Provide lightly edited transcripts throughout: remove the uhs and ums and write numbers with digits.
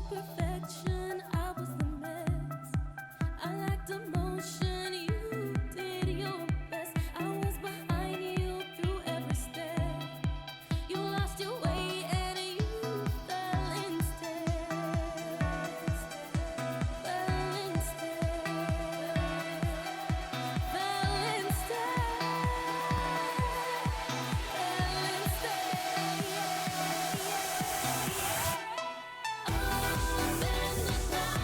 perfection, I was the mess. I lacked emotion, you did your best. I was behind you through every step. You lost your way and you fell instead. Fell instead. Fell instead. Fell instead. Up in the clouds.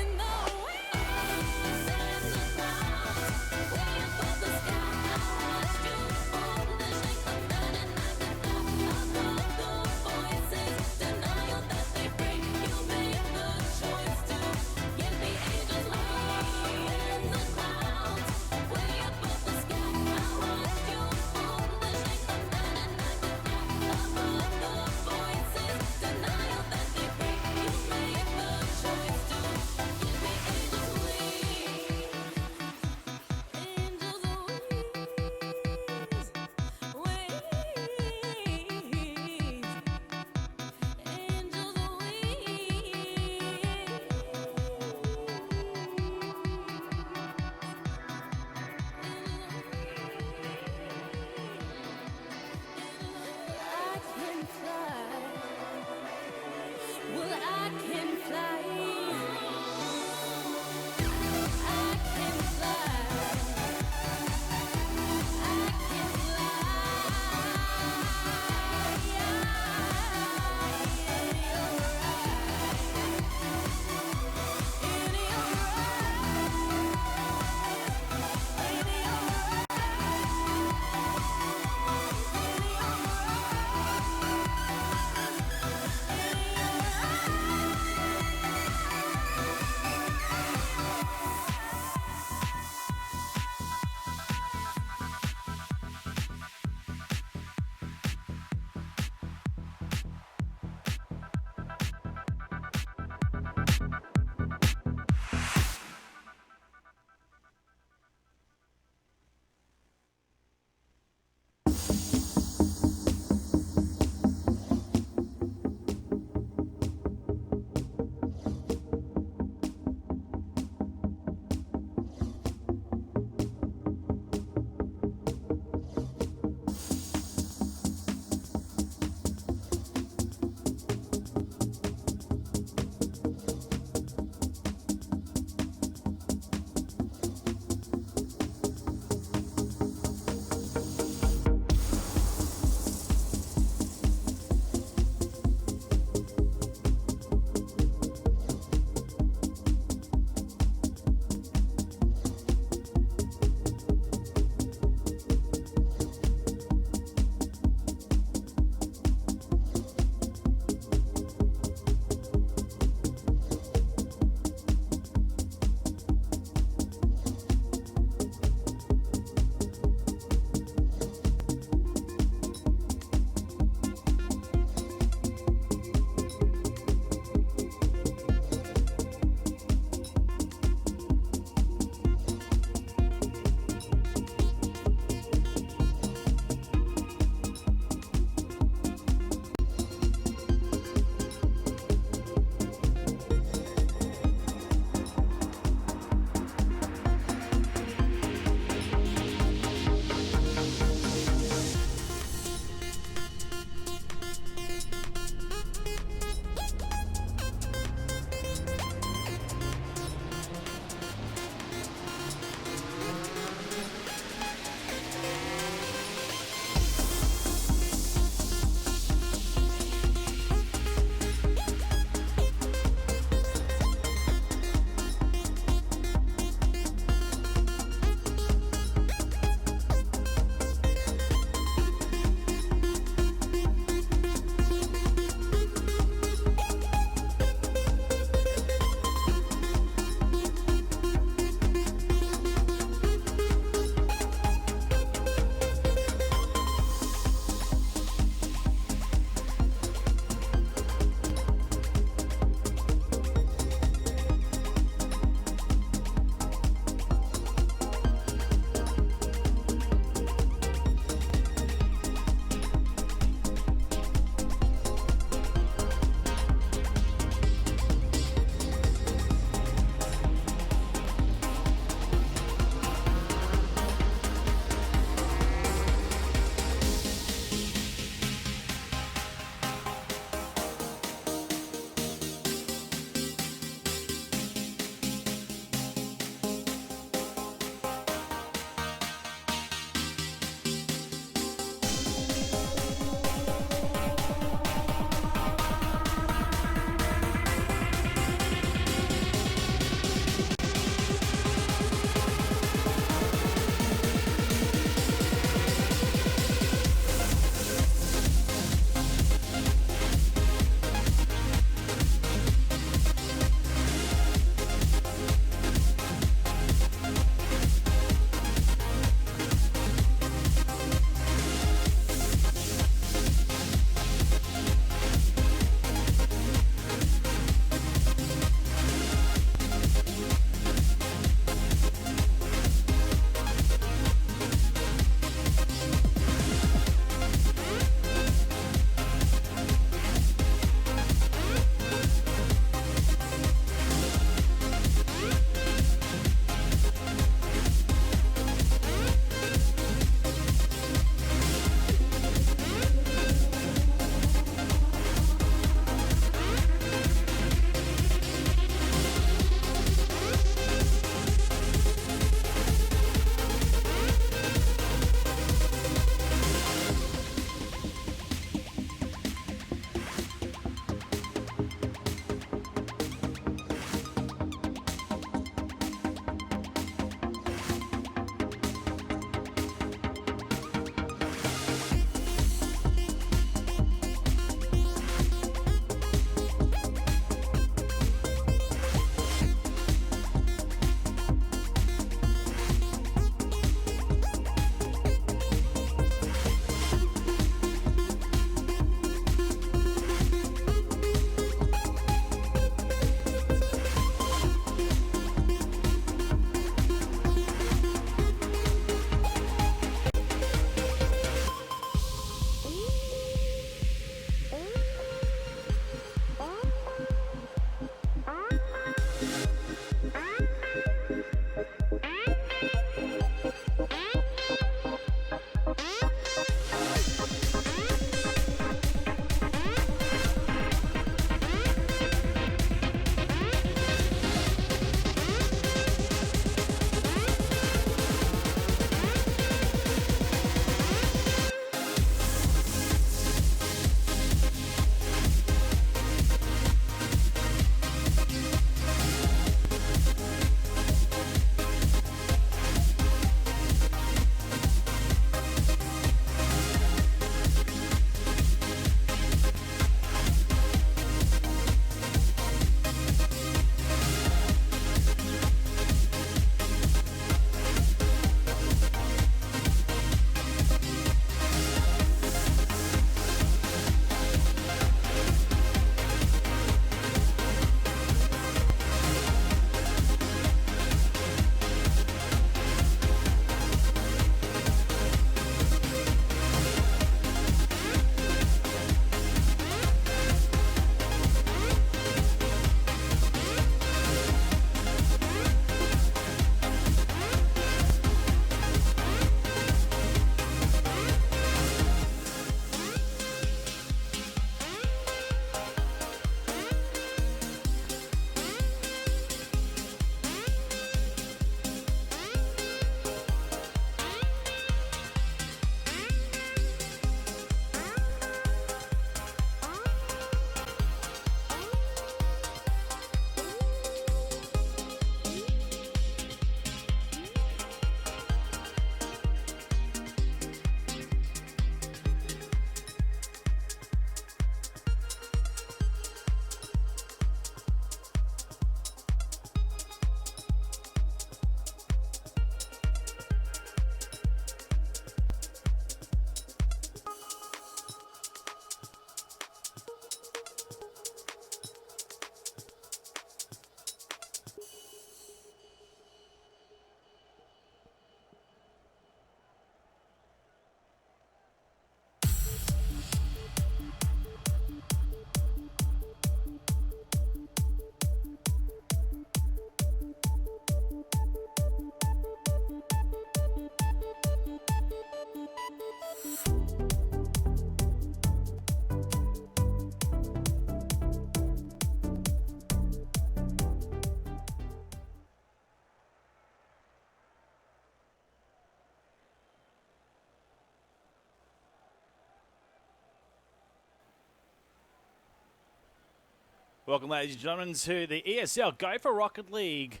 Welcome, ladies and gentlemen, to the ESL Go for Rocket League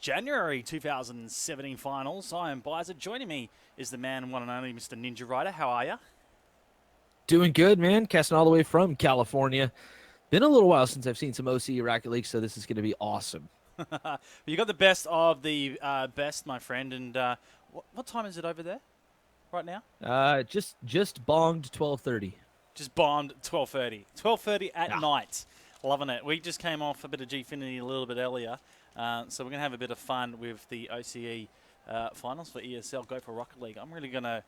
January 2017 finals. I am Bizer. Joining me is the man, one and only Mr. Ninja Rider. How are you? Doing good, man. Casting all the way from California. Been a little while since I've seen some OCE Rocket League, so this is going to be awesome. You got the best of the best, my friend. And what time is it over there right now? Just bonged 12:30. Just bombed 12:30. 12:30 at night. Loving it. We just came off a bit of Gfinity a little bit earlier, so we're going to have a bit of fun with the OCE finals for ESL Go for Rocket League. I'm really going to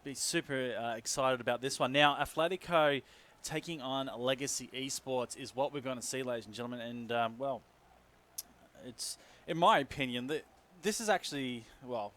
be super excited about this one. Now, Atletico taking on Legacy Esports is what we're going to see, ladies and gentlemen. And, well, it's, in my opinion, that this is actually, well,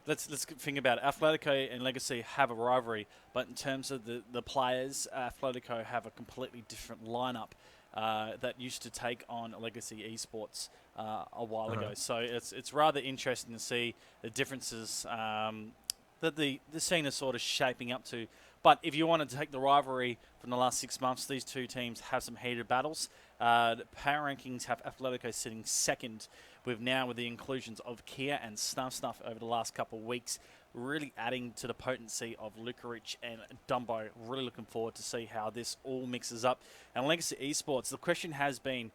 let's think about it. Atletico and Legacy have a rivalry, but in terms of the players, Atletico have a completely different lineup that used to take on Legacy Esports a while ago. So it's rather interesting to see the differences that the scene is sort of shaping up to. But if you wanted to take the rivalry from the last 6 months, these two teams have some heated battles. The power rankings have Atletico sitting second, with the inclusions of Kia and Snuff over the last couple of weeks, really adding to the potency of Lukarich and Dumbo. Really looking forward to see how this all mixes up. And Legacy Esports, the question has been,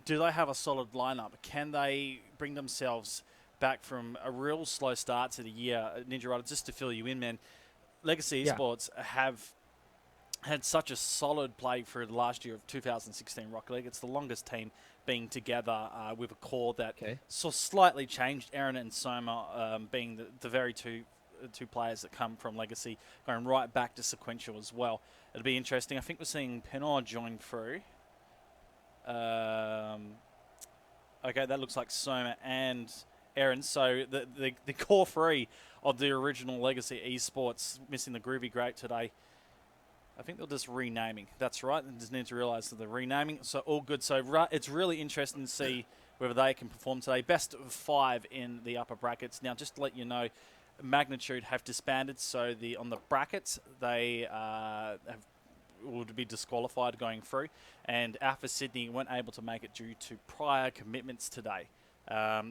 do they have a solid lineup? Can they bring themselves back from a real slow start to the year? Ninja Rider, just to fill you in, man, Legacy Esports have had such a solid play for the last year of 2016 Rocket League. It's the longest team being together with a core that so slightly changed. Aaron and Soma being the very two players that come from Legacy, going right back to sequential as well. It'll be interesting. I think we're seeing Penor join through. Okay, that looks like Soma and Aaron. So the core three of the original Legacy Esports missing the Groovy Grape today. I think they're just renaming. That's right. They just need to realise that they're renaming. So all good. So it's really interesting to see whether they can perform today. Best of 5 in the upper brackets. Now, just to let you know, Magnitude have disbanded. So on the brackets, they would be disqualified going through. And Alpha Sydney weren't able to make it due to prior commitments today.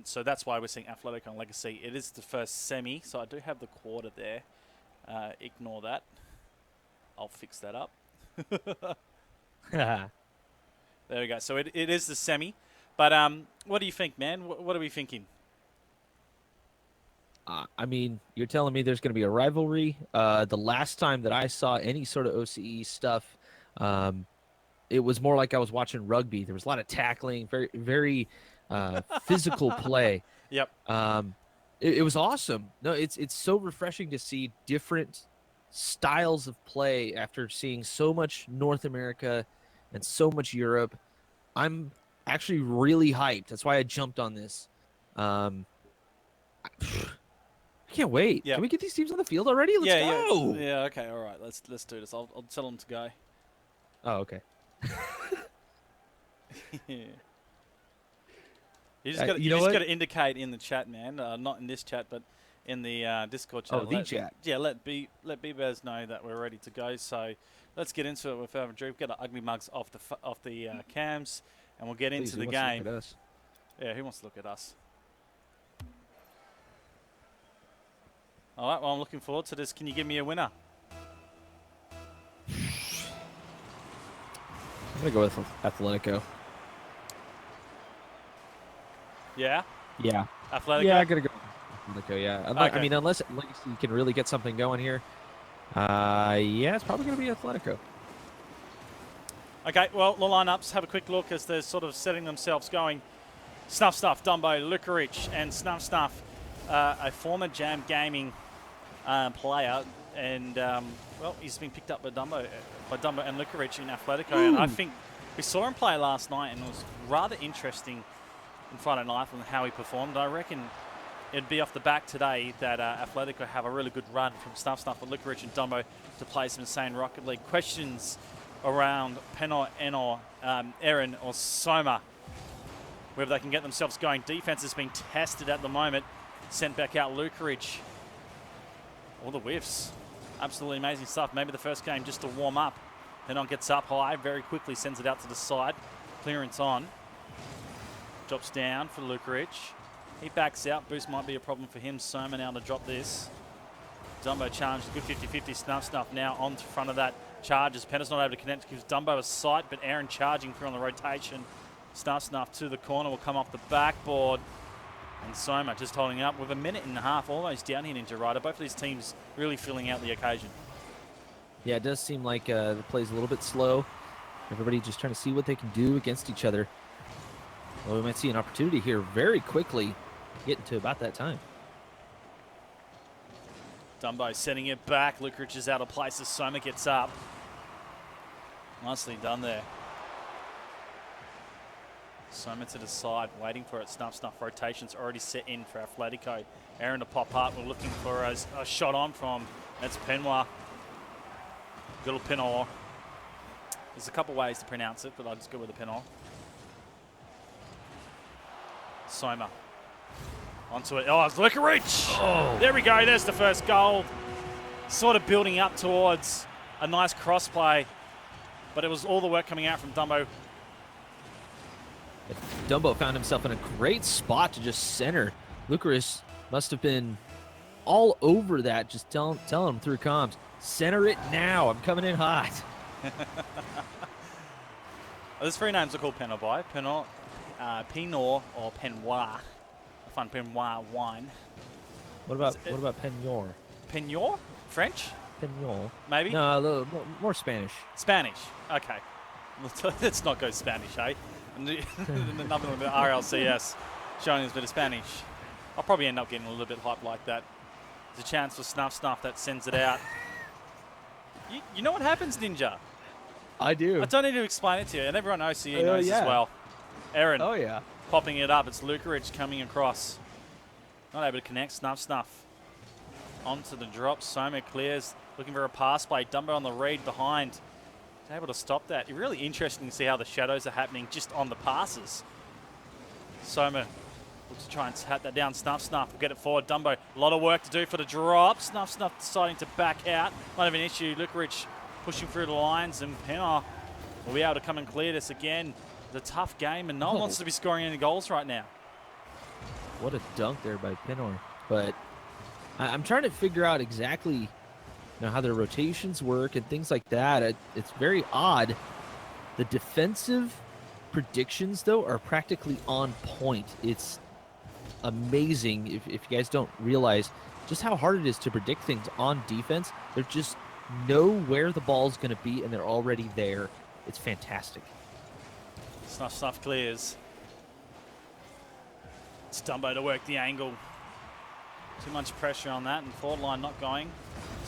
So that's why we're seeing Atletico and Legacy. It is the first semi, so I do have the quarter there. Ignore that. I'll fix that up. There we go. So it is the semi. But what do you think, man? What are we thinking? I mean, you're telling me there's going to be a rivalry. The last time that I saw any sort of OCE stuff, it was more like I was watching rugby. There was a lot of tackling, very physical play. Yep. It was awesome. No, it's so refreshing to see different styles of play after seeing so much North America and so much Europe. I'm actually really hyped. That's why I jumped on this. I can't wait. Yep. Can we get these teams on the field already? Let's go. Yeah. Okay. All right. Let's do this. I'll tell them to go. Oh, okay. You just got to indicate in the chat, man. Not in this chat, but in the Discord chat. Oh, the chat. Yeah, let B-Bears know that we're ready to go. So let's get into it with further ado. Get our ugly mugs off the cams, and we'll get into the game. Look at us? Yeah, who wants to look at us? All right, well, I'm looking forward to this. Can you give me a winner? I'm going to go with Atletico. Yeah? Yeah. Atletico? Yeah, I'm going to go with Atletico, yeah. Okay. I mean, unless Legacy can really get something going here. Yeah, it's probably going to be Atletico. Okay, well, the lineups, have a quick look as they're sort of setting themselves going. Snuff, Dumbo, Lukarich, and Snuff, a former Jam Gaming player, and well, he's been picked up by Dumbo and Lukarich in Atletico, and I think we saw him play last night, and it was rather interesting in Friday night and how he performed. I reckon it'd be off the back today that Atletico have a really good run from Snuff, with Lukarich and Dumbo to play some insane Rocket League. Questions around Penor, Enor, Aaron or Soma, whether they can get themselves going. Defense is being tested at the moment. Sent back out Lukarich. All the whiffs. Absolutely amazing stuff. Maybe the first game just to warm up. Penon gets up high, very quickly sends it out to the side. Clearance on. Drops down for Lukaric. He backs out. Boost might be a problem for him. Soma now to drop this. Dumbo challenges. Good 50-50. Snuff now on front of that. Charges. Penner's not able to connect. Gives Dumbo a sight, but Aaron charging through on the rotation. Snuff to the corner. Will come off the backboard. And Soma just holding up with a minute and a half almost down here into Ryder. Both of these teams really filling out the occasion. Yeah, it does seem like the play's a little bit slow. Everybody just trying to see what they can do against each other. Well, we might see an opportunity here very quickly, getting to about that time. Dumbo setting it back. Lukaric is out of place as Soma gets up. Nicely done there. Soma to the side, waiting for it. Snuff. Rotation's already set in for Atletico. Aaron to pop up. We're looking for a shot on from, that's Penoir. Little Penoir. There's a couple ways to pronounce it, but I'll just go with the Penoir. Soma. Onto it. Oh, it's Lukaric! Oh. There we go. There's the first goal. Sort of building up towards a nice crossplay, but it was all the work coming out from Dumbo. Dumbo found himself in a great spot to just center. Lukaric must have been all over that, just telling him through comms, center it now. I'm coming in hot. There's three names are called Pinot by. Pinot or Penoir. I find Penoir wine. What about Penor? Penor? French? Penor. Maybe? No, a little more Spanish. Spanish. Okay. Let's not go Spanish, eh? Nothing with the RLCS showing us a bit of Spanish. I'll probably end up getting a little bit hyped like that. There's a chance for Snuff that sends it out. You know what happens, Ninja? I do. I don't need to explain it to you, and everyone OCE knows as well. Aaron. Oh, yeah. Popping it up. It's Lukaric coming across. Not able to connect. Snuff. Onto the drop. Soma clears. Looking for a pass play. Dumbo on the read behind. He's able to stop that. It's really interesting to see how the shadows are happening just on the passes. Soma looks to try and tap that down. Snuff will get it forward. Dumbo, a lot of work to do for the drop. Snuff deciding to back out. Might have an issue. Lukaric pushing through the lines, and Penner will be able to come and clear this again. It's a tough game, and no one wants to be scoring any goals right now. What a dunk there by Penor. But I'm trying to figure out exactly how their rotations work and things like that. It's very odd. The defensive predictions, though, are practically on point. It's amazing if you guys don't realize just how hard it is to predict things on defense. They just know where the ball's going to be, and they're already there. It's fantastic. Snuff clears. It's Dumbo to work the angle. Too much pressure on that, and forward line not going.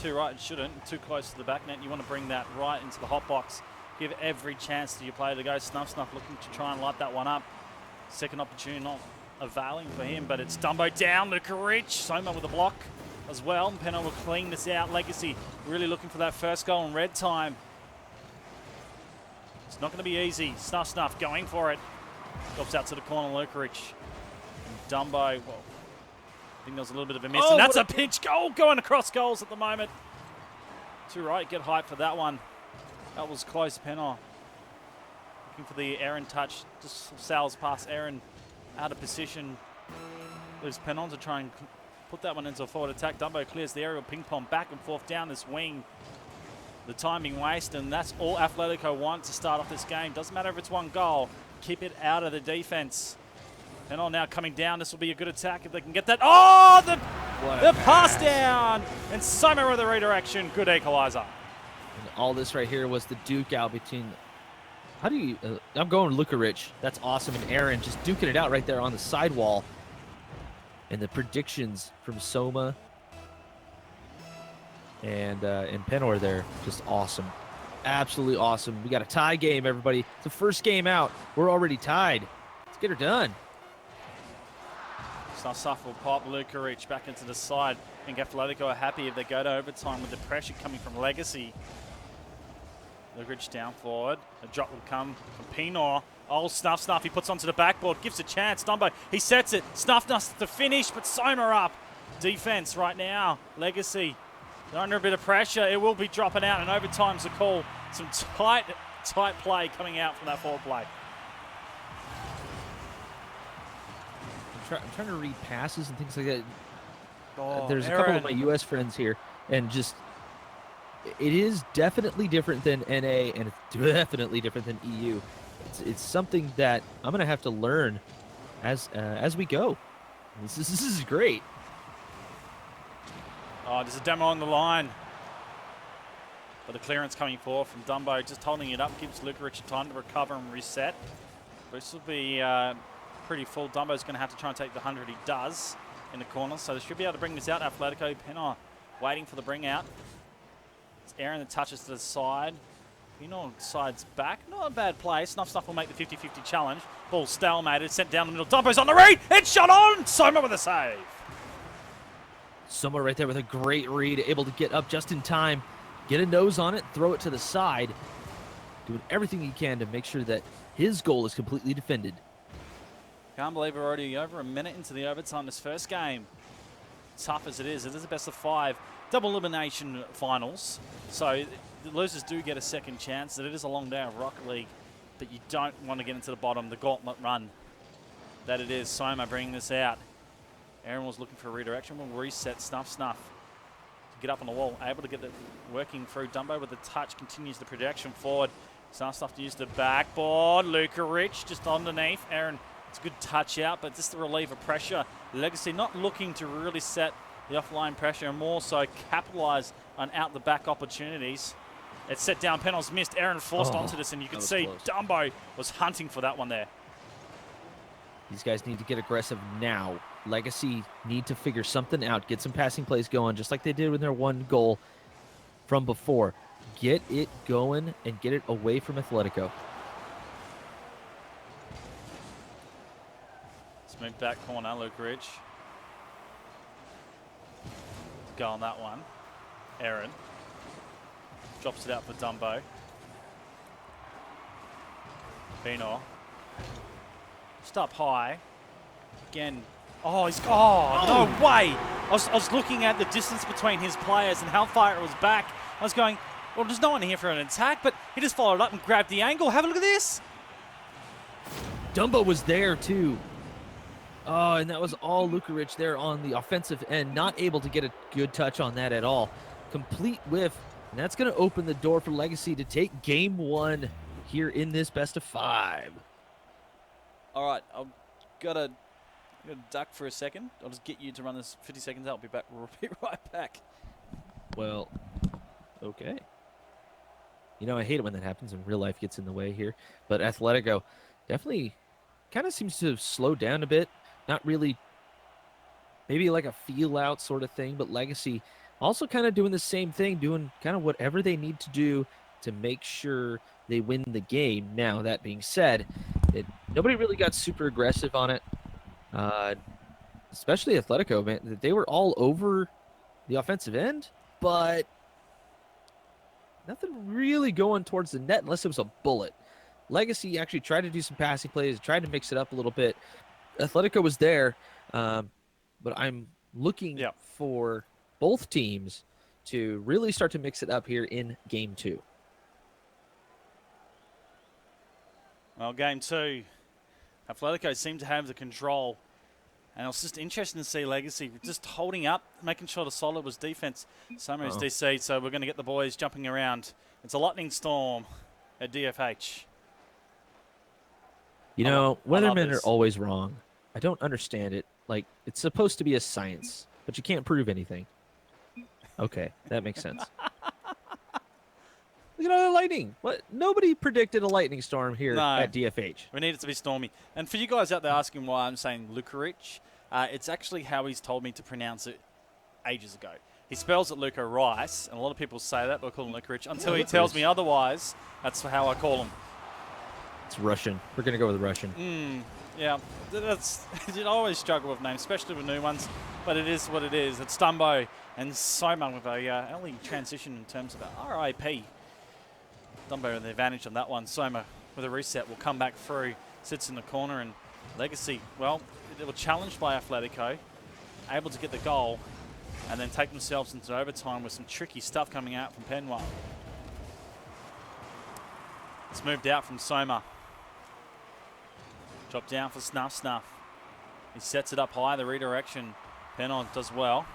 Too right, it shouldn't. Too close to the back net. You want to bring that right into the hot box. Give every chance to your player to go. Snuff looking to try and light that one up. Second opportunity not availing for him, but it's Dumbo down. Lukaric. Soma with a block as well. Penner will clean this out. Legacy really looking for that first goal in red time. It's not going to be easy. Snuff going for it. Drops out to the corner. Lukaric. And Dumbo, well, I think there was a little bit of a miss, and that's a pinch goal going across goals at the moment. Too right, get hyped for that one. That was close, Penner. Looking for the Aaron touch, just sails past Aaron out of position. Leaves Pennon to try and put that one into a forward attack. Dumbo clears the aerial ping pong back and forth down this wing. The timing waste, and that's all Atletico want to start off this game. Doesn't matter if it's one goal, keep it out of the defense. Pennon now coming down. This will be a good attack if they can get that. Oh, the pass down, and Soma with the redirection. Good equalizer. And all this right here was the duke out between. How do you? I'm going Lukaric. That's awesome, and Aaron just duking it out right there on the sidewall. And the predictions from Soma and Penor there, just awesome, absolutely awesome. We got a tie game, everybody. It's the first game out. We're already tied. Let's get her done. Snuff will pop Lukaric back into the side. I think Atletico are happy if they go to overtime with the pressure coming from Legacy. Lukaric down forward. A drop will come from Penor. Oh, Snuff. He puts onto the backboard. Gives a chance. Dumbo. He sets it. Snuff to finish, but Soma up. Defense right now. Legacy They're under a bit of pressure. It will be dropping out, and overtime's the call. Some tight play coming out from that forward play. I'm trying to read passes and things like that. Oh, There's a couple of my U.S. friends here, and just it is definitely different than NA, and it's definitely different than EU. It's something that I'm gonna have to learn as we go. This is great. Oh, there's a demo on the line. But the clearance coming forward from Dumbo, just holding it up, gives Lukarich time to recover and reset. This will be pretty full. Dumbo's going to have to try and take the 100. He does in the corner, so they should be able to bring this out. Atletico, Pino waiting for the bring out. It's Aaron that touches to the side. Pino sides back. Not a bad play. Snuff will make the 50-50 challenge. Ball stalemated, sent down the middle. Dumbo's on the read. It's shot on. Soma with a save. Soma right there with a great read, able to get up just in time, get a nose on it, throw it to the side, doing everything he can to make sure that his goal is completely defended. Can't believe we're already over a minute into the overtime this first game. Tough as it is a best of 5 double elimination finals, so the losers do get a second chance. That it is a long day of Rocket League, but you don't want to get into the bottom, the gauntlet run that it is. Soma bringing this out. Aaron was looking for a redirection. We'll reset. Snuff. Get up on the wall. Able to get it working through. Dumbo with the touch. Continues the projection forward. Snuff to use the backboard. Lukarich just underneath. Aaron, it's a good touch out, but just to relieve of pressure. Legacy not looking to really set the offline pressure and more so capitalise on out the back opportunities. It's set down. Penal's missed. Aaron forced onto this, and you can see close. Dumbo was hunting for that one there. These guys need to get aggressive now. Legacy need to figure something out, get some passing plays going, just like they did with their one goal from before. Get it going and get it away from Atletico. Let's move back corner, Lukarich. Go on that one. Aaron drops it out for Dumbo. Pino. Just up high. Again. Oh, no way. I was looking at the distance between his players and how far it was back. I was going, well, there's no one here for an attack, but he just followed up and grabbed the angle. Have a look at this. Dumbo was there too. Oh, and that was all Lukarich there on the offensive end. Not able to get a good touch on that at all. Complete whiff. And that's going to open the door for Legacy to take game 1 here in this best of 5. All right, I'm gonna duck for a second. I'll just get you to run this 50 seconds. I'll be back. We'll be right back. Well, okay. You know, I hate it when that happens and real life gets in the way here. But Atletico definitely kind of seems to have slowed down a bit. Not really, maybe like a feel out sort of thing, but Legacy also kind of doing the same thing, doing kind of whatever they need to do to make sure they win the game. Now, that being said, nobody really got super aggressive on it, especially Atletico, man. They were all over the offensive end, but nothing really going towards the net unless it was a bullet. Legacy actually tried to do some passing plays, tried to mix it up a little bit. Atletico was there, but I'm looking for both teams to really start to mix it up here in game 2. Well, game 2, Atletico seemed to have the control. And it was just interesting to see Legacy just holding up, making sure the solid was defense. Summer is DC, so we're going to get the boys jumping around. It's a lightning storm at DFH. You know, weathermen are always wrong. I don't understand it. Like, it's supposed to be a science, but you can't prove anything. Okay, that makes sense. Look at all the lightning. What? Nobody predicted a lightning storm here at DFH. We need it to be stormy. And for you guys out there asking why I'm saying Lukarich, it's actually how he's told me to pronounce it ages ago. He spells it Luca Rice, and a lot of people say that, but I call him Lukarich. Until he tells me otherwise, that's how I call him. It's Russian. We're going to go with Russian. Yeah, I always struggle with names, especially with new ones, but it is what it is. It's Dumbo and Soma with a early transition in terms of RIP. Dumbo with the advantage on that one. Soma with a reset will come back through, sits in the corner, and Legacy, well, they were challenged by Atletico, able to get the goal, and then take themselves into overtime with some tricky stuff coming out from Penwa. It's moved out from Soma. Drop down for Snuff. He sets it up high, the redirection. Penwa does well.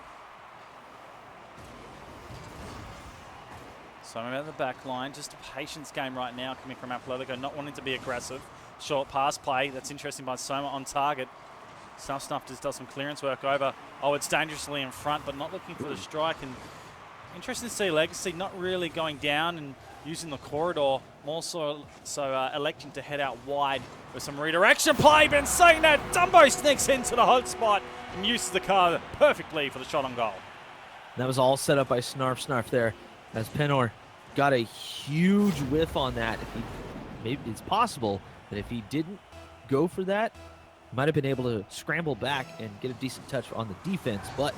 Soma at the back line, just a patience game right now coming from Atletico, not wanting to be aggressive. Short pass play, that's interesting by Soma on target. Snuff just does some clearance work over. Oh, it's dangerously in front, but not looking for the strike. And interesting to see Legacy not really going down and using the corridor, more so electing to head out wide with some redirection play. Been saying that Dumbo sneaks into the hot spot and uses the car perfectly for the shot on goal. That was all set up by Snarf there, as Penor got a huge whiff on that. Maybe it's possible that if he didn't go for that, he might have been able to scramble back and get a decent touch on the defense. But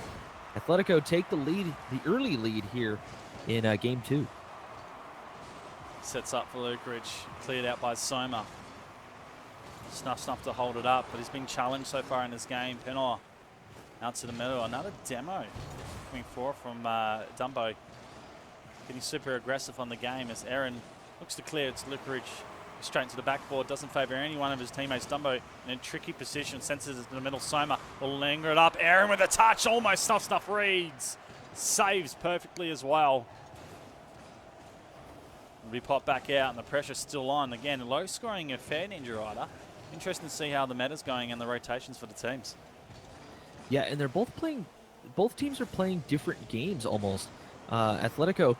Atletico take the lead, the early lead here in game 2. Sets up for Lukeridge, cleared out by Soma. Snuff to hold it up, but he's been challenged so far in this game. Penor out to the middle, another demo coming forward from Dumbo. Getting super aggressive on the game as Aaron looks to clear. It's Lukeridge straight into the backboard, doesn't favour any one of his teammates. Dumbo in a tricky position, senses it in the middle. Soma will linger it up. Aaron with a touch, almost Snuff reads. Saves perfectly as well. Will be popped back out and the pressure's still on. Again, low scoring affair, Ninja Rider. Interesting to see how the meta's going and the rotations for the teams. Yeah, and they're both teams are playing different games almost. Atletico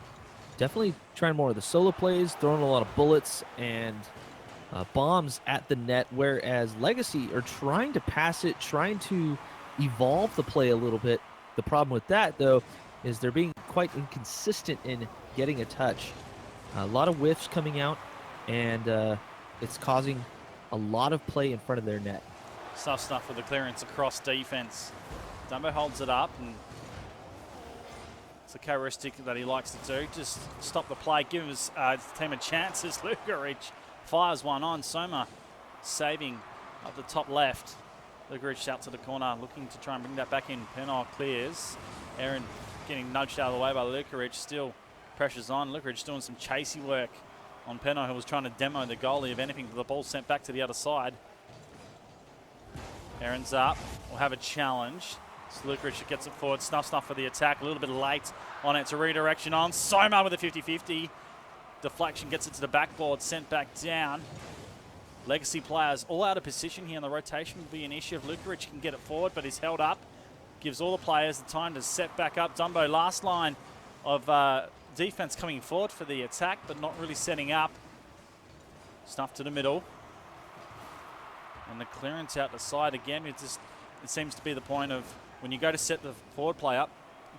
definitely trying more of the solo plays, throwing a lot of bullets and bombs at the net, whereas Legacy are trying to pass it, trying to evolve the play a little bit. The problem with that, though, is they're being quite inconsistent in getting a touch. A lot of whiffs coming out, and it's causing a lot of play in front of their net. Snuff with the clearance across defense. Dumbo holds it up, and it's a characteristic that he likes to do. Just stop the play, give his team a chance as Lukeridge fires one on. Soma saving up the top left. Lukeridge out to the corner, looking to try and bring that back in. Penor clears. Aaron getting nudged out of the way by Lukeridge. Still pressures on. Lukeridge doing some chasey work on Penor, who was trying to demo the goalie. If anything, the ball sent back to the other side. Aaron's up. We'll have a challenge. So Lukeridge gets it forward. Snuff for the attack. A little bit late on it. It's a redirection on. Soma with a 50-50. Deflection gets it to the backboard. Sent back down. Legacy players all out of position here, and the rotation will be an issue if Lukeridge can get it forward, but he's held up. Gives all the players the time to set back up. Dumbo, last line of defense coming forward for the attack, but not really setting up. Snuff to the middle. And the clearance out the side again. It seems to be the point of when you go to set the forward play up,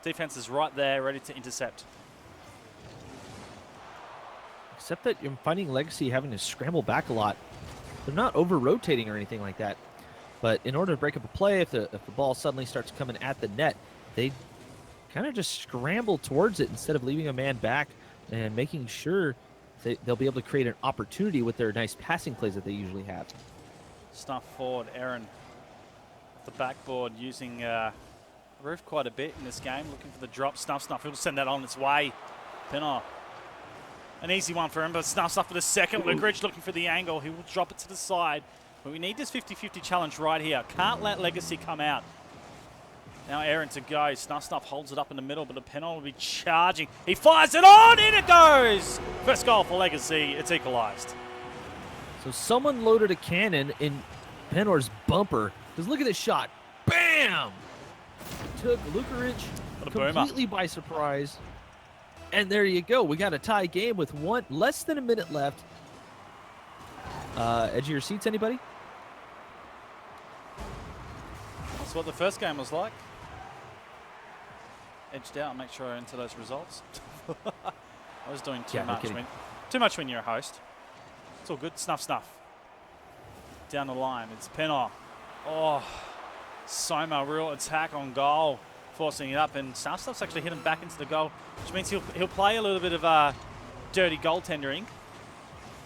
defense is right there ready to intercept. Except that you're finding Legacy having to scramble back a lot. They're not over-rotating or anything like that. But in order to break up a play, if the ball suddenly starts coming at the net, they kind of just scramble towards it instead of leaving a man back and making sure they'll be able to create an opportunity with their nice passing plays that they usually have. Snuff forward, Aaron at the backboard using roof quite a bit in this game, looking for the drop. Snuff, he'll send that on its way. Penor, an easy one for him, but Snuff for the second. Lukeridge looking for the angle. He will drop it to the side. But we need this 50-50 challenge right here. Can't let Legacy come out. Now Aaron to go. Snuff holds it up in the middle, but the Penor will be charging. He fires it on, in it goes! First goal for Legacy. It's equalised. So someone loaded a cannon in Penor's bumper. Because look at this shot. Bam! Took Lukeridge completely by surprise. And there you go. We got a tie game with less than a minute left. Edge of your seats, anybody? That's what the first game was like. Edged out, make sure I enter those results. I was doing too much. Too much when you're a host. It's all good. Snuff. Down the line, it's Penor. Oh, Soma, real attack on goal, forcing it up, and Snuff's actually hit him back into the goal, which means he'll play a little bit of dirty goaltendering.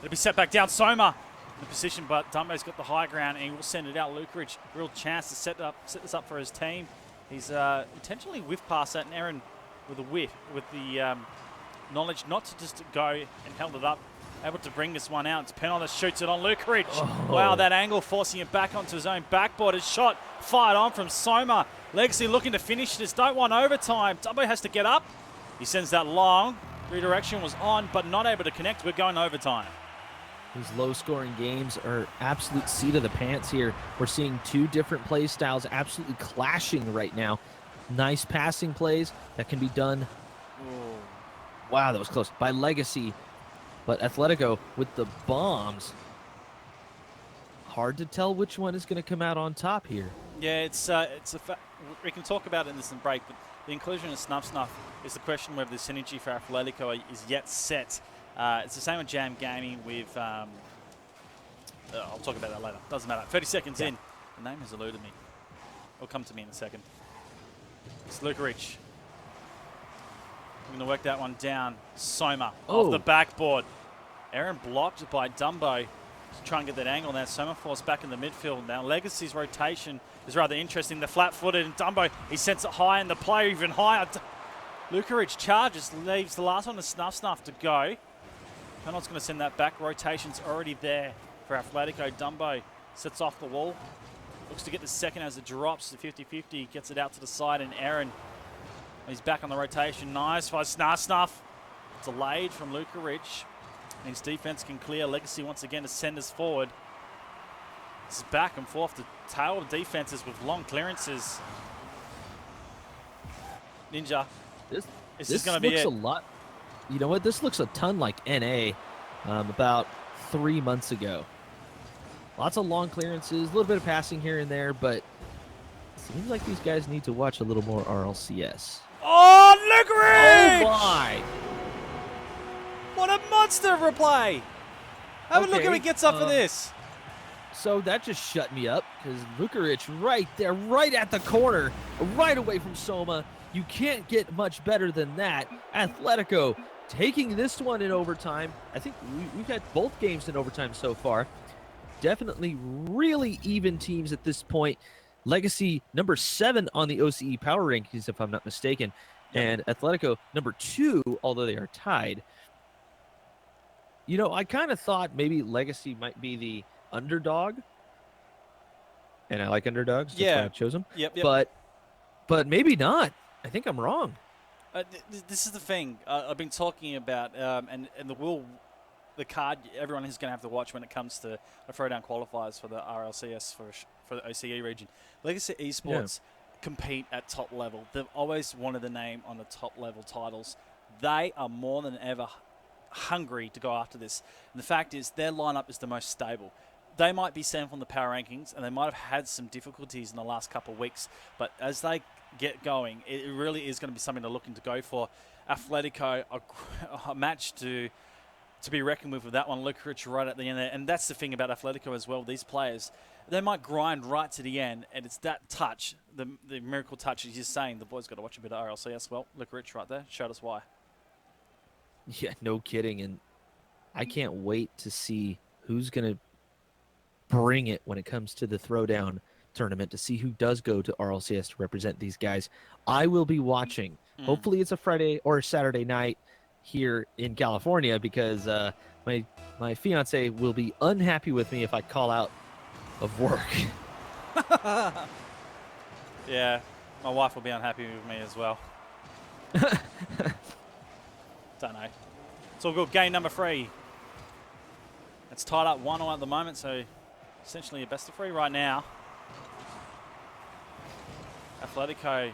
It'll be set back down. Soma in the position, but Dumbo's got the high ground, and he will send it out. Lukeridge, real chance to set this up for his team. He's intentionally whiff past that, and Aaron with a whiff, with the knowledge not to just go and held it up, able to bring this one out. It's Penalty shoots it on Lukeridge. Oh. Wow, that angle forcing it back onto his own backboard. His shot fired on from Soma. Legacy looking to finish this, don't want overtime. Dumbo has to get up. He sends that long. Redirection was on, but not able to connect. We're going overtime. These low-scoring games are absolute seat of the pants here. We're seeing two different play styles absolutely clashing right now. Nice passing plays that can be done. Wow, that was close. By Legacy, but Atletico with the bombs. Hard to tell which one is going to come out on top here. Yeah, we can talk about it in this break, but the inclusion of Snuff is the question whether the synergy for Atletico is yet set. It's the same with Jam Gaming with, I'll talk about that later. Doesn't matter. 30 seconds in. The name has eluded me. It'll come to me in a second. It's Lukeridge. We're going to work that one down. Soma off the backboard. Aaron blocked by Dumbo to try and get that angle. Now Soma forced back in the midfield. Now Legacy's rotation is rather interesting. The flat-footed and Dumbo, he sends it high and the player even higher. Lukeridge charges, leaves the last one to Snuff to go. Penalty's going to send that back. Rotation's already there for Atletico. Dumbo sets off the wall. Looks to get the second as it drops to 50-50. Gets it out to the side, and Aaron, he's back on the rotation. Nice by Snuff. Delayed from Lukeridge. And his defense can clear. Legacy once again to send us forward. This is back and forth. The tail of defenses with long clearances. Ninja. This is going to be it. A lot. You know what? This looks a ton like NA about 3 months ago. Lots of long clearances, a little bit of passing here and there, but it seems like these guys need to watch a little more RLCS. Oh, Lukeridge! Oh, my! What a monster of a play! Have a look how he gets up for this. So that just shut me up, because Lukeridge right there, right at the corner, right away from Soma. You can't get much better than that. Atletico taking this one in overtime. I think we've had both games in overtime so far. Definitely really even teams at this point. Legacy number 7 on the OCE power rankings, if I'm not mistaken. And Atletico number 2, although they are tied. You know, I kind of thought maybe Legacy might be the underdog. And I like underdogs. That's why I chose them. Yep. But maybe not. I think I'm wrong. This is the thing I've been talking about, and the card everyone is going to have to watch when it comes to the throwdown qualifiers for the RLCS for the OCE region. Legacy Esports compete at top level. They've always wanted the name on the top level titles. They are more than ever hungry to go after this. And the fact is, their lineup is the most stable. They might be 7th on the power rankings, and they might have had some difficulties in the last couple of weeks. But as they get going, it really is going to be something they're looking to go for. Atletico, a match to be reckoned with that one. Lukeridge right at the end there. And that's the thing about Atletico as well. These players, they might grind right to the end, and it's that touch, the miracle touch. He's just saying the boys got to watch a bit of RLCS. Well, Lukeridge right there showed us why. Yeah, no kidding. And I can't wait to see who's going to bring it when it comes to the throwdown tournament, to see who does go to RLCS to represent these guys. I will be watching. Hopefully it's a Friday or a Saturday night here in California, because my fiance will be unhappy with me if I call out of work. Yeah, my wife will be unhappy with me as well. Don't know. It's all good. Game number 3. It's tied up 1-1 at the moment, so essentially a best of 3 right now. Atletico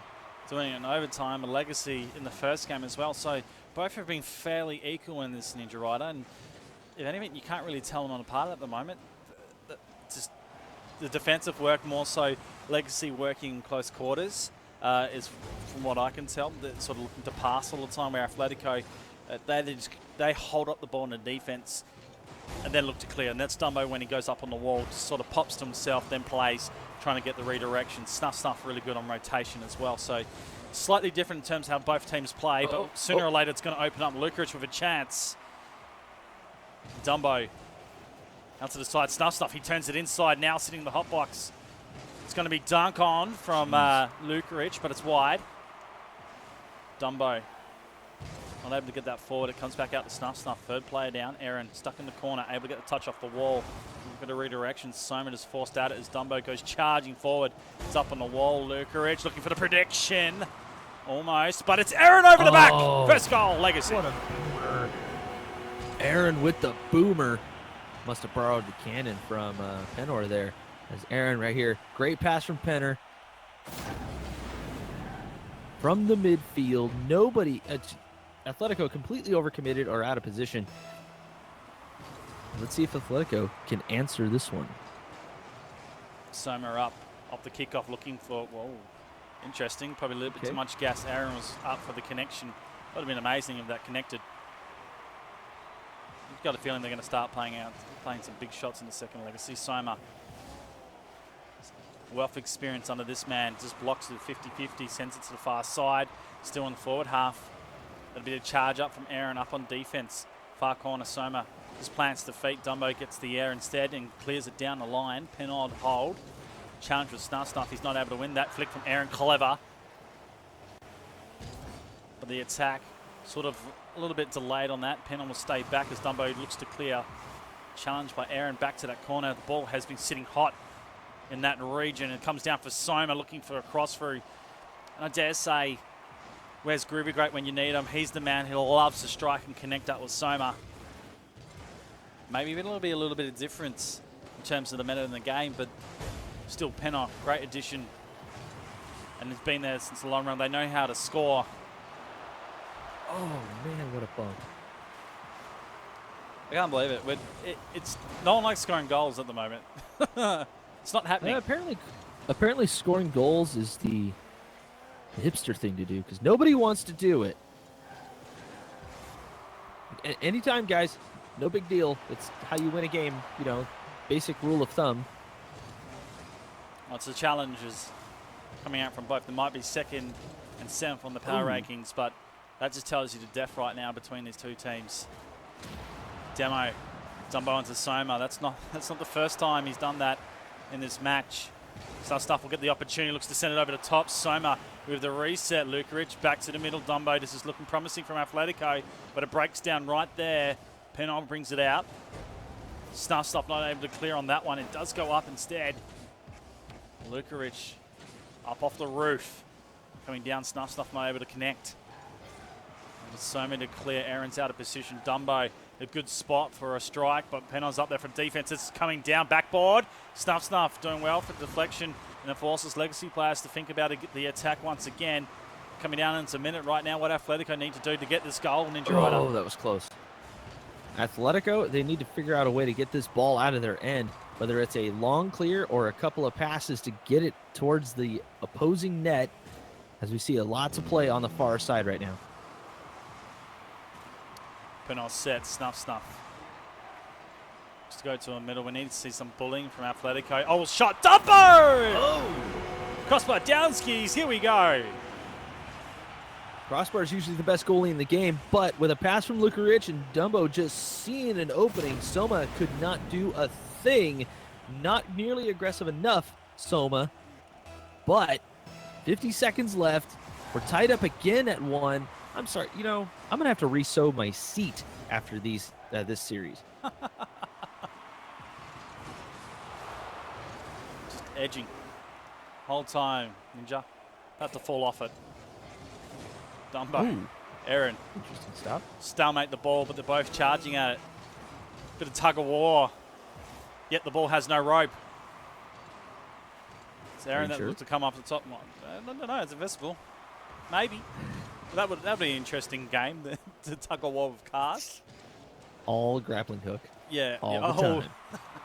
doing it in overtime, a Legacy in the first game as well. So both have been fairly equal in this Ninja Rider, and if anything, you can't really tell them on apart at the moment. Just the defensive work more so, Legacy working in close quarters is, from what I can tell, they're sort of looking to pass all the time, where Atletico, they hold up the ball in the defense and then look to clear. And that's Dumbo when he goes up on the wall, just sort of pops to himself, then plays, trying to get the redirection. Snuff really good on rotation as well. So slightly different in terms of how both teams play, but sooner or later it's going to open up. Lukeridge with a chance. Dumbo out to the side. Snuff, he turns it inside now, sitting in the hot box. It's going to be dunk on from Lukarich, but it's wide. Dumbo not able to get that forward. It comes back out to Snuff. Third player down. Aaron stuck in the corner, able to get the touch off the wall. A bit of redirection. Soma is forced out as Dumbo goes charging forward. It's up on the wall. Lukarich looking for the prediction. Almost, but it's Aaron over the back. First goal, Legacy. What a boomer. Aaron with the boomer. Must have borrowed the cannon from Penor there. As Aaron right here. Great pass from Penner. From the midfield. Nobody... Atletico completely overcommitted or out of position. Let's see if Atletico can answer this one. Soma up off the kickoff looking for... Whoa. Interesting. Probably a little bit too much gas. Aaron was up for the connection. Would have been amazing if that connected. You've got a feeling they're going to start playing some big shots in the second leg. I see Soma. Wealth of experience under this man. Just blocks it 50-50, sends it to the far side. Still in the forward half. That'll be a charge up from Aaron up on defense. Far corner, Soma just plants the feet. Dumbo gets the air instead and clears it down the line. Penard hold. Challenge with Snuff. He's not able to win that. Flick from Aaron. Clever. But the attack sort of a little bit delayed on that. Penard will stay back as Dumbo looks to clear. Challenge by Aaron back to that corner. The ball has been sitting hot in that region. It comes down for Soma looking for a cross through. And I dare say, where's Groovy Great when you need him? He's the man who loves to strike and connect up with Soma. Maybe it'll be a little bit of difference in terms of the meta in the game, but still Penner, great addition. And it's been there since the long run. They know how to score. Oh, man, what a bump. I can't believe it. It's no one likes scoring goals at the moment. It's not happening. Apparently scoring goals is the hipster thing to do because nobody wants to do it. Anytime, guys, no big deal. It's how you win a game, you know, basic rule of thumb. Well, it's the challenges coming out from both. There might be second and seventh on the power rankings, but that just tells you the depth right now between these two teams. Demo, Dumbo into Soma. That's not the first time he's done that in this match. Stuff will get the opportunity. Looks to send it over the top. Soma with the reset. Lukarich back to the middle. Dumbo, this is looking promising from Atletico, but it breaks down right there. Penol brings it out. Snuff not able to clear on that one. It does go up instead. Lukarich up off the roof. Coming down, Snuff not able to connect. Soma to clear. Aaron's out of position. Dumbo, a good spot for a strike, but Penol's up there for defense. It's coming down, backboard. Snuff doing well for deflection, and it forces Legacy players to think about the attack once again. Coming down into a minute right now. What Atletico need to do to get this goal, Ninja Rider? Oh, that was close. Atletico, they need to figure out a way to get this ball out of their end, whether it's a long clear or a couple of passes to get it towards the opposing net, as we see lots of play on the far side right now. Penol set, Snuff. Just go to a middle. We need to see some bullying from Atletico. Oh, shot, Dumbo! Oh! Crossbar down skis, here we go. Crossbar is usually the best goalie in the game, but with a pass from Lukarich and Dumbo just seeing an opening, Soma could not do a thing. Not nearly aggressive enough, Soma. But 50 seconds left. We're tied up again at 1. I'm sorry, you know, I'm going to have to re-sew my seat after this series. Just edging. Whole time, Ninja. About to fall off it. Dumbo. Ooh. Aaron. Interesting stuff. Stalemate the ball, but they're both charging at it. Bit of tug of war. Yet the ball has no rope. It's Aaron that looks to come up the top. No, it's invisible. Maybe. That would be an interesting game, the tug of war with cars. All grappling hook. Yeah. All the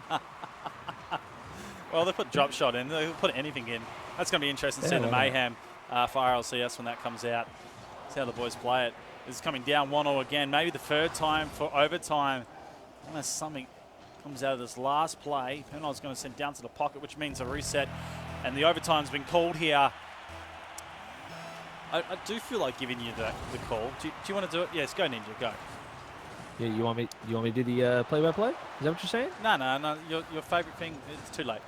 time. Well, they put drop shot in. They put anything in. That's going to be interesting to see the mayhem for RLCS when that comes out. See how the boys play it. This is coming down 1-0 again. Maybe the third time for overtime. Unless something comes out of this last play. Penol's going to send down to the pocket, which means a reset. And the overtime's been called here. I do feel like giving you the call. Do you want to do it? Yes, go Ninja, go. Yeah, you want me to do the play-by-play? Is that what you're saying? No. Your favourite thing, it's too late.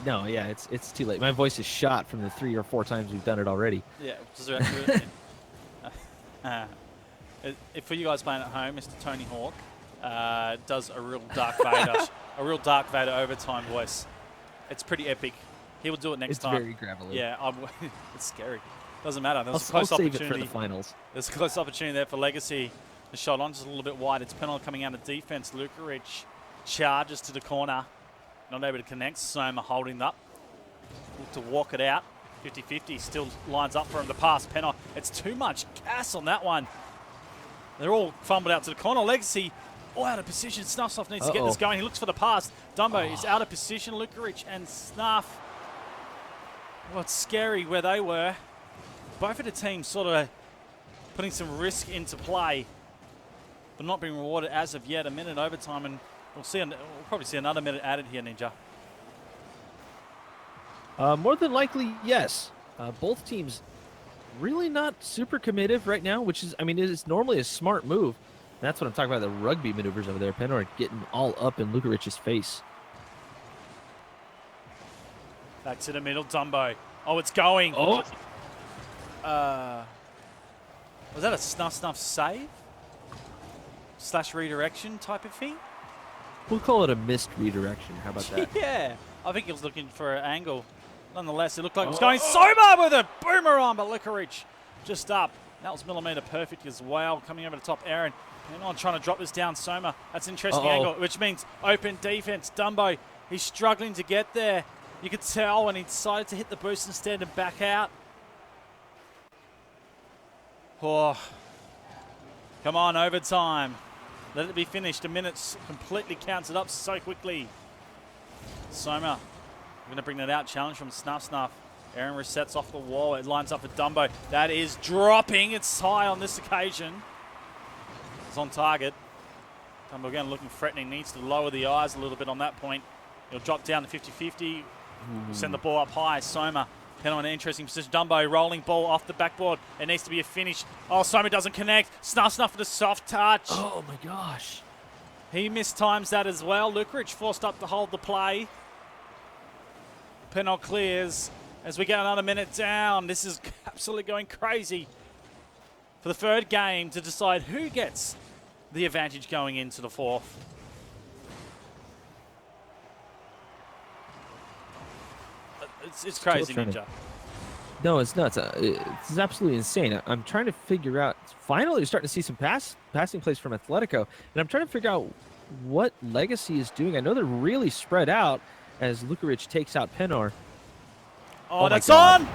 No, yeah, it's too late. My voice is shot from the 3 or 4 times we've done it already. Yeah. For you guys playing at home, Mr. Tony Hawk does a real Darth Vader, a real Darth Vader overtime voice. It's pretty epic. He will do it next time. It's very gravelly. Yeah, it's scary. Doesn't matter. There's a I'll close save opportunity. it for the finals. There's a close opportunity there for Legacy. The shot on just a little bit wide. It's Penal coming out of defense. Lukarich charges to the corner. Not able to connect. Soma holding up. Look to walk it out. 50-50 still lines up for him to pass. Penal. It's too much gas on that one. They're all fumbled out to the corner. Legacy all out of position. Snuff needs to get this going. He looks for the pass. Dumbo is out of position. Lukarich and Snuff. Well, it's scary where they were. Both of the teams sort of putting some risk into play, but not being rewarded as of yet. A minute overtime, and we'll probably see another minute added here, Ninja. More than likely, yes. Both teams really not super committed right now, which is, I mean, it is normally a smart move. That's what I'm talking about, the rugby maneuvers over there. Penor getting all up in Lukarich's face. Back to the middle, Dumbo. Oh, it's going. Oh. Was that a snuff save? / redirection type of thing? We'll call it a missed redirection. How about that? Yeah. I think he was looking for an angle. Nonetheless, it looked like it was going Soma with a boomerang, but Lukarich just up. That was millimeter perfect as well. Coming over the top, Aaron. And trying to drop this down, Soma. That's an interesting angle, which means open defense. Dumbo, he's struggling to get there. You could tell when he decided to hit the boost instead and back out. Oh. Come on, overtime. Let it be finished. A minute completely counts it up so quickly. Soma, we're going to bring that out. Challenge from Snuff. Aaron resets off the wall. It lines up for Dumbo. That is dropping. It's high on this occasion. It's on target. Dumbo again looking threatening. Needs to lower the eyes a little bit on that point. He'll drop down to 50-50. Send the ball up high. Soma, Penal in an interesting position. Dumbo rolling ball off the backboard. It needs to be a finish. Oh, Soma doesn't connect. Snuff for the soft touch. Oh my gosh. He mistimes that as well. Lukarich forced up to hold the play. Penal clears as we get another minute down. This is absolutely going crazy for the third game to decide who gets the advantage going into the fourth. It's crazy, Ninja. No, it's nuts. It's absolutely insane. I'm trying to figure out. Finally, we're starting to see some passing plays from Atletico, and I'm trying to figure out what Legacy is doing. I know they're really spread out as Lukarich takes out Penor. Oh, that's on!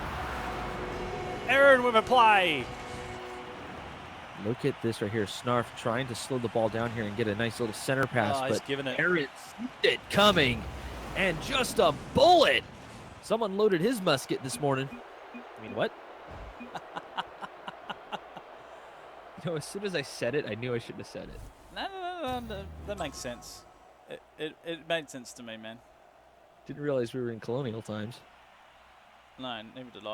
Aaron with a play. Look at this right here. Snarf trying to slow the ball down here and get a nice little center pass, but giving it. Aaron sees it coming, and just a bullet. Someone loaded his musket this morning. I mean, what? You know, as soon as I said it, I knew I shouldn't have said it. No, that makes sense. It made sense to me, man. Didn't realize we were in colonial times. No, neither did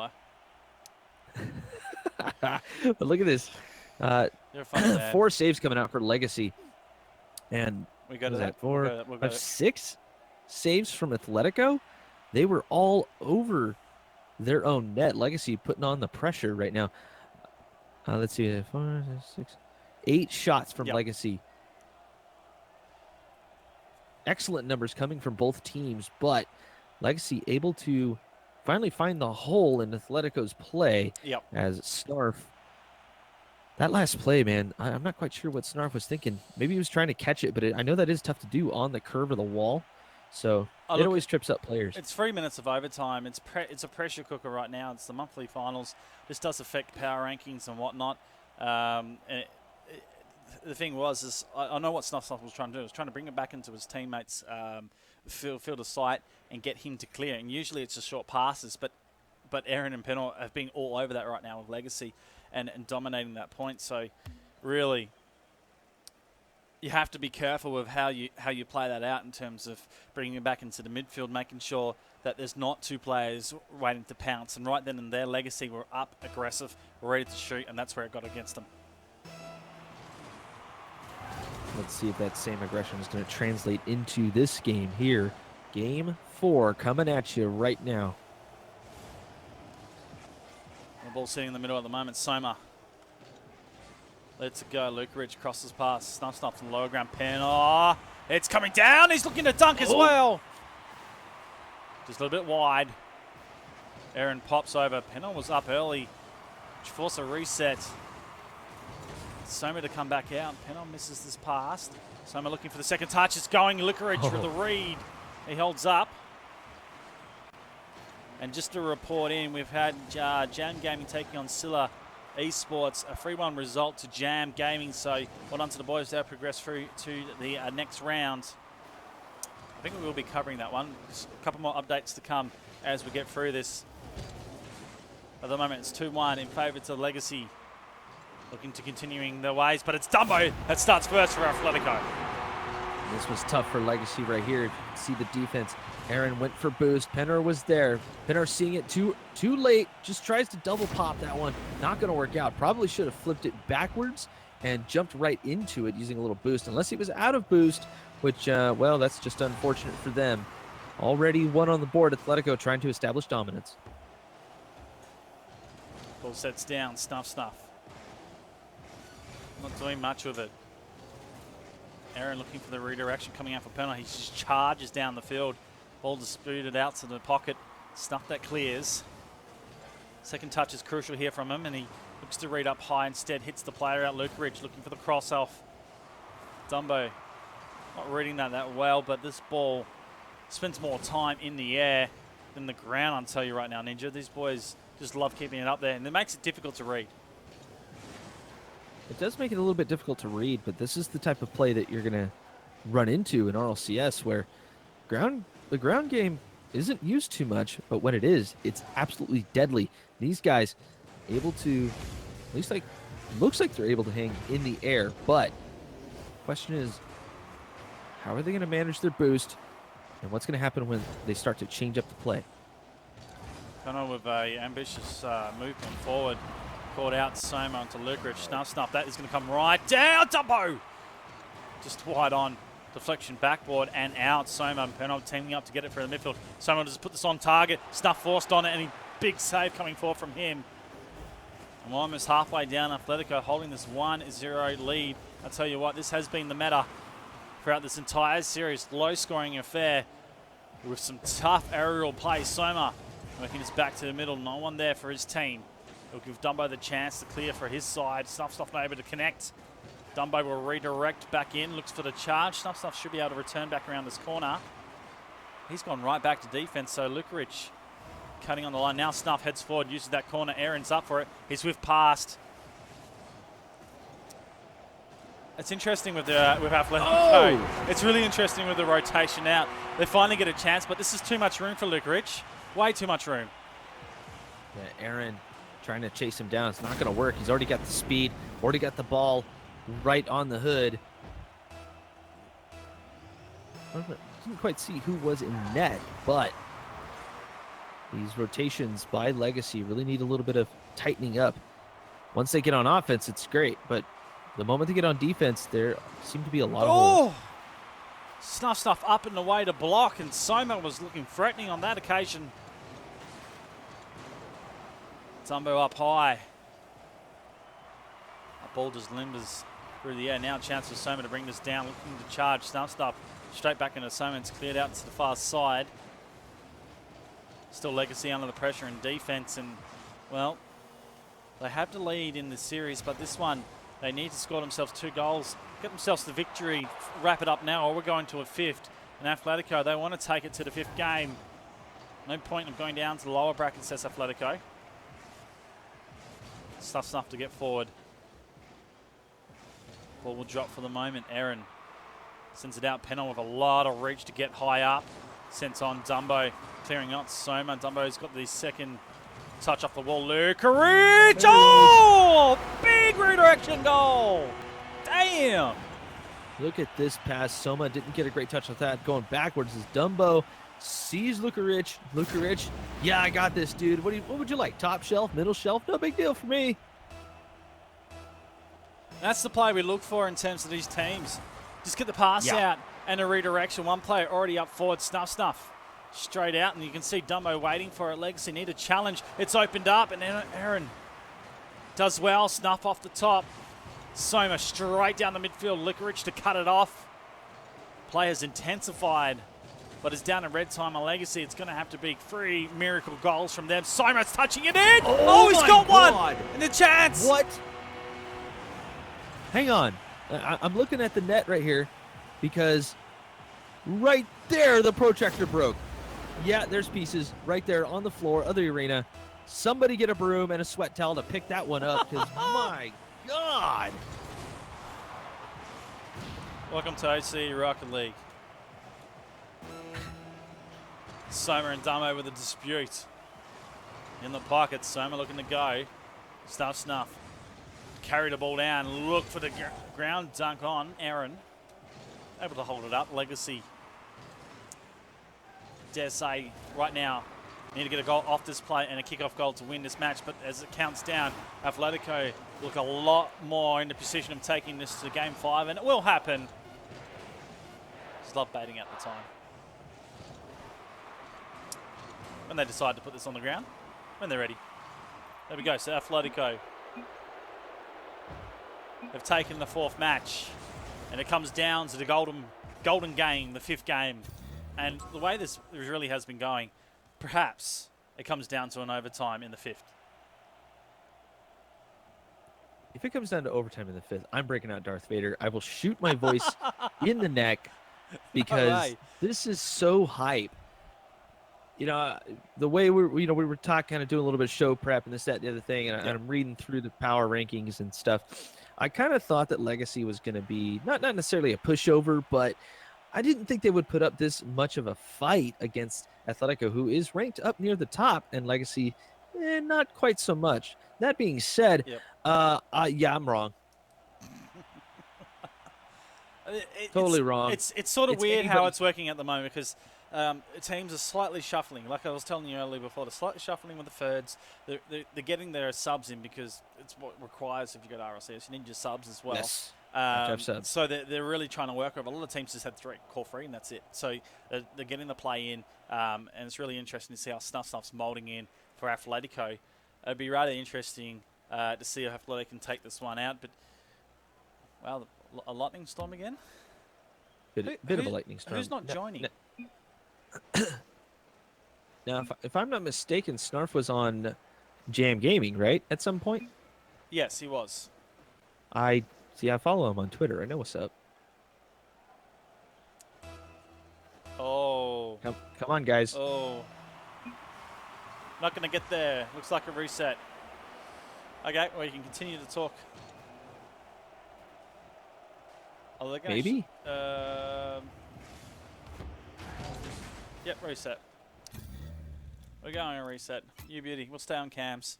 I. But look at this. You're funny, man. 4 saves coming out for Legacy. And We go to that. that. 4, We'll go 6 saves from Atletico. They were all over their own net. Legacy putting on the pressure right now. Let's see. 4, 6, 8 shots from Legacy. Excellent numbers coming from both teams, but Legacy able to finally find the hole in Atletico's play as Snarf. That last play, man, I'm not quite sure what Snarf was thinking. Maybe he was trying to catch it, but I know that is tough to do on the curve of the wall. So it always trips up players. It's 3 minutes of overtime. It's a pressure cooker right now. It's the monthly finals. This does affect power rankings and whatnot. The thing was, I know what Snuff was trying to do. He was trying to bring it back into his teammates' field of sight and get him to clear. And usually it's just short passes, but Aaron and Penal have been all over that right now with Legacy and dominating that point. So really, you have to be careful with how you play that out in terms of bringing it back into the midfield, making sure that there's not 2 players waiting to pounce. And right then and there, Legacy were up, aggressive, ready to shoot, and that's where it got against them. Let's see if that same aggression is going to translate into this game here. Game 4 coming at you right now. The ball sitting in the middle at the moment. Soma lets it go. Lukarich crosses past. Snuffs from the lower ground. Pen. Oh, it's coming down. He's looking to dunk as well. Just a little bit wide. Aaron pops over. Pennon was up early, which forced a reset. Soma to come back out. Pennon misses this pass. Soma looking for the second touch. It's going. Lukarich for the read. He holds up. And just to report in, we've had Jam Gaming taking on Silla Esports, a 3-1 result to Jam Gaming. So well done to the boys. They'll progress through to the next round. I think we will be covering that one. Just a couple more updates to come as we get through this. At the moment, it's 2-1 in favour to Legacy. Looking to continuing their ways, but it's Dumbo that starts first for Athletico. This was tough for Legacy right here. You can see the defense. Aaron went for boost. Penner was there. Penner seeing it too late. Just tries to double pop that one. Not going to work out. Probably should have flipped it backwards and jumped right into it using a little boost. Unless he was out of boost, which, well, that's just unfortunate for them. Already one on the board. Athletico trying to establish dominance. Ball sets down. Snuff. Not doing much with it. Aaron looking for the redirection coming out for penalty. He just charges down the field. Ball disputed out to the pocket. Snuff that clears. Second touch is crucial here from him, and he looks to read up high instead. Hits the player out. Lukarich looking for the cross off. Dumbo not reading that well, but this ball spends more time in the air than the ground, I'll tell you right now, Ninja. These boys just love keeping it up there, and it makes it difficult to read. It does make it a little bit difficult to read, but this is the type of play that you're going to run into in RLCS, where the ground game isn't used too much, but when it is, it's absolutely deadly. These guys able to, at least looks like they're able to hang in the air, but question is, how are they going to manage their boost, and what's going to happen when they start to change up the play? Kind of with a ambitious movement forward. Caught out Soma onto Lukarich. Snuff. That is going to come right down. Dumbo! Just wide on. Deflection backboard and out. Soma and Penov teaming up to get it for the midfield. Soma just put this on target. Snuff forced on it, and a big save coming forward from him. And we're almost halfway down. Athletico holding this 1-0 lead. I'll tell you what, this has been the meta throughout this entire series. Low-scoring affair with some tough aerial play. Soma working this back to the middle. No one there for his team. He'll give Dumbo the chance to clear for his side. Snuff not able to connect. Dumbo will redirect back in, looks for the charge. Snuff should be able to return back around this corner. He's gone right back to defense, so Lukarich cutting on the line. Now Snuff heads forward, uses that corner. Aaron's up for it. He's whiffed past. It's interesting with Athletico. Oh! It's really interesting with the rotation out. They finally get a chance, but this is too much room for Lukarich. Way too much room. Yeah, Aaron trying to chase him down. It's not going to work. He's already got the speed, already got the ball right on the hood. Didn't quite see who was in net, but these rotations by Legacy really need a little bit of tightening up. Once they get on offense, it's great, but the moment they get on defense, there seem to be a lot of holes. Snuff up and away to block, and Soma was looking threatening on that occasion. Dumbo up high. That ball just limbers through the air. Now a chance for Soma to bring this down, looking to charge. Snuff straight back into Soma. It's cleared out to the far side. Still Legacy under the pressure in defense, and, well, they have the lead in the series, but this one, they need to score themselves 2 goals, get themselves the victory, wrap it up now, or we're going to a 5th. And Athletico, they want to take it to the 5th game. No point of going down to the lower bracket, says Athletico. Snuff to get forward. Ball will drop for the moment. Aaron sends it out. Pennon with a lot of reach to get high up. Sent on Dumbo, clearing out Soma. Dumbo's got the second touch off the wall. Lukarich! Oh! Big redirection goal! Damn! Look at this pass. Soma didn't get a great touch with that. Going backwards is Dumbo. Sees Lukarich. Lukarich, yeah, I got this, dude. What would you like? Top shelf, middle shelf? No big deal for me. That's the play we look for in terms of these teams. Just get the pass out. and a redirection. One player already up forward. Snuff. Straight out, and you can see Dumbo waiting for it. Legacy need a challenge. It's opened up, and Aaron does well. Snuff off the top. Soma straight down the midfield. Licorice to cut it off. Play has intensified, but it's down in red time on Legacy. It's going to have to be 3 miracle goals from them. Soma's touching it in. Oh, he's got one. And a chance. What? Hang on. I'm looking at the net right here because right there the protractor broke. Yeah, there's pieces right there on the floor of the arena. Somebody get a broom and a sweat towel to pick that one up because, my God. Welcome to OCE Rocket League. Soma and Dumbo with a dispute. In the pocket, Soma looking to go. Snuff. Carry the ball down. Look for the ground dunk on. Aaron able to hold it up. Legacy, dare say, right now, need to get a goal off this play and a kickoff goal to win this match. But as it counts down, Atletico look a lot more in the position of taking this to game 5, and it will happen. Just love baiting at the time. When they decide to put this on the ground, when they're ready. There we go. So Atletico have taken the 4th match, and it comes down to the golden game, the 5th game. And the way this really has been going, perhaps it comes down to an overtime in the 5th. If it comes down to overtime in the 5th, I'm breaking out Darth Vader. I will shoot my voice in the neck because this is so hype. You know, the way we were talking, kind of doing a little bit of show prep and this, that, the other thing, and I'm reading through the power rankings and stuff. I kind of thought that Legacy was going to be not necessarily a pushover, but I didn't think they would put up this much of a fight against Atletico, who is ranked up near the top, and Legacy, not quite so much. That being said, yeah, I'm wrong. Totally wrong. It's sort of weird how it's working at the moment because teams are slightly shuffling. Like I was telling you earlier before, they're slightly shuffling with the thirds. They're getting their subs in because it's what requires if you go to RLCS. You need your subs as well. Yes. So they're really trying to work with. A lot of teams just had core 3 and that's it. So they're getting the play in, and it's really interesting to see how Snuff's moulding in for Atletico. It'd be rather interesting to see if Atletico can take this one out. But, well, a lightning storm again? Bit of a lightning storm. Who's not joining? Now, if I'm not mistaken, Snarf was on Jam Gaming, right, at some point? Yes, he was. I follow him on Twitter. I know what's up. Oh. Come on, guys. Oh. Not going to get there. Looks like a reset. Okay, well, you can continue to talk. Oh, maybe? Yep, reset. We're going on reset. You beauty. We'll stay on cams.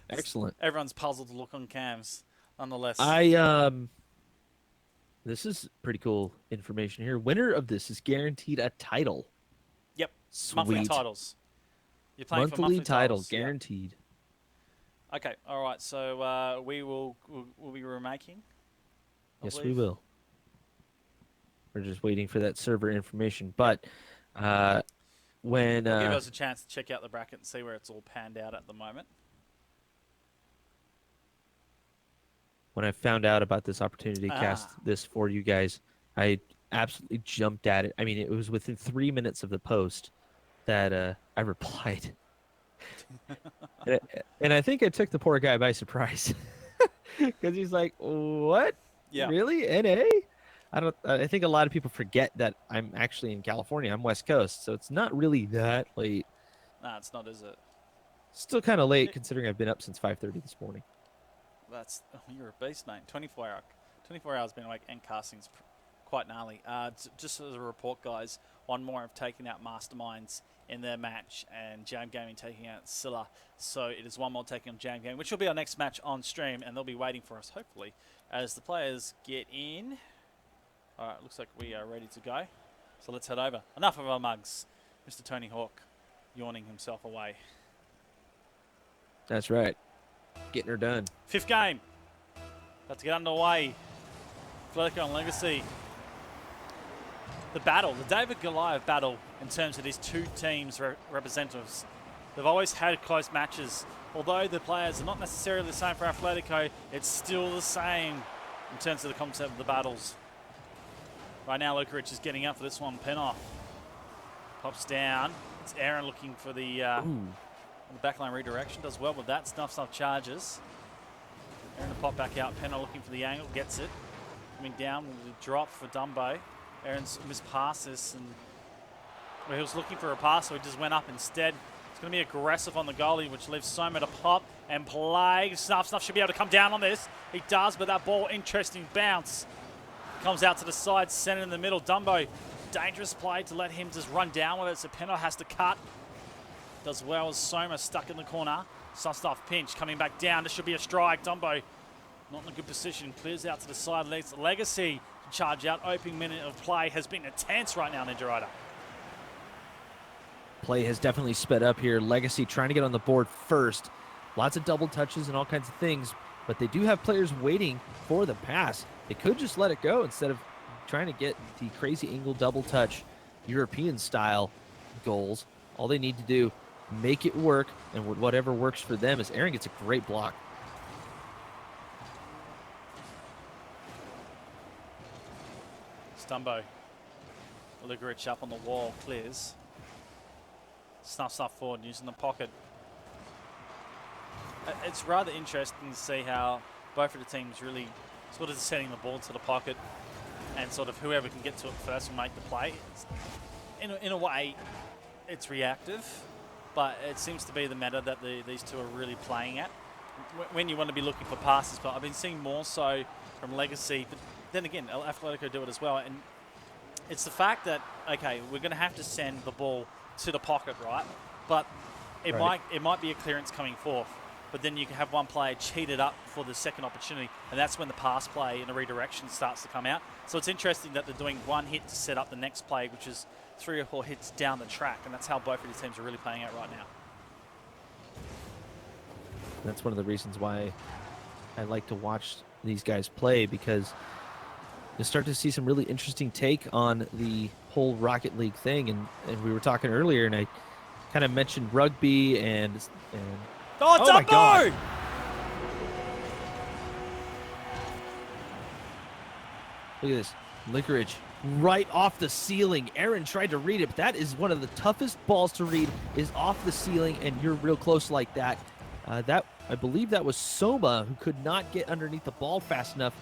Excellent. Everyone's puzzled to look on cams, nonetheless. This is pretty cool information here. Winner of this is guaranteed a title. Yep. Sweet. Monthly titles. You're playing for monthly title, titles. guaranteed. Yeah. Okay. All right. So we'll be remaking. Yes, we will. We're just waiting for that server information. But when give us a chance to check out the bracket and see where it's all panned out at the moment. When I found out about this opportunity to cast this for you guys, I absolutely jumped at it. I mean, it was within 3 minutes of the post that I replied. and I think I took the poor guy by surprise. Because he's like, what? Yeah. Really? NA? I think a lot of people forget that I'm actually in California. I'm West Coast, so it's not really that late. Nah, it's not, is it? Still kind of late considering I've been up since 5:30 this morning. You're a beast, mate. 24 hours being awake and casting's quite gnarly. Just as a report, guys, one more have taken out Masterminds in their match, and Jam Gaming taking out Scylla. So it is one more taking on Jam Gaming, which will be our next match on stream, and they'll be waiting for us, hopefully, as the players get in. All right, looks like we are ready to go. So let's head over. Enough of our mugs. Mr. Tony Hawk yawning himself away. That's right. Getting her done. 5th game. About to get underway. Atletico and Legacy. the battle, the David Goliath battle in terms of these two teams' representatives. They've always had close matches. Although the players are not necessarily the same for Atletico, it's still the same in terms of the concept of the battles. Right now, Lukarich is getting up for this one. Penner pops down. It's Aaron looking for the backline redirection. Does well with that. Stuff charges. Aaron to pop back out. Penner looking for the angle. Gets it. Coming down with the drop for Dumbo. Aaron's mispasses, and he was looking for a pass, so he just went up instead. It's going to be aggressive on the goalie, which leaves Soma to pop and play. Snuff should be able to come down on this. He does, but that ball, interesting bounce. Comes out to the side, centered in the middle. Dumbo, dangerous play to let him just run down with it, so Penner has to cut. Does well as Soma stuck in the corner. Stuff pinch, coming back down. This should be a strike. Dumbo not in a good position. Clears out to the side. Legacy to charge out. Opening minute of play has been intense right now, Ninja Rider. Play has definitely sped up here. Legacy trying to get on the board first. Lots of double touches and all kinds of things, but they do have players waiting for the pass. They could just let it go instead of trying to get the crazy angle double touch European style goals. All they need to do, make it work, and whatever works for them is Aaron gets a great block. Stumbo. Lukarich up on the wall, clears. Stuff forward, using the pocket. It's rather interesting to see how both of the teams really sort of setting the ball to the pocket, and sort of whoever can get to it first will make the play. In a way, it's reactive, but it seems to be the meta that these two are really playing at. When you want to be looking for passes, but I've been seeing more so from Legacy, but then again, Atletico do it as well. And it's the fact that, okay, we're going to have to send the ball to the pocket, right? But it might be a clearance coming forth, but then you can have one player cheated up for the second opportunity, and that's when the pass play and the redirection starts to come out. So it's interesting that they're doing one hit to set up the next play, which is 3 or 4 hits down the track, and that's how both of these teams are really playing out right now. That's one of the reasons why I like to watch these guys play, because you start to see some really interesting take on the whole Rocket League thing. And we were talking earlier, and I kind of mentioned rugby and oh my God! Look at this. Lukarich right off the ceiling. Aaron tried to read it, but that is one of the toughest balls to read, is off the ceiling, and you're real close like that. I believe that was Soma, who could not get underneath the ball fast enough.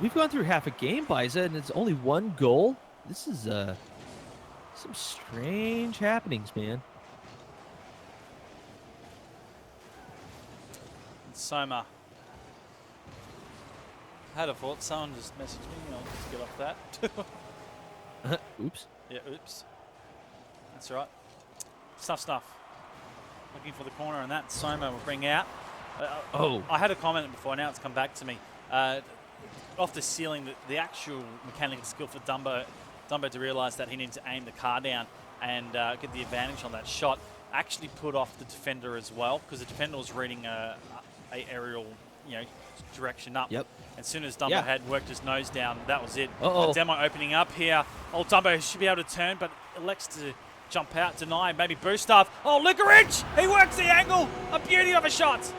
We've gone through half a game, Biza, and it's only one goal. This is some strange happenings, man. Soma. I had a thought. Someone just messaged me. I'll just get off that. Oops. Yeah, oops. That's right. Stuff. Looking for the corner, and that Soma will bring out. I had a comment before. Now it's come back to me. Off the ceiling, the actual mechanical skill for Dumbo to realise that he needs to aim the car down and get the advantage on that shot actually put off the defender as well, because the defender was reading a aerial, direction up. Yep. As soon as Dumbo had worked his nose down, that was it. Uh-oh. Demo opening up here. Oh, Dumbo should be able to turn, but elects to jump out, deny, maybe boost off. Oh, Lukarich! He works the angle! A beauty of a shot!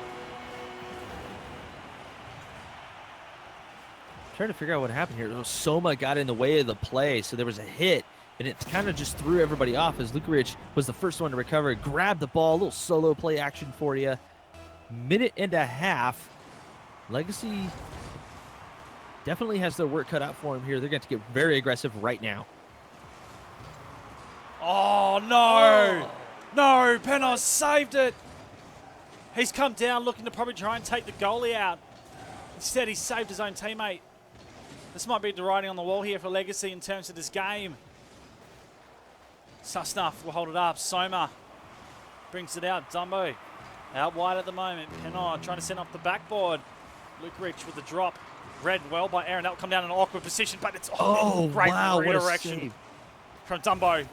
Trying to figure out what happened here. Soma got in the way of the play, so there was a hit, and it kind of just threw everybody off as Lukarich was the first one to recover, grabbed the ball, a little solo play action for you. Minute and a half. Legacy definitely has their work cut out for him here. They're going to get very aggressive right now. Oh, no! No, Penner saved it! He's come down looking to probably try and take the goalie out. Instead, he saved his own teammate. This might be the writing on the wall here for Legacy in terms of this game. Snuff will hold it up. Soma brings it out. Dumbo out wide at the moment. Penner trying to send up the backboard. Lukarich with the drop. Read well by Aaron. That'll come down in an awkward position, but it's great redirection from Dumbo.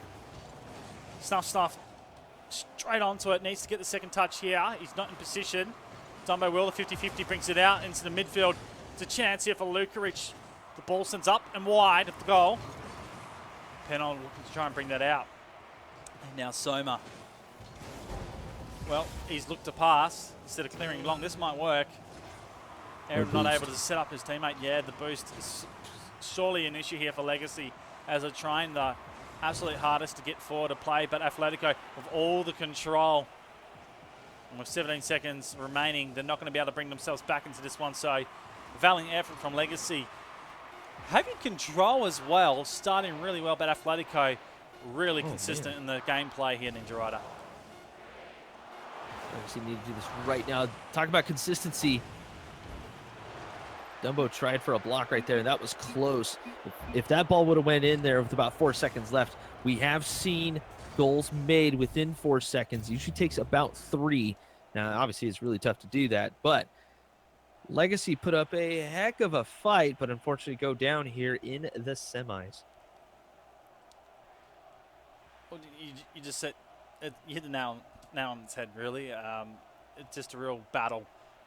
Snuff straight onto it. Needs to get the second touch here. He's not in position. Dumbo will. The 50-50 brings it out into the midfield. It's a chance here for Lukarich. The ball sends up and wide of the goal. Pennon looking to try and bring that out. And now Soma. Well, he's looked to pass instead of clearing long. This might work. Aaron not able to set up his teammate. Yeah, the boost is surely an issue here for Legacy as they're trying the absolute hardest to get forward to play. But Atletico, with all the control, and with 17 seconds remaining, they're not going to be able to bring themselves back into this one. So, valiant effort from Legacy. Having control as well, starting really well, but Atletico really consistent in the gameplay here, Ninja Rider. Obviously need to do this right now. Talk about consistency. Dumbo tried for a block right there, and that was close. If that ball would have went in there with about 4 seconds left, we have seen goals made within 4 seconds. It usually takes about 3. Now, obviously, it's really tough to do that, but Legacy put up a heck of a fight, but unfortunately go down here in the semis. Well, you just said, you hit the nail on its head, really. It's just a real battle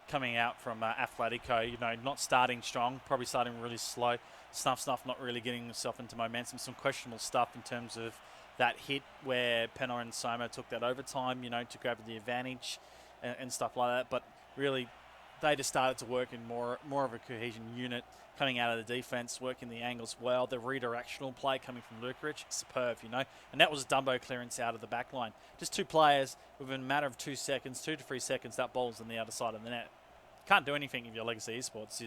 coming out from Atletico, you know, not starting strong, probably starting really slow. Snuff not really getting himself into momentum. Some questionable stuff in terms of that hit where Penor and Soma took that overtime, you know, to grab the advantage and stuff like that. But really, they just started to work in more of a cohesion unit coming out of the defense, working the angles well. The redirectional play coming from Lukaric, superb, you know. And that was Dumbo clearance out of the back line. Just 2 players within a matter of 2 seconds, 2 to 3 seconds, that ball's on the other side of the net. Can't do anything if you're Legacy Esports.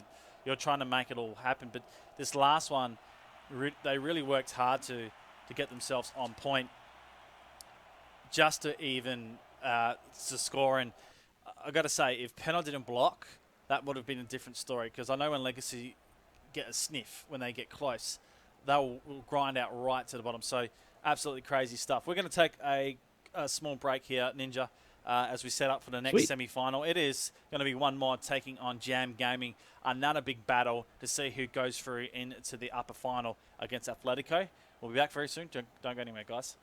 You're trying to make it all happen. But this last one, they really worked hard to get themselves on point just to even to score. And I got to say, if Penor didn't block, that would have been a different story. Because I know when Legacy get a sniff, when they get close, they'll grind out right to the bottom. So absolutely crazy stuff. We're going to take a small break here, Ninja, as we set up for the next semi-final. It is going to be one more taking on Jam Gaming. Another big battle to see who goes through into the upper final against Atletico. We'll be back very soon. Don't go anywhere, guys.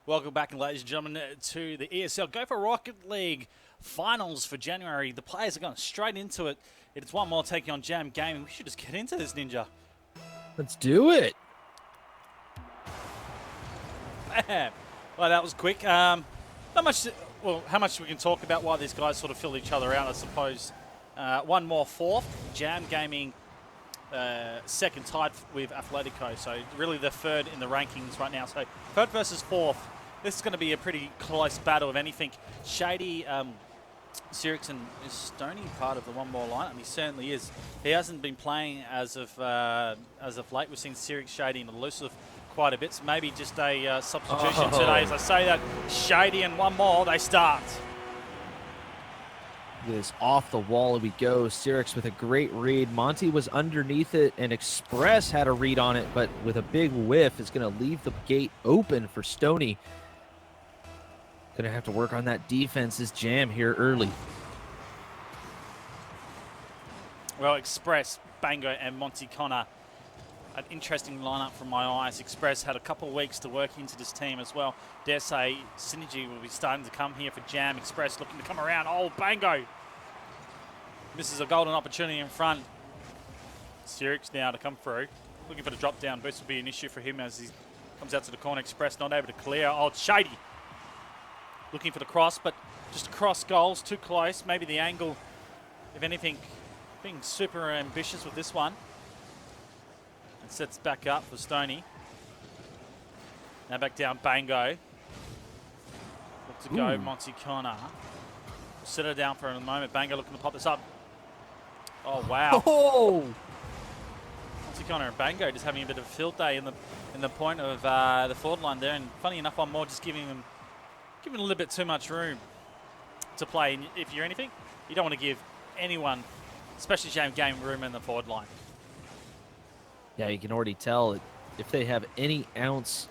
Welcome back, ladies and gentlemen, to the ESL Go for Rocket League finals for January. The players are going straight into it. It's one more taking on Jam Gaming. We should just get into this, Ninja. Let's do it. Man, well, that was quick. Not much. Well, how much we can talk about why these guys sort of fill each other out, I suppose. One more fourth. Jam Gaming second, tied with Atletico. So really the third in the rankings right now. So third versus fourth. This is going to be a pretty close battle, if anything. Shady, Sirix, and is Stoney part of the one more lineup? He certainly is. He hasn't been playing as of late. We've seen Sirix, Shady, and Elusive quite a bit. So maybe just a substitution today. As I say that, Shady and one more, they start. Look at this, off the wall we go. Sirix with a great read. Monty was underneath it, and Express had a read on it, but with a big whiff, it's going to leave the gate open for Stoney. Going to have to work on that defense's Jam here early. Well, Express, Bango, and Monty Connor. An interesting lineup from my eyes. Express had a couple of weeks to work into this team as well. Dare say synergy will be starting to come here for Jam. Express looking to come around. Oh, Bango misses a golden opportunity in front. Sirix now to come through. Looking for the drop down boost will be an issue for him as he comes out to the corner. Express not able to clear. Oh, Shady looking for the cross, but just across goals, too close. Maybe the angle, if anything, being super ambitious with this one. And sets back up for Stoney. Now back down, Bango. Look to go, Monty Connor. Set her down for a moment. Bango looking to pop this up. Oh, wow. Oh! Monty Connor and Bango just having a bit of a field day in the point of the forward line there. And funny enough, one more just giving a little bit too much room to play. And if you're anything, you don't want to give anyone, especially Jam Game, room in the forward line. Yeah, you can already tell that if they have any ounce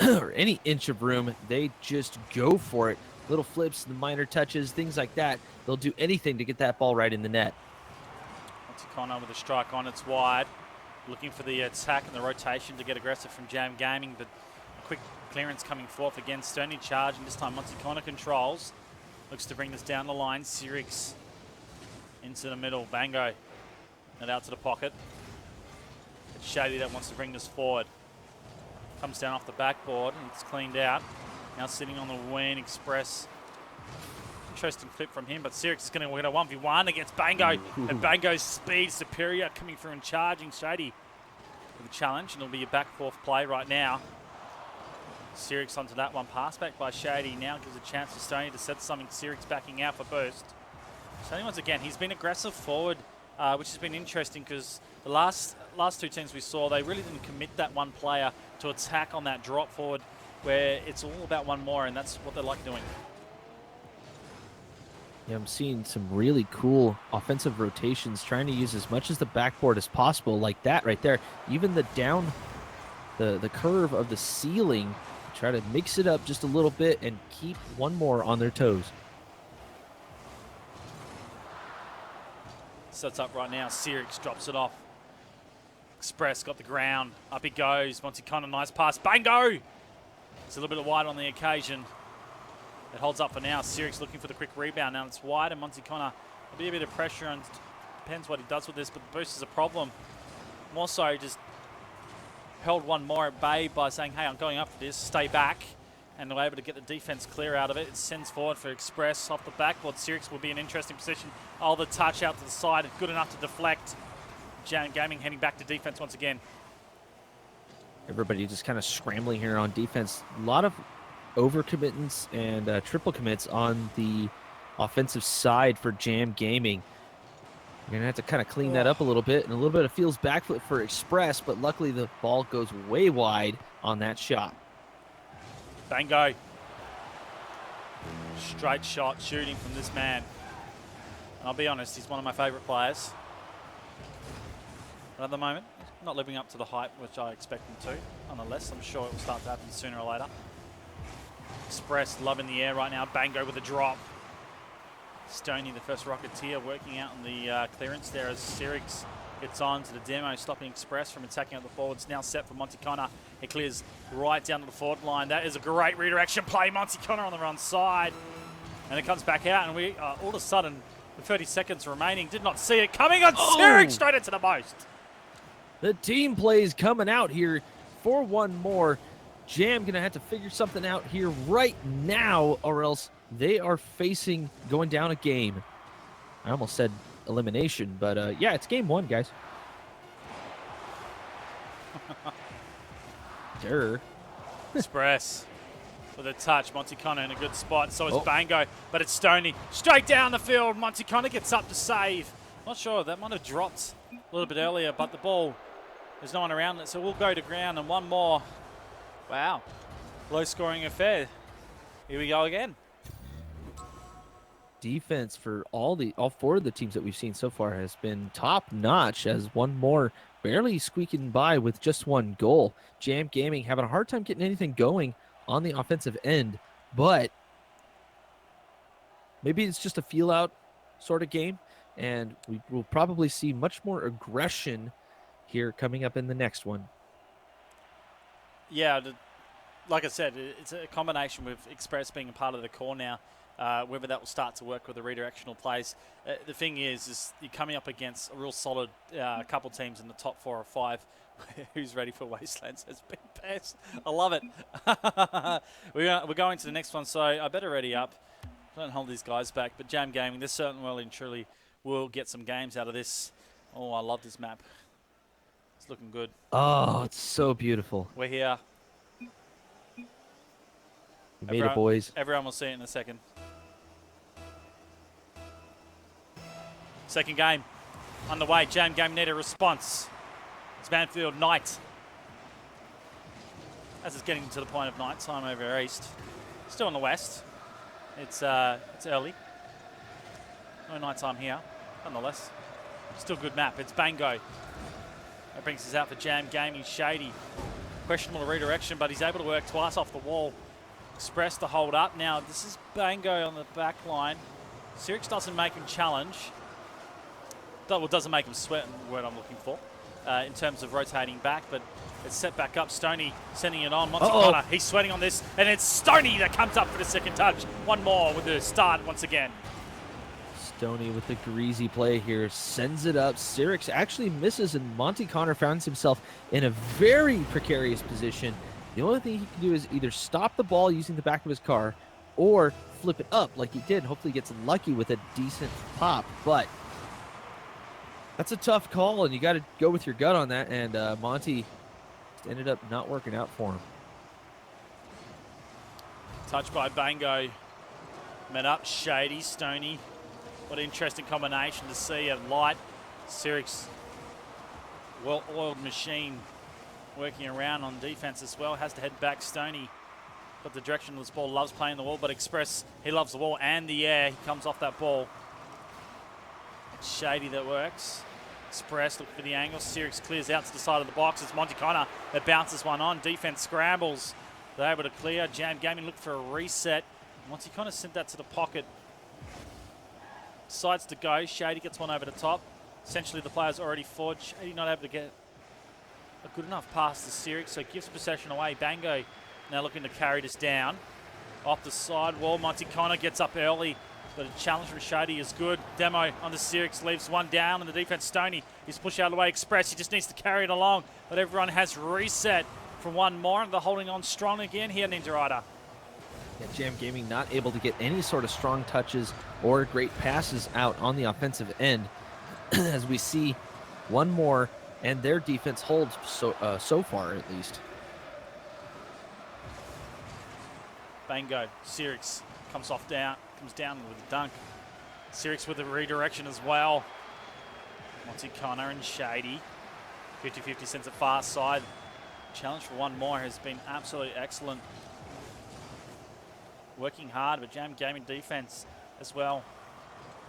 or any inch of room, they just go for it. Little flips, the minor touches, things like that. They'll do anything to get that ball right in the net. Monty Connor with a strike on, it's wide. Looking for the attack and the rotation to get aggressive from Jam Gaming, but a quick clearance coming forth again. Stoney charging, this time Monty Connor controls. Looks to bring this down the line. Sirix into the middle. Bango not out to the pocket. It's Shady that wants to bring this forward. Comes down off the backboard and it's cleaned out. Now sitting on the wing, Express. Interesting flip from him, but Sirix is going to win a 1v1 against Bango. And Bango's speed superior coming through and charging Shady with a challenge, and it'll be a back fourth play right now. Sirix onto that one, pass back by Shady. Now gives a chance to Stoney to set something. Sirix backing out for boost. Stoney once again, he's been aggressive forward, which has been interesting because the last two teams we saw, they really didn't commit that one player to attack on that drop forward where it's all about one more, and that's what they like doing. Yeah, I'm seeing some really cool offensive rotations, trying to use as much as the backboard as possible, like that right there. Even the the curve of the ceiling, try to mix it up just a little bit and keep one more on their toes. Sets up right now. Sirix drops it off. Express got the ground. Up he goes. Monty Connor, nice pass. Bango! It's a little bit wide on the occasion. It holds up for now. Sirix looking for the quick rebound. Now it's wide, and Monty Connor will be a bit of pressure, and depends what he does with this, but the boost is a problem. More so just held one more at bay by saying, hey, I'm going up for this, stay back. And they're able to get the defense clear out of it. It sends forward for Express off the backboard. Sirix will be in an interesting position. Oh, the touch out to the side, good enough to deflect. Jam Gaming heading back to defense once again. Everybody just kind of scrambling here on defense. A lot of overcommitments and triple commits on the offensive side for Jam Gaming. You're going to have to kind of clean that up a little bit, and a little bit of feels backflip for Express, but luckily the ball goes way wide on that shot. Bango. Straight shot shooting from this man. And I'll be honest, he's one of my favourite players. But at the moment, not living up to the hype which I expect him to. Nonetheless, I'm sure it will start to happen sooner or later. Express love in the air right now. Bango with a drop. Stoney, the first Rocketeer, working out on the clearance there as Sirix Gets on to the demo, stopping Express from attacking at the forwards. Now set for Monty Connor. It clears right down to the forward line. That is a great redirection play. Monty Connor on the run side. And it comes back out, and we all of a sudden, with 30 seconds remaining, did not see it coming on Sirik straight into the post. The team plays coming out here for one more. Jam going to have to figure something out here right now, or else they are facing going down a game. I almost said elimination, but yeah, it's game one, guys. Durr. Express with a touch. Monty Connor in a good spot. So is Bango, but it's Stoney. Straight down the field. Monty Connor gets up to save. Not sure. That might have dropped a little bit earlier, but the ball, there's no one around it, so we'll go to ground. And one more. Wow. Low-scoring affair. Here we go again. Defense for all four of the teams that we've seen so far has been top-notch, as one more barely squeaking by with just one goal. Jam Gaming having a hard time getting anything going on the offensive end, but maybe it's just a feel-out sort of game, and we will probably see much more aggression here coming up in the next one. Yeah, like I said, it's a combination with Express being a part of the core now. Whether that will start to work with the redirectional plays. The thing is you're coming up against a real solid couple teams in the top 4 or 5. Who's ready for Wastelands has been passed. I love it. We're going to the next one, so I better ready up. Don't hold these guys back, but Jam Gaming, this certainly well and truly will get some games out of this. Oh, I love this map. It's looking good. Oh, it's so beautiful. We're here. We made it, boys. Everyone will see it in a second. Second game underway. Jam Game need a response. It's Manfield night. As it's getting to the point of night time over east. Still in the west. It's early. No night time here, nonetheless. Still good map. It's Bango. That brings us out for Jam Gaming. Shady. Questionable redirection, but he's able to work twice off the wall. Express to hold up. Now, this is Bango on the back line. Sirik doesn't make him challenge. Well, doesn't make him sweat, the word I'm looking for, in terms of rotating back, but it's set back up. Stoney sending it on. Monty Connor, he's sweating on this, and it's Stoney that comes up for the second touch. One more with the start once again. Stoney with the greasy play here, sends it up. Sirik actually misses, and Monty Connor finds himself in a very precarious position. The only thing he can do is either stop the ball using the back of his car or flip it up like he did. Hopefully he gets lucky with a decent pop, but that's a tough call, and you got to go with your gut on that, and Monty ended up not working out for him. Touch by Bango. Met up, Shady, Stoney. What an interesting combination to see at light. Sirik's well-oiled machine working around on defense as well. Has to head back. Stoney got the direction of this ball. Loves playing the wall, but Express, he loves the wall and the air. He comes off that ball. It's Shady that works. Express looking for the angle. Sirik clears out to the side of the box. It's Monty Connor that bounces one on. Defense scrambles. They're able to clear. Jam Gaming look for a reset. Monty Connor sent that to the pocket. Decides to go. Shady gets one over the top. Essentially, the player's already forward. Shady not able to get a good enough pass to Sirik, so gives possession away. Bango now looking to carry this down. Off the side wall, Monty Connor gets up early, but a challenge from Shady is good. Demo on the Sirik leaves one down, and the defense Stoney is pushed out of the way. Express, he just needs to carry it along, but everyone has reset for one more, and they're holding on strong again here, Ninja Rider. Yeah, Jam Gaming not able to get any sort of strong touches or great passes out on the offensive end as we see one more, and their defense holds so far at least. Bango, Sirik comes down with a dunk. Sirik with a redirection as well. Monty Connor and Shady. 50-50 sends it far side. Challenge for one more has been absolutely excellent. Working hard, but Jam Gaming defense as well.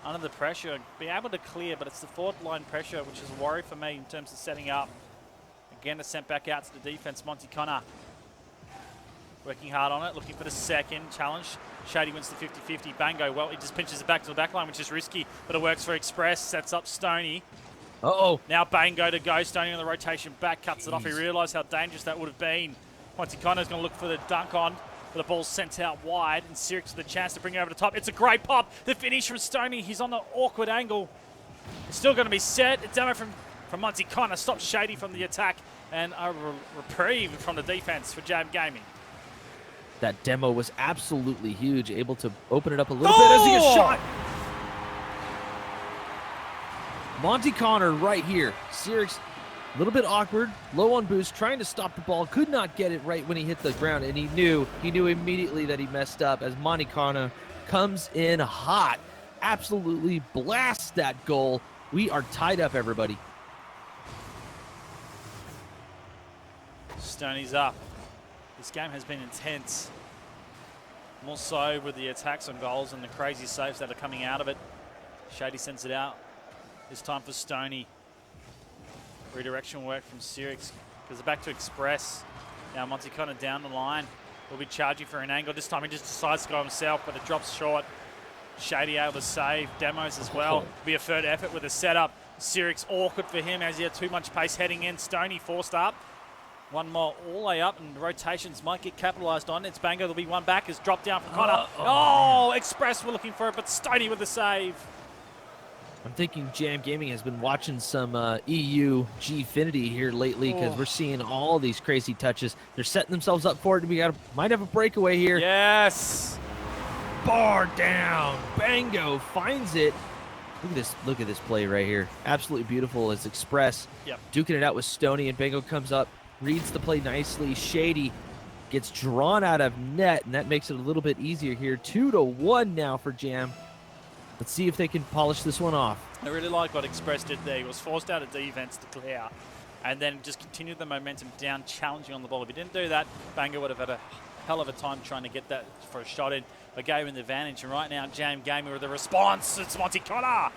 Under the pressure, be able to clear, but it's the forward line pressure, which is a worry for me in terms of setting up. Again, it's sent back out to the defense. Monty Connor working hard on it, looking for the second challenge. Shady wins the 50-50. Bango, well, he just pinches it back to the back line, which is risky, but it works for Express. Sets up Stoney. Uh-oh. Now Bango to go, Stoney on the rotation back, cuts it off. He realised how dangerous that would have been. Montecano's going to look for the dunk on, but the ball's sent out wide, and Sirix with a chance to bring it over the top. It's a great pop. The finish from Stoney. He's on the awkward angle. It's still going to be set. A demo from Montecano stops Shady from the attack, and a reprieve from the defense for Jam Gaming. That demo was absolutely huge, able to open it up a little bit as he gets shot. Monty Connor right here. Sirix, a little bit awkward, low on boost, trying to stop the ball, could not get it right when he hit the ground, and he knew immediately that he messed up as Monty Connor comes in hot, absolutely blasts that goal. We are tied up, everybody. Stoney's up. This game has been intense. More so with the attacks on goals and the crazy saves that are coming out of it. Shady sends it out. It's time for Stoney. Redirection work from Sirix. Goes back to Express. Now Montecano down the line. Will be charging for an angle. This time he just decides to go himself, but it drops short. Shady able to save. Demos as well. Be a third effort with a setup. Sirix awkward for him as he had too much pace heading in. Stoney forced up. One more all the way up, and rotations might get capitalised on. It's Bango. There'll be one back. It's dropped down from Connor. Express were looking for it, but Stoney with the save. I'm thinking Jam Gaming has been watching some EU Gfinity here lately because we're seeing all these crazy touches. They're setting themselves up for it. We might have a breakaway here. Yes. Bar down. Bango finds it. Look at this play right here. Absolutely beautiful as Express duking it out with Stoney, and Bango comes up, reads the play nicely. Shady gets drawn out of net, and that makes it a little bit easier here. 2-1 now for Jam. Let's see if they can polish this one off. I really like what Express did there. He was forced out of defense to clear and then just continued the momentum down, challenging on the ball. If he didn't do that, Bango would have had a hell of a time trying to get that for a shot in, but gave him the advantage. And right now, Jam Gaming with the response. It's Monty Connor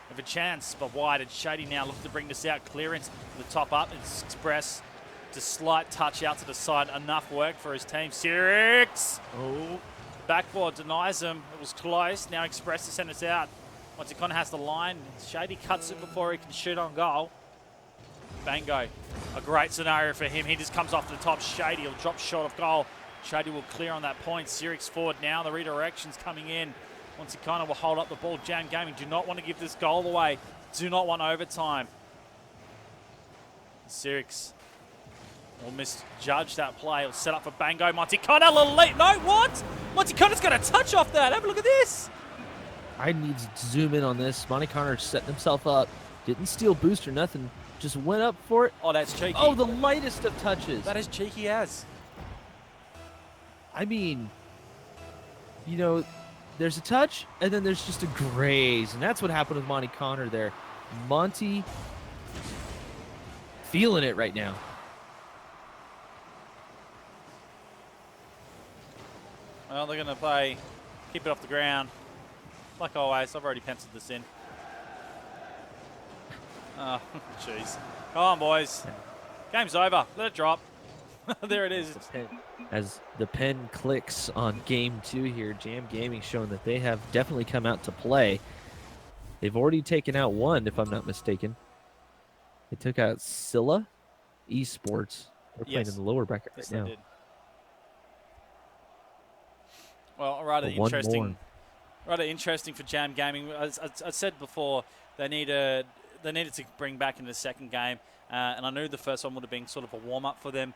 with a chance, but wide. And Shady now looks to bring this out. Clearance to the top up. It's Express. Just slight touch out to the side. Enough work for his team. Sirix. Backboard denies him. It was close. Now Express to send it out. Once it kind of has the line, Shady cuts it before he can shoot on goal. Bango. A great scenario for him. He just comes off the top. Shady will drop short of goal. Shady will clear on that point. Sirix forward now. The redirection's coming in. Once he kind of will hold up the ball. Jam Gaming do not want to give this goal away. Do not want overtime. Sirix will misjudge that play. He'll set up for Bango. Montecano, a little late. No, what? Montecano's got a touch off that. Have a look at this. I need to zoom in on this. Monty Connor setting himself up. Didn't steal boost or nothing. Just went up for it. Oh, that's cheeky. Oh, the lightest of touches. That is cheeky as. I mean, you know, there's a touch, and then there's just a graze. And that's what happened with Monty Connor there. Monty feeling it right now. Well, they're going to play, keep it off the ground. Like always, I've already penciled this in. Oh, jeez. Come on, boys. Game's over. Let it drop. There it is. As the pen clicks on game 2 here, Jam Gaming showing that they have definitely come out to play. They've already taken out one, if I'm not mistaken. They took out Scylla Esports. They're playing in the lower bracket right now. Did. Well, rather interesting for Jam Gaming. As I said before, they needed to bring back in the second game, and I knew the first one would have been sort of a warm-up for them,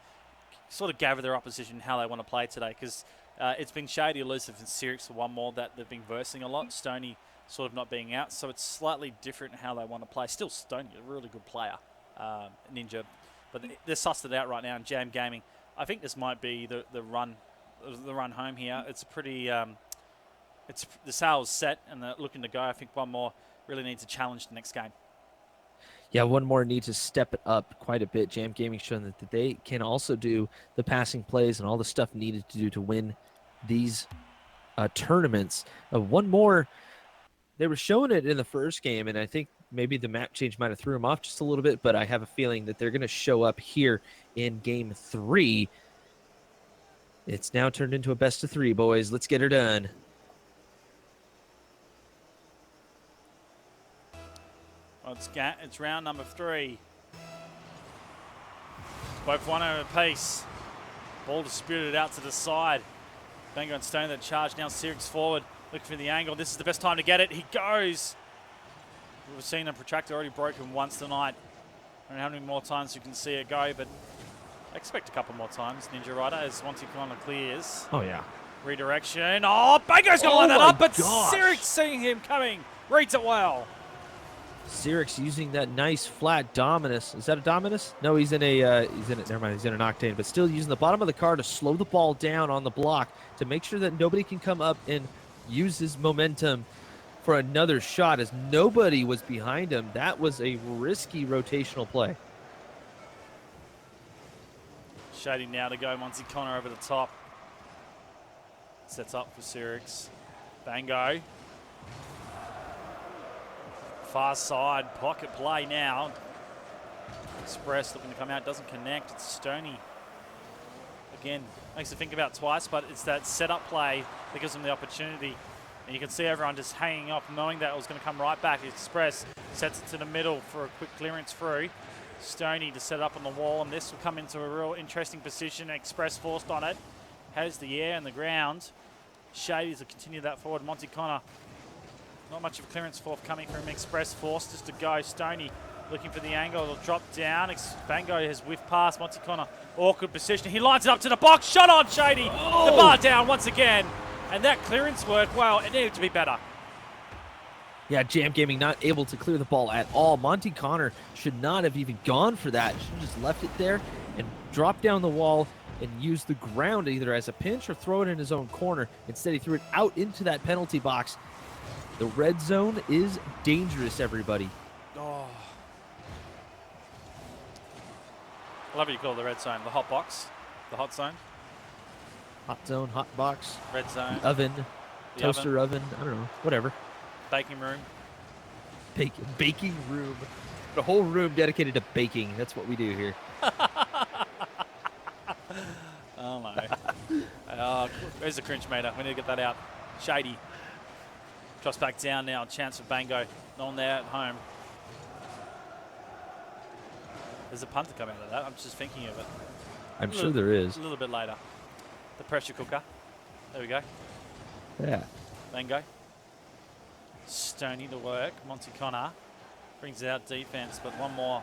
sort of gather their opposition how they want to play today, because it's been Shady, Elusive, and Sirix for one more that they've been versing a lot. Stoney sort of not being out, so it's slightly different how they want to play. Still Stoney, a really good player, Ninja, but they're sussed it out right now in Jam Gaming. I think this might be the run home here. It's a pretty the sail's set and they're looking to go. I think one more really needs a challenge the next game. Yeah, one more needs to step it up quite a bit. Jam Gaming showing that they can also do the passing plays and all the stuff needed to do to win these tournaments. One more, they were showing it in the first game, and I think maybe the map change might have threw them off just a little bit, but I have a feeling that they're going to show up here in game 3. It's now turned into a best of 3, boys. Let's get her done. Oh, it's round number 3. Both one over pace. Ball disputed out to the side. Bango and Stone that charge now. Sirix forward, looking for the angle. This is the best time to get it. He goes. We've seen a protractor already broken once tonight. I don't know how many more times you can see it go, but I expect a couple more times. Ninja Rider as Monty Connor clears. Oh, yeah. Redirection. Oh, Bango's going to line that my up, but gosh. Sirix seeing him coming. Reads it well. Sirix using that nice flat Dominus. Is that a Dominus? No, he's in a, never mind, he's in an Octane, but still using the bottom of the car to slow the ball down on the block to make sure that nobody can come up and use his momentum for another shot as nobody was behind him. That was a risky rotational play. Shady now to go. Monty Connor over the top. Sets up for Sirix. Bango. Far side, pocket play now. Express looking to come out, doesn't connect. It's Stoney. Again, makes you think about twice, but it's that setup play that gives them the opportunity. And you can see everyone just hanging off, knowing that it was going to come right back. Express sets it to the middle for a quick clearance through. Stoney to set up on the wall, and this will come into a real interesting position. Express forced on it. Has the air and the ground. Shady to continue that forward. Monty Connor. Not much of a clearance forthcoming from Express. Forced just to go. Stoney looking for the angle. It'll drop down. Bango has whiffed past Monty Connor. Awkward position. He lines it up to the box. Shot on Shady. Oh. The bar down once again. And that clearance work, well, it needed to be better. Yeah, Jam Gaming not able to clear the ball at all. Monty Connor should not have even gone for that. Should have just left it there and dropped down the wall and used the ground either as a pinch or throw it in his own corner. Instead, he threw it out into that penalty box. The red zone is dangerous, everybody. Oh. I love what you call it the red zone. The hot box. The hot zone. Hot zone, hot box, Red zone. the oven, The toaster oven, I don't know, whatever. Baking room. Baking room. The whole room dedicated to baking. That's what we do here. Oh, no. There's the cringe meter. We need to get that out. Shady. Drops back down now. Chance for Bango. No one there at home. There's a punter coming out of that. I'm just thinking of it. I'm sure there is. A little bit later. The pressure cooker. There we go. Yeah. Bango. Stoney to work. Monty Connor brings out defense, but one more.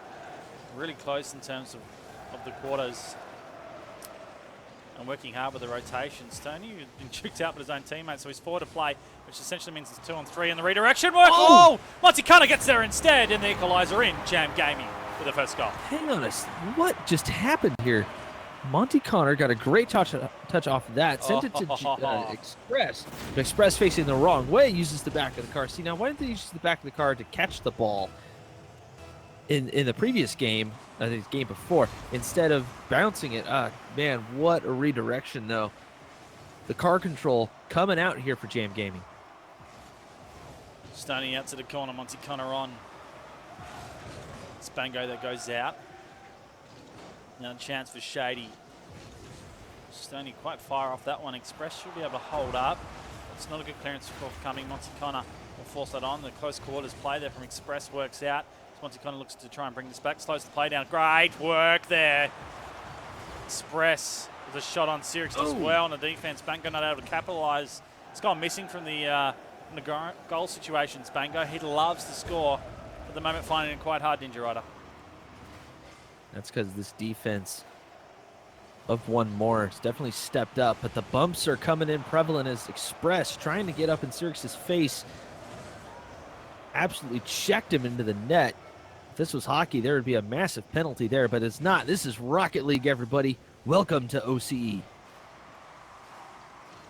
Really close in terms of the quarters. And working hard with the rotation. Stoney been juked out by his own teammates, so he's forward to play, which essentially means it's 2 on 3 in the redirection work. Oh! Monty Connor gets there instead, and the equalizer in. Jam Gaming with the first goal. Hang on what just happened here? Monty Connor got a great touch off of that, sent it to Express. But Express facing the wrong way uses the back of the car. See, now why didn't they use the back of the car to catch the ball in the previous game, I think the game before, instead of bouncing it? Man, what a redirection, though. The car control coming out here for Jam Gaming. Stoney out to the corner, Monty Connor on. It's Bango that goes out. Now a chance for Shady. Stoney quite far off that one. Express should be able to hold up. It's not a good clearance forthcoming. Monty Connor will force that on. The close quarters play there from Express works out. Monty Connor looks to try and bring this back. Slows the play down. Great work there. Express with a shot on Sirix as well on the defense. Bango not able to capitalise. It's gone missing from the goal situations. Bango, he loves to score. At the moment, finding it quite hard, Ninja Rider. That's because this defense of one more has definitely stepped up, but the bumps are coming in prevalent as Express trying to get up in Sirix's face. Absolutely checked him into the net. If this was hockey, there would be a massive penalty there, but it's not. This is Rocket League, everybody. Welcome to OCE.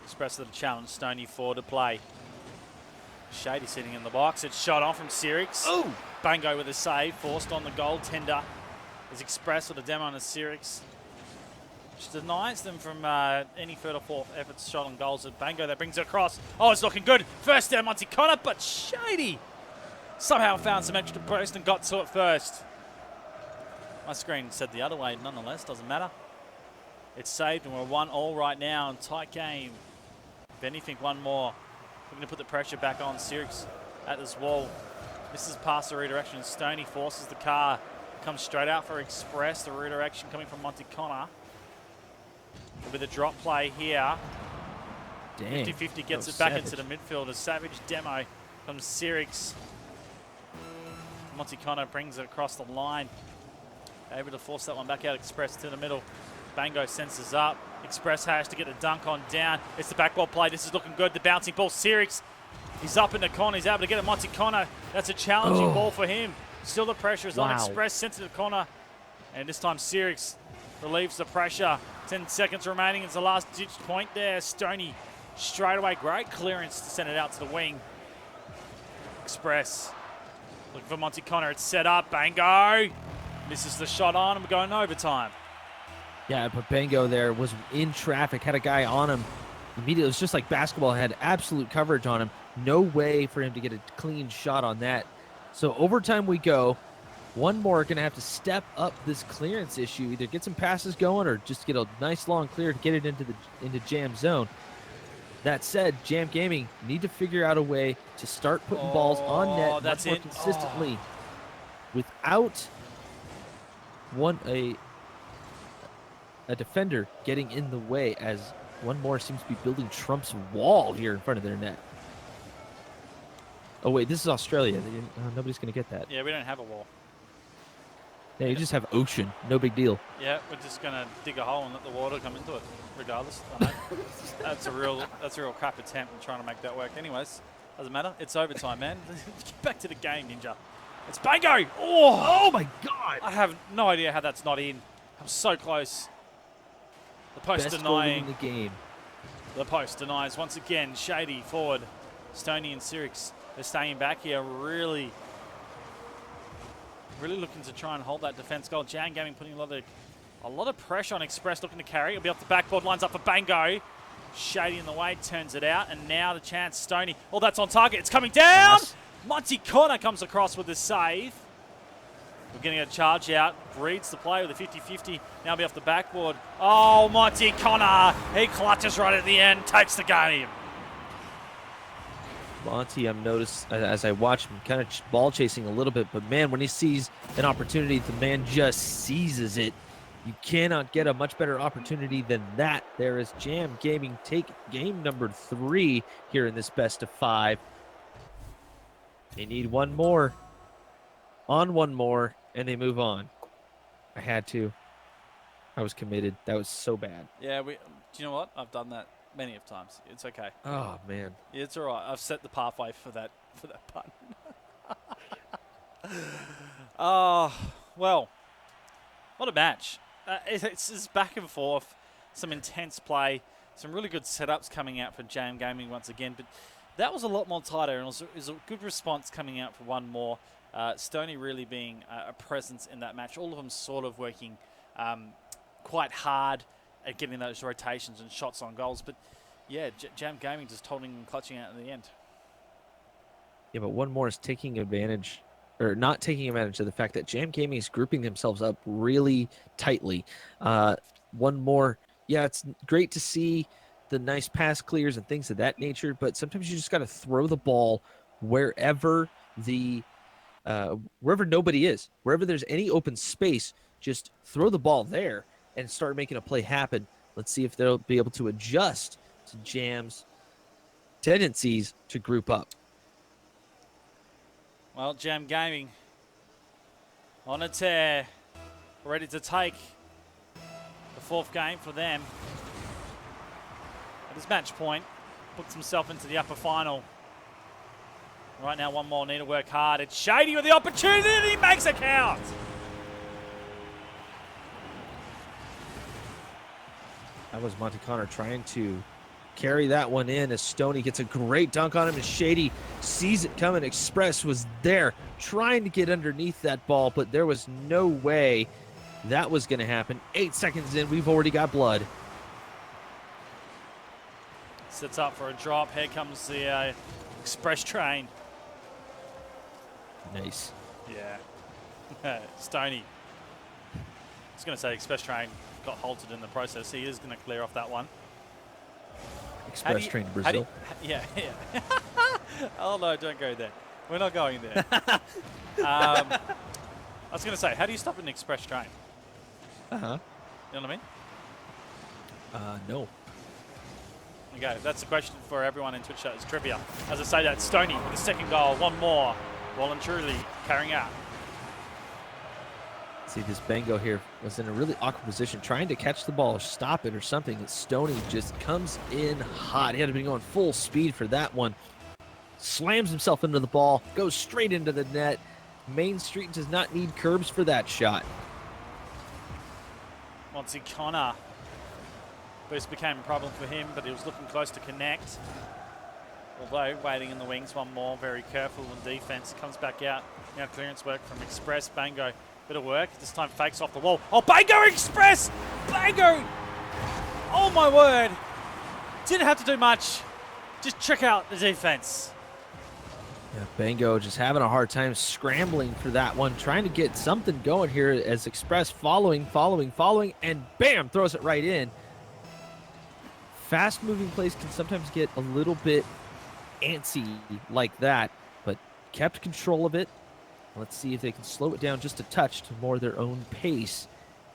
Express with a challenge. Stoney forward to play. Shady sitting in the box. It's shot on from Sirix. Oh! Bango with a save. Forced on the goaltender. Is Express with a demo on a Sirix. Which denies them from any further fourth efforts shot on goals at Bango. That brings it across. Oh, it's looking good. First down, Monty Connor, but Shady somehow found some extra post and got to it first. My screen said the other way, nonetheless, doesn't matter. It's saved and we're 1-1 right now in tight game. If anything, one more. We're going to put the pressure back on Sirix at this wall. Misses past the redirection. Stoney forces the car. Comes straight out for Express. The redirection coming from Monty Connor. With a drop play here. Dang. 50-50 gets Oh, it back savage. into the midfield. A savage demo from Sirix. Monty Connor brings it across the line. Able to force that one back out. Express to the middle. Bango senses up. Express has to get a dunk on down. It's the backball play. This is looking good. The bouncing ball. Sirix. He's up in the corner. He's able to get it. Monty Connor. That's a challenging ball for him. Still the pressure is on. Express sent to the corner. And this time Sirix relieves the pressure. 10 seconds remaining. It's the last ditch point there. Stoney straight away. Great clearance to send it out to the wing. Express looking for Monty Connor. It's set up. Bango. Misses the shot on, and we're going overtime. Yeah, but Bango there was in traffic, had a guy on him. Immediately, it was just like basketball, had absolute coverage on him. No way for him to get a clean shot on that. So overtime we go. One more going to have to step up this clearance issue, either get some passes going or just get a nice long clear to get it into Jam zone. That said, Jam Gaming need to figure out a way to start putting balls on net much more consistently without a defender getting in the way, as one more seems to be building Trump's wall here in front of their net. Oh wait, this is Australia. Nobody's going to get that. Yeah, we don't have a wall. Yeah, you just have ocean. No big deal. Yeah, we're just going to dig a hole and let the water come into it, regardless. I know. That's a real crap attempt in trying to make that work. Anyways, doesn't matter. It's overtime, man. Get back to the game, Ninja. It's Bango. Oh my God! I have no idea how that's not in. I'm so close. The post Best denying. goalie in the game. The post denies once again. Shady forward. Stoney and Sirix are staying back here. Really looking to try and hold that defense goal. Jam Gaming putting a lot of pressure on Express, looking to carry. It'll be off the backboard. Lines up for Bango. Shady in the way, turns it out, and now the chance. Stoney. Oh, that's on target. It's coming down. Pass. Monty Connor comes across with the save. We're getting a charge out. Reads the play with a 50-50. Now be off the backboard. Oh, Monty Connor. He clutches right at the end. Takes the game. Monty, I've noticed as I watch him kind of ball chasing a little bit, but man, when he sees an opportunity, the man just seizes it. You cannot get a much better opportunity than that. There is Jam Gaming take game number 3 here in this best of 5. They need one more. On one more, and they move on. I had to. I was committed. That was so bad. Yeah, do you know what? I've done that many of times. It's okay. Oh, man. It's all right. I've set the pathway for that pun. Well, what a match. It's just back and forth, some intense play, some really good setups coming out for Jam Gaming once again, but that was a lot more tighter, and it was a good response coming out for one more. Stoney really being a presence in that match. All of them sort of working quite hard at getting those rotations and shots on goals. But yeah, Jam Gaming just holding and clutching out in the end. Yeah, but one more is taking advantage, or not taking advantage of the fact that Jam Gaming is grouping themselves up really tightly. One more, yeah, it's great to see the nice pass clears and things of that nature, but sometimes you just got to throw the ball wherever wherever nobody is, wherever there's any open space, just throw the ball there and start making a play happen. Let's see if they'll be able to adjust to Jam's tendencies to group up. Well, Jam Gaming on a tear, ready to take the 4th game for them. At his match point, puts himself into the upper final. Right now, one more, need to work hard. It's Shady with the opportunity, and he makes it count. That was Monty Connor trying to carry that one in as Stoney gets a great dunk on him, and Shady sees it coming. Express was there trying to get underneath that ball, but there was no way that was going to happen. 8 seconds in, we've already got blood. Sits up for a drop. Here comes the Express train. Nice. Yeah. Stoney. I was going to say Express train got halted in the process. He is going to clear off that one. Express train to Brazil. Yeah. Oh, no, don't go there. We're not going there. I was going to say, how do you stop an express train? Uh-huh. You know what I mean? No. Okay, that's the question for everyone in Twitch chat. It's trivia. As I say that, Stoney with the second goal. One more. Well and truly carrying out. See, this Bango here was in a really awkward position, trying to catch the ball or stop it or something. And Stoney just comes in hot. He had to be going full speed for that one. Slams himself into the ball, goes straight into the net. Main Street does not need curbs for that shot. Monty Connor. Boost became a problem for him, but he was looking close to connect. Although waiting in the wings, one more, very careful in defense. Comes back out. Now clearance work from Express. Bango, bit of work. This time fakes off the wall. Oh, Bango Express! Bango! Oh my word! Didn't have to do much. Just check out the defense. Yeah, Bango just having a hard time scrambling for that one, trying to get something going here as Express following, and bam, throws it right in. Fast-moving plays can sometimes get a little bit antsy like that, but kept control of it. Let's see if they can slow it down just a touch to more their own pace,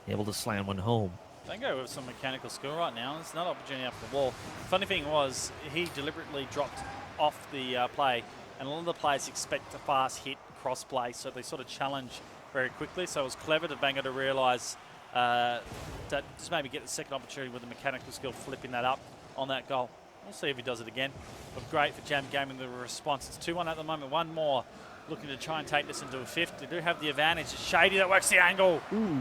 able to slam one home. Bango with some mechanical skill right now. It's another opportunity up the wall. Funny thing was, he deliberately dropped off the play, and a lot of the players expect a fast hit cross play, so they sort of challenge very quickly. So it was clever to Bango to realise that just maybe get the second opportunity with the mechanical skill, flipping that up on that goal. We'll see if he does it again. But great for Jam Gaming, the response. It's 2-1 at the moment. One more looking to try and take this into a fifth. They do have the advantage. It's Shady that works the angle. Ooh.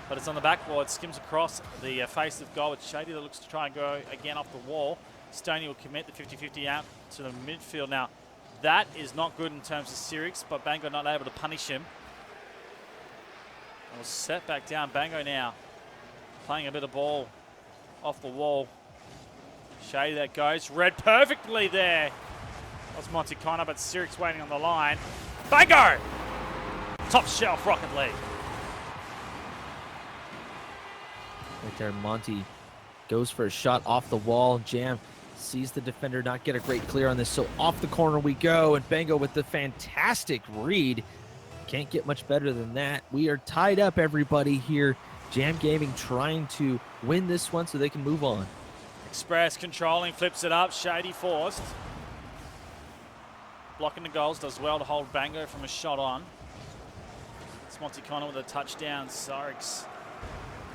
But it's on the backboard, skims across the face of goal. It's Shady that looks to try and go again off the wall. Stoney will commit the 50-50 out to the midfield. Now, that is not good in terms of Sirix, but Bango not able to punish him. We'll set back down. Bango now playing a bit of ball off the wall. Shady that goes. Read perfectly there. That's Monty Connor, but Sirix waiting on the line. Bango! Top shelf Rocket League. Right there, Monty goes for a shot off the wall. Jam sees the defender not get a great clear on this, so off the corner we go, and Bango with the fantastic read. Can't get much better than that. We are tied up, everybody here. Jam Gaming trying to win this one so they can move on. Express controlling, flips it up. Shady forced. Blocking the goals, does well to hold Bango from a shot on. It's Monty Connor with a touchdown. Sirix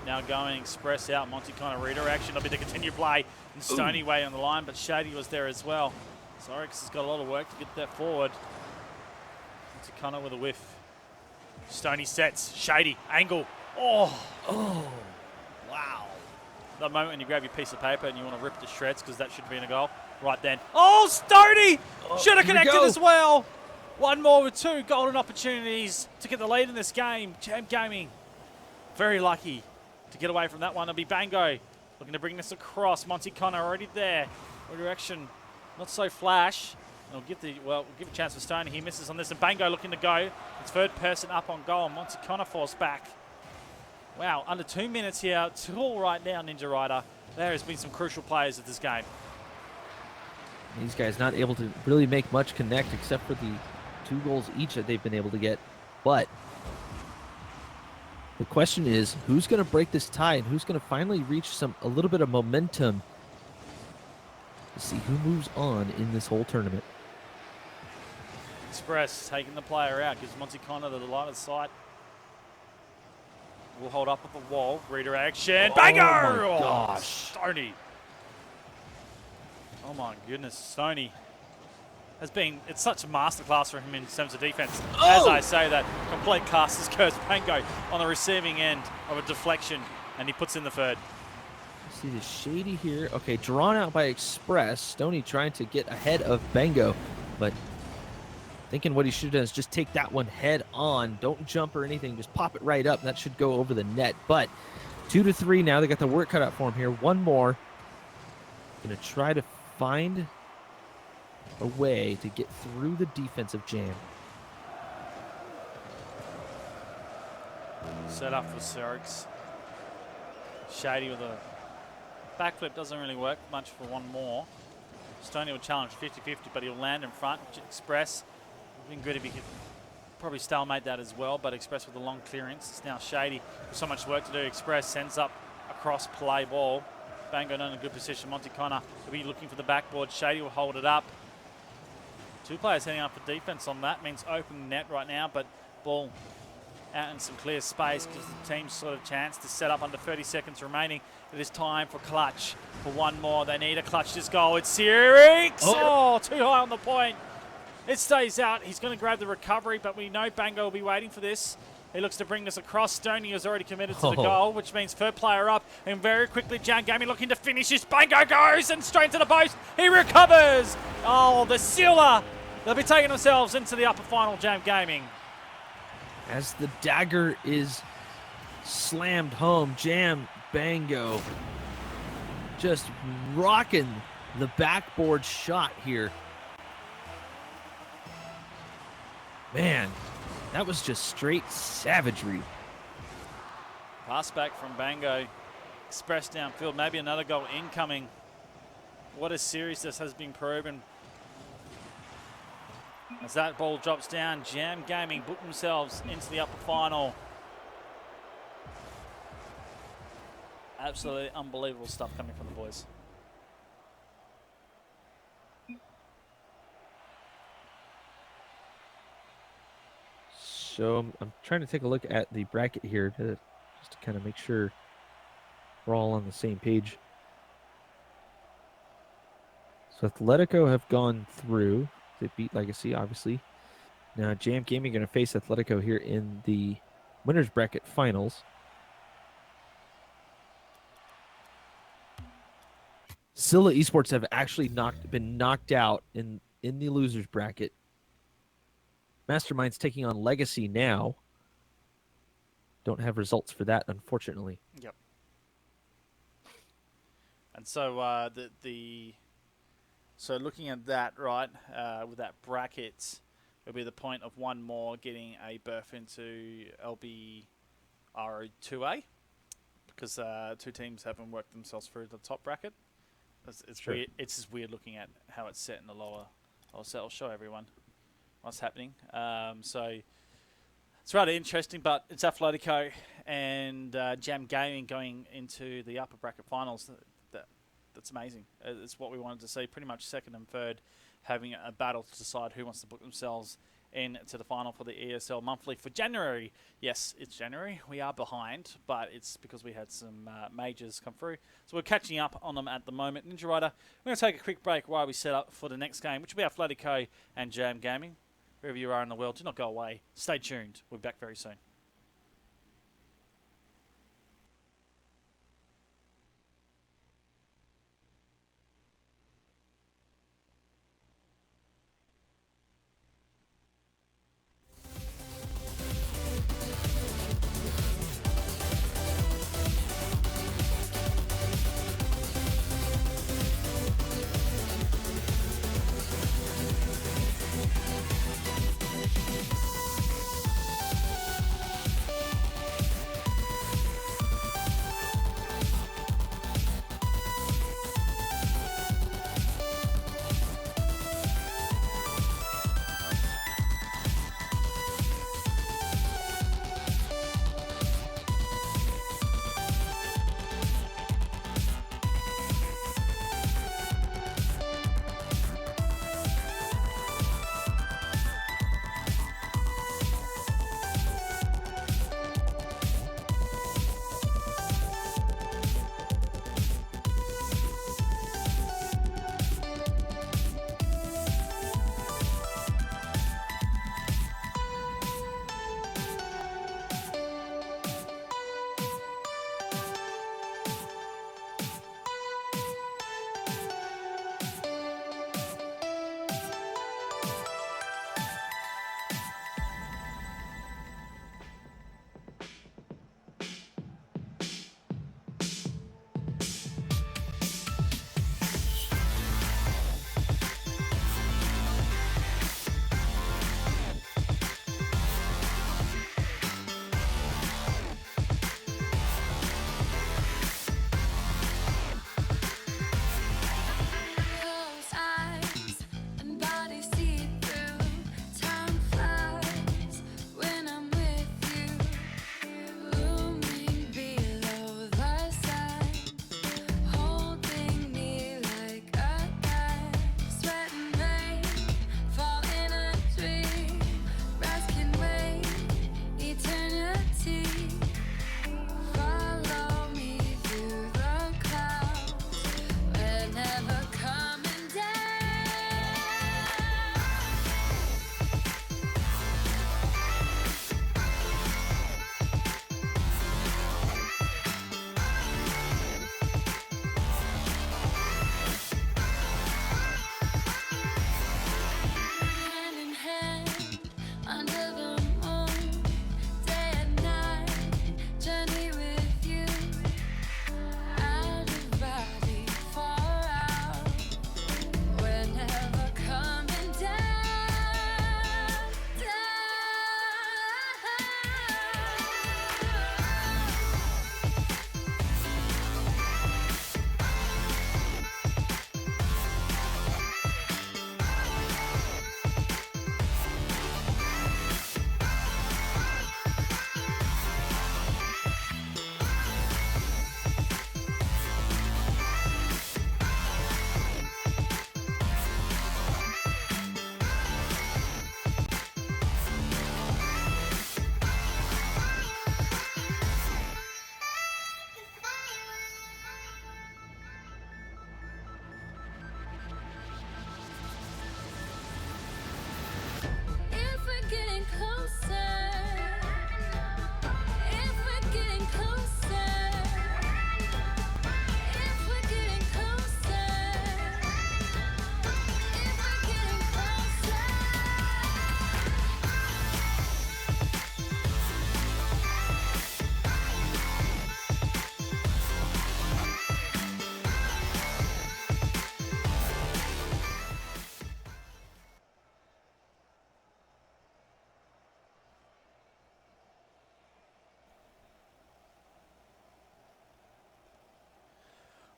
now going Express out. Monty Connor redirection. It'll be the continued play. And Stoney way on the line, but Shady was there as well. Sirix has got a lot of work to get that forward. Monty Connor with a whiff. Stoney sets. Shady. Angle. Oh, Wow. the moment when you grab your piece of paper and you want to rip it to shreds because that should have been a goal right then. Oh, Stoney! Should have here we connected go. as well. One more with two golden opportunities to get the lead in this game. Jam Gaming very lucky to get away from that one. It'll be Bango looking to bring this across. Monty Connor already there. Redirection, not so flash. And we'll give a chance for Stoney. He misses on this, and Bango looking to go. It's third person up on goal. Monty Connor forced back. Wow, under 2 minutes here. 2-2 right now, Ninja Rider. There has been some crucial players of this game. These guys not able to really make much connect except for the 2 goals each that they've been able to get. But the question is, who's going to break this tie and who's going to finally reach a little bit of momentum to see who moves on in this whole tournament? Express taking the player out, gives Monty Connor the line of sight. Will hold up at the wall. Redirection. Bango! my gosh. Stoney. Oh my goodness, Stoney has been, it's such a masterclass for him in terms of defense. As I say that, complete caster's curse. Bango on the receiving end of a deflection, and he puts in the third. See the Shady here. Okay, drawn out by Express. Stoney trying to get ahead of Bango, but thinking what he should have done is just take that one head on. Don't jump or anything. Just pop it right up, and that should go over the net. But 2-3 now. They got the work cut out for him here. One more. Going to try to find a way to get through the defensive jam. Set up for Sirix. Shady with a backflip doesn't really work much for one more. Stoney will challenge 50-50, but he'll land in front. Express been good if he could probably stalemate that as well, but Express with a long clearance. It's now Shady with so much work to do. Express sends up across play ball. Bango not in a good position. Monty Connor will be looking for the backboard. Shady will hold it up. 2 players heading up for defense on that. Means open net right now, but ball out in some clear space gives the team sort of chance to set up under 30 seconds remaining. It is time for clutch for one more. They need a clutch this goal. It's Sirix. Oh, too high on the point. It stays out. He's going to grab the recovery, but we know Bango will be waiting for this. He looks to bring this across. Stoney has already committed to the goal, which means third player up. And very quickly, Jam Gaming looking to finish this. Bango goes and straight to the post. He recovers. Oh, the sealer. They'll be taking themselves into the upper final, Jam Gaming. As the dagger is slammed home, Jam Bango just rocking the backboard shot here. Man, that was just straight savagery. Pass back from Bango. Express downfield. Maybe another goal incoming. What a series this has been proven. As that ball drops down, Jam Gaming book themselves into the upper final. Absolutely unbelievable stuff coming from the boys. So I'm trying to take a look at the bracket here just to kind of make sure we're all on the same page. So Atletico have gone through. They beat Legacy, obviously. Now Jam Gaming going to face Atletico here in the winners bracket finals. Scylla Esports have actually been knocked out in the losers bracket. Mastermind's taking on Legacy now. Don't have results for that, unfortunately. Yep. And so so looking at that, right, with that bracket, it'll be the point of one more getting a berth into LBRO 2A because 2 teams haven't worked themselves through the top bracket. It's Sure. weird. It's just weird looking at how it's set in the lower. I'll show everyone what's happening. So it's rather interesting, but it's Atletico and Jam Gaming going into the upper bracket finals. That's amazing. It's what we wanted to see. Pretty much second and third having a battle to decide who wants to book themselves into the final for the ESL monthly for January. Yes, it's January. We are behind, but it's because we had some majors come through. So we're catching up on them at the moment. Ninja Rider, we're going to take a quick break while we set up for the next game, which will be Atletico and Jam Gaming. Wherever you are in the world, do not go away. Stay tuned. We'll be back very soon.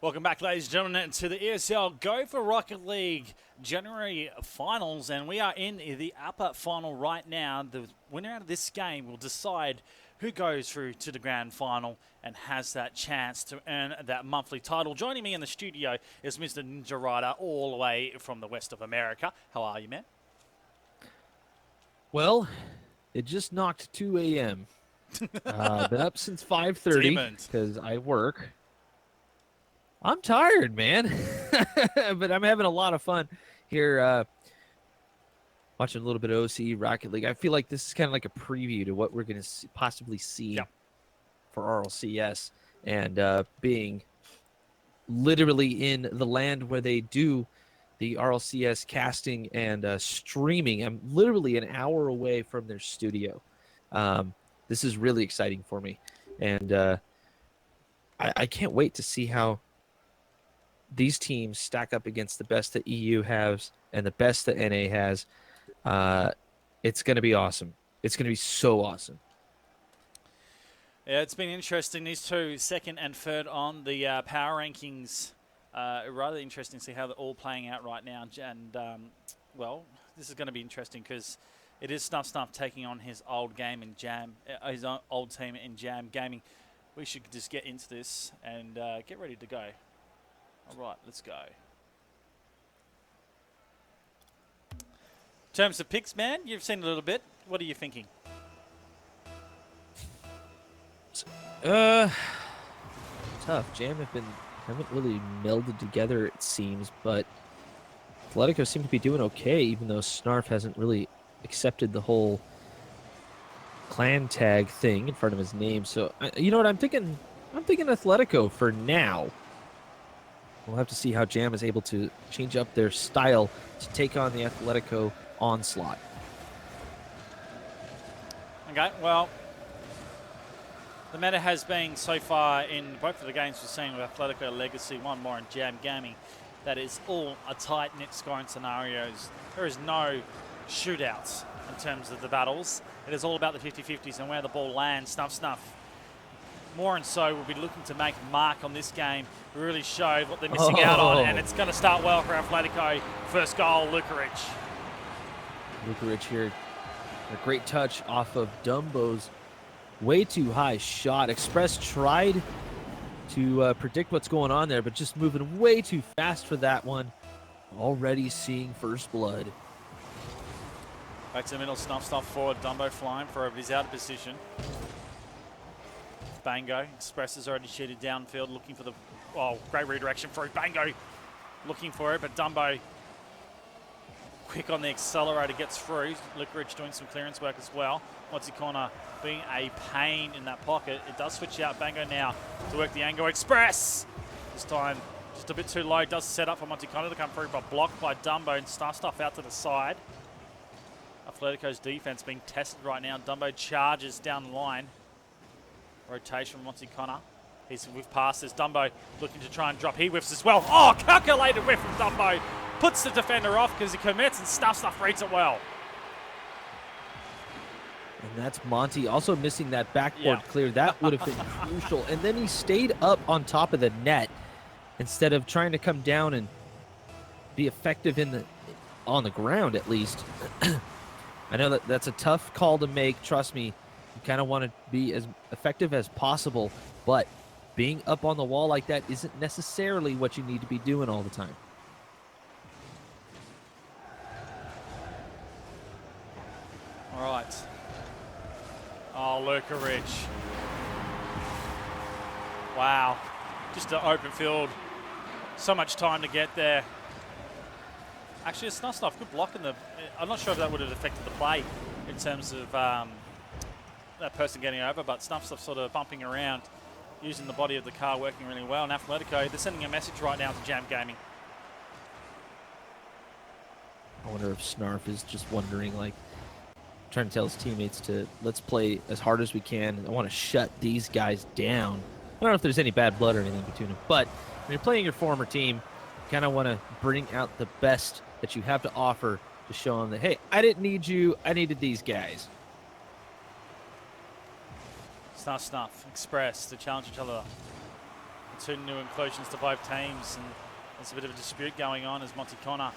Welcome back, ladies and gentlemen, to the ESL Go for Rocket League January finals, and we are in the upper final right now. The winner out of this game will decide who goes through to the grand final and has that chance to earn that monthly title. Joining me in the studio is Mr. Ninja Rider, all the way from the west of America. How are you, man? Well, it just knocked 2 a.m. Been up since 5:30 because I work. I'm tired, man, but I'm having a lot of fun here watching a little bit of OCE Rocket League. I feel like this is kind of like a preview to what we're going to possibly see for RLCS, and being literally in the land where they do the RLCS casting and streaming. I'm literally an hour away from their studio. This is really exciting for me, and I can't wait to see how these teams stack up against the best that EU has and the best that NA has. It's going to be awesome. It's going to be so awesome. Yeah, it's been interesting. These two, second and third on the power rankings. Rather interesting to see how they're all playing out right now. And, well, this is going to be interesting because it is Snuff taking on his old game in Jam, his old team in Jam Gaming. We should just get into this and get ready to go. All right, let's go. In terms of picks, man, you've seen a little bit. What are you thinking? Tough. Jam haven't really melded together, it seems, but Atletico seem to be doing okay, even though Snarf hasn't really accepted the whole clan tag thing in front of his name. So, you know what I'm thinking? I'm thinking Atletico for now. We'll have to see how Jam is able to change up their style to take on the Atletico onslaught. Okay, well, the meta has been so far in both of the games we're seeing with Atletico Legacy, one more in Jam Gaming, that is all a tight-knit scoring scenarios. There is no shootouts in terms of the battles. It is all about the 50-50s and where the ball lands. Snuff. More and so will be looking to make a mark on this game, really show what they're missing out on, and it's going to start well for Atletico. First goal, Lukaric. Lukaric here, a great touch off of Dumbo's way too high shot. Express tried to predict what's going on there, but just moving way too fast for that one. Already seeing first blood. Back to the middle, Snuff forward. Dumbo flying for it, but he's out of position. Bango. Express has already cheated downfield, looking for the... Oh, great redirection through. Bango looking for it, but Dumbo quick on the accelerator, gets through. Lukaric doing some clearance work as well. Monty Corner being a pain in that pocket. It does switch out. Bango now to work the angle. Express! This time just a bit too low. Does set up for Monty Corner to come through, but blocked by Dumbo and stuff out to the side. Atletico's defense being tested right now. Dumbo charges down the line. Rotation from Monty Connor. He's whiff past this. Dumbo looking to try and drop. He whiffs as well. Oh, calculated whiff from Dumbo. Puts the defender off because he commits, and Stuff reads it well. And that's Monty also missing that backboard clear. That would have been crucial. And then he stayed up on top of the net instead of trying to come down and be effective on the ground at least. I know that's a tough call to make. Trust me, you kind of want to be as effective as possible, but being up on the wall like that isn't necessarily what you need to be doing all the time. All right. Oh, Lukaric. Wow. Just an open field. So much time to get there. Actually, it's Snuff. Good block in the... I'm not sure if that would have affected the play in terms of that person getting over, but Snuff sort of bumping around, using the body of the car, working really well. And Atletico, they're sending a message right now to Jam Gaming. I wonder if Snarf is just wondering, like, trying to tell his teammates to let's play as hard as we can. I want to shut these guys down. I don't know if there's any bad blood or anything between them, but when you're playing your former team, you kind of want to bring out the best that you have to offer to show them that, hey, I didn't need you, I needed these guys. Snuff. Express to challenge each other. two new inclusions to both teams, and there's a bit of a dispute going on as Monty Connor.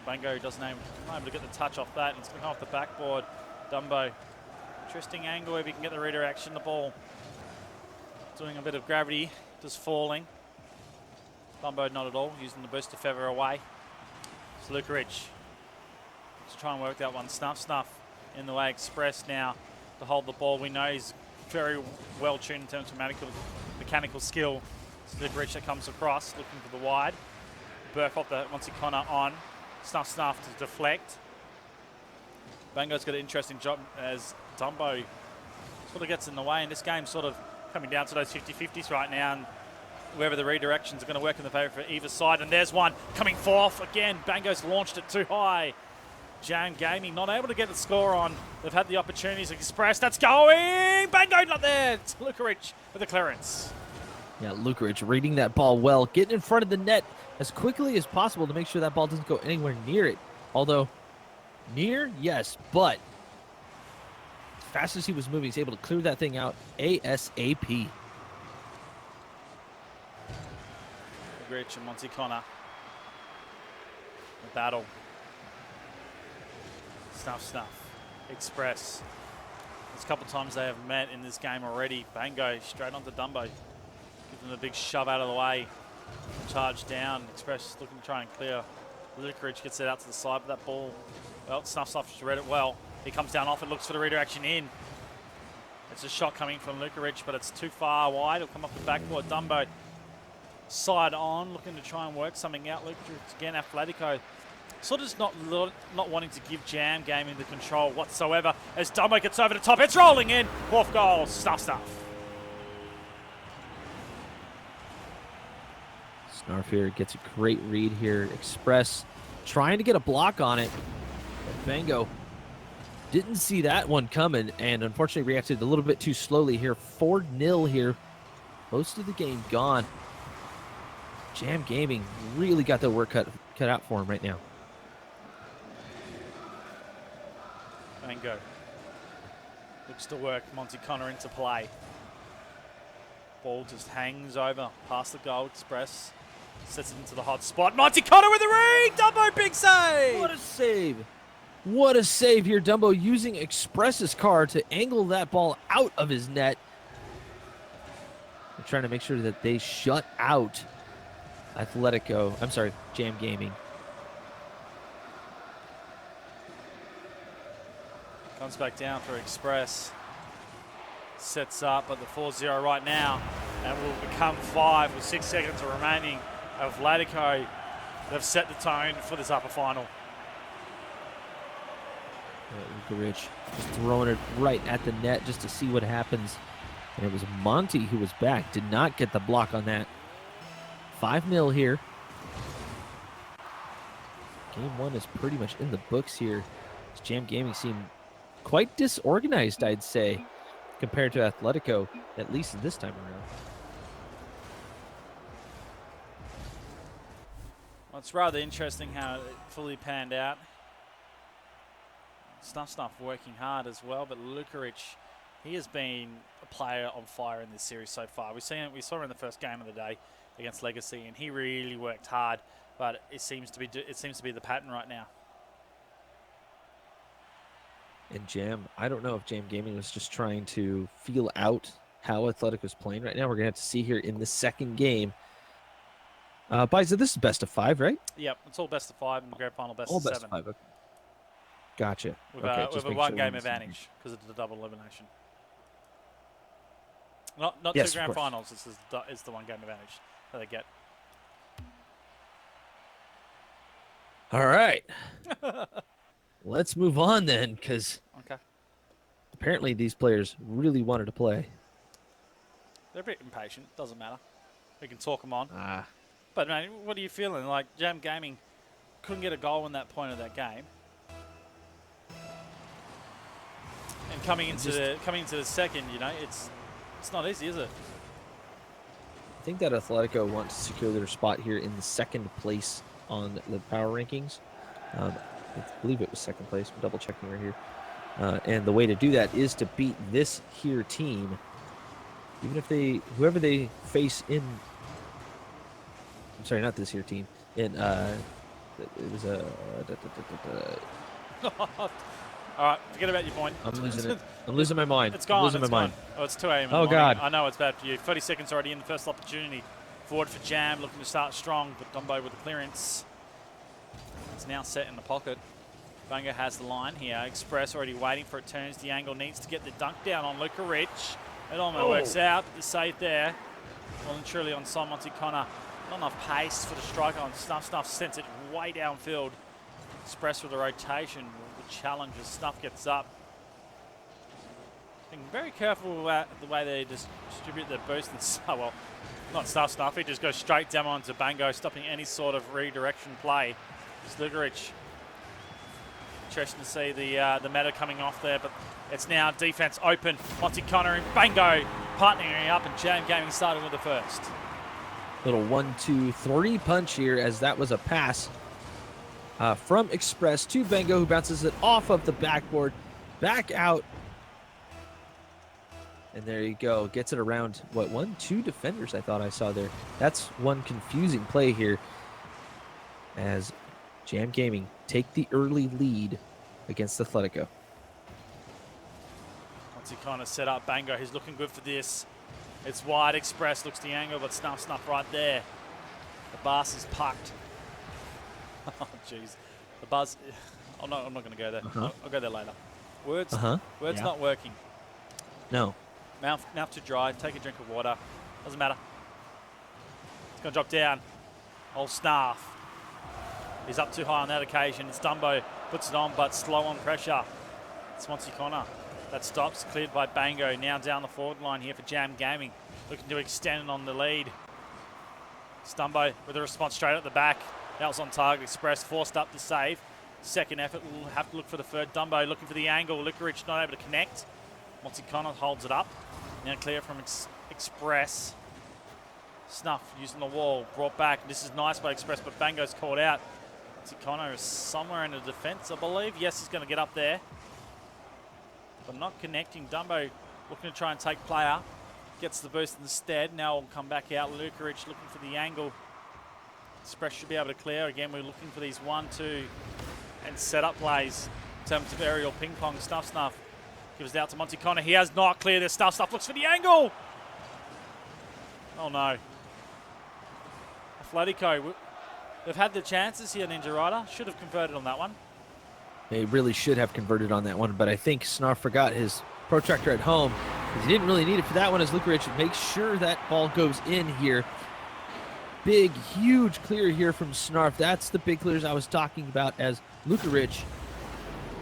Bango doesn't able to get the touch off that, and it's going to come off the backboard. Dumbo, interesting angle if he can get the redirection. The ball doing a bit of gravity, just falling. Dumbo not at all, using the boost to feather away. It's Lukarich. Let's try and work that one. Snuff in the way. Express now to hold the ball. We know he's very well tuned in terms of mechanical skill. It's Lukarich that comes across, looking for the wide. Burke off the Monty Connor on. Snuff to deflect. Bango's got an interesting job as Dumbo sort of gets in the way, and this game's sort of coming down to those 50-50s right now, and wherever the redirections are going to work in the favour for either side. And there's one coming forth again. Bango's launched it too high. Jam Gaming not able to get the score on. They've had the opportunities. Express, that's going. Bango not there. It's Lukarich with the clearance. Yeah, Lukarich reading that ball well, getting in front of the net as quickly as possible to make sure that ball doesn't go anywhere near it. Although, near, yes, but as fast as he was moving, he's able to clear that thing out ASAP. Lukarich and Monty Connor. The battle. Snuff. Express. There's a couple times they have met in this game already. Bango straight onto Dumbo. Give them a big shove out of the way. Charge down. Express looking to try and clear. Lukarich gets it out to the side, but that ball, well, Snuff just read it well. He comes down off it, looks for the redirection in. It's a shot coming from Lukarich, but it's too far wide. It'll come off the backboard. Dumbo side on, looking to try and work something out. Lukarich again, Atletico. Sort of just not wanting to give Jam Gaming the control whatsoever. As Dumbo gets over the top, it's rolling in. Fourth goal, Snuff. Snarf here gets a great read here. Express trying to get a block on it. But Bango didn't see that one coming and unfortunately reacted a little bit too slowly here. 4-0 here. Most of the game gone. Jam Gaming really got their work cut out for him right now. Bango looks to work Monty Connor into play. Ball just hangs over past the goal. Express sets it into the hot spot. Monty Connor with the ring. Dumbo, big save. What a save. What a save here. Dumbo using Express's car to angle that ball out of his net. They're trying to make sure that they shut out Jam Gaming. Comes back down for Express. Sets up at the 4-0 right now and will become 5 with 6 seconds remaining. Atletico, they've set the tone for this upper final. Lukarich just throwing it right at the net just to see what happens. And it was Monty who was back. Did not get the block on that. 5-0 here. Game 1 is pretty much in the books here. Jam Gaming seemed quite disorganized, I'd say, compared to Atletico, at least this time around. Well, it's rather interesting how it fully panned out. Snuff working hard as well, but Lukarich, he has been a player on fire in this series so far. We saw him in the first game of the day against Legacy, and he really worked hard. But it seems to be the pattern right now. And Jam, I don't know if Jam Gaming was just trying to feel out how Athletic was playing right now. We're gonna have to see here in the second game. Biza, this is best of 5, right? Yep, it's all best of 5 and the grand final best all of best 7. of 5. Okay. Gotcha. With okay, a one-game advantage because of the double elimination. Not yes, two grand finals. It's the one-game advantage that they get. All right. Let's move on then, because apparently these players really wanted to play. They're a bit impatient. Doesn't matter. We can talk them on. Ah. But man, what are you feeling? Like Jam Gaming couldn't get a goal in that point of that game, and coming into the second, it's not easy, is it? I think that Atletico wants to secure their spot here in the second place on the power rankings. I believe it was second place. I'm double checking right here. And the way to do that is to beat this here team. Even if whoever they face in I'm sorry, not this year team. It was a. All right, forget about your point. I'm losing it. I'm losing my mind. It's gone. I'm losing It's my gone. mind. Oh, it's 2 a.m. in the Oh, morning. God. I know it's bad for you. 30 seconds already in the first opportunity. Forward for Jam, looking to start strong, but Dumbo with the clearance. It's now set in the pocket. Bango has the line here. Express already waiting for it. Turns the angle. Needs to get the dunk down on Luca Rich. It almost works out. The save there. Well and truly on Son Monty Connor. Not enough pace for the striker on Snuff. Snuff sends it way downfield. Express with the rotation. The challenge as Snuff gets up. Being very careful about the way they distribute their boost. And well, not Snuff. He just goes straight down onto Bango, stopping any sort of redirection play. Sligerich. Interesting to see the meta coming off there, but it's now defense open. Monty Connor and Bango partnering up, and Jam Gaming started with the first. Little 1-2-3 punch here, as that was a pass from Express to Bango, who bounces it off of the backboard, back out. And there you go. Gets it around, what, 1-2 defenders I thought I saw there. That's one confusing play here, as Jam Gaming take the early lead against Athletico. Monty Connor set up Bango. He's looking good for this. It's wide. Express looks the angle, but Snuff right there. The bus is pucked. Oh, jeez. The buzz. I'm not going to go there. I'll go there later. Words not working. No. Mouth too dry. Take a drink of water. Doesn't matter. It's going to drop down. Old Snuff. He's up too high on that occasion. It's Dumbo. Puts it on, but slow on pressure. It's Monty Connor. That stops. Cleared by Bango. Now down the forward line here for Jam Gaming. Looking to extend on the lead. Stumbo with a response straight at the back. That was on target. Express forced up to save. Second effort. We'll have to look for the third. Dumbo looking for the angle. Licorice not able to connect. Monty Connor holds it up. Now clear from Express. Snuff using the wall. Brought back. This is nice by Express, but Bango's caught out. Monty Connor is somewhere in the defense, I believe. Yes, he's going to get up there. But not connecting. Dumbo looking to try and take player. Gets the boost instead. Now we'll come back out. Lukarich looking for the angle. Express should be able to clear. Again, we're looking for these 1-2 and setup plays in terms of aerial ping pong. Snuff gives it out to Monty Connor. He has not cleared this. Snuff looks for the angle. Oh no. Atletico, they've had the chances here, Ninja Rider. Should have converted on that one. They really should have converted on that one, but I think Snarf forgot his protractor at home, because he didn't really need it for that one, as Lukarich makes sure that ball goes in here. Big, huge clear here from Snarf. That's the big clears I was talking about, as Lukarich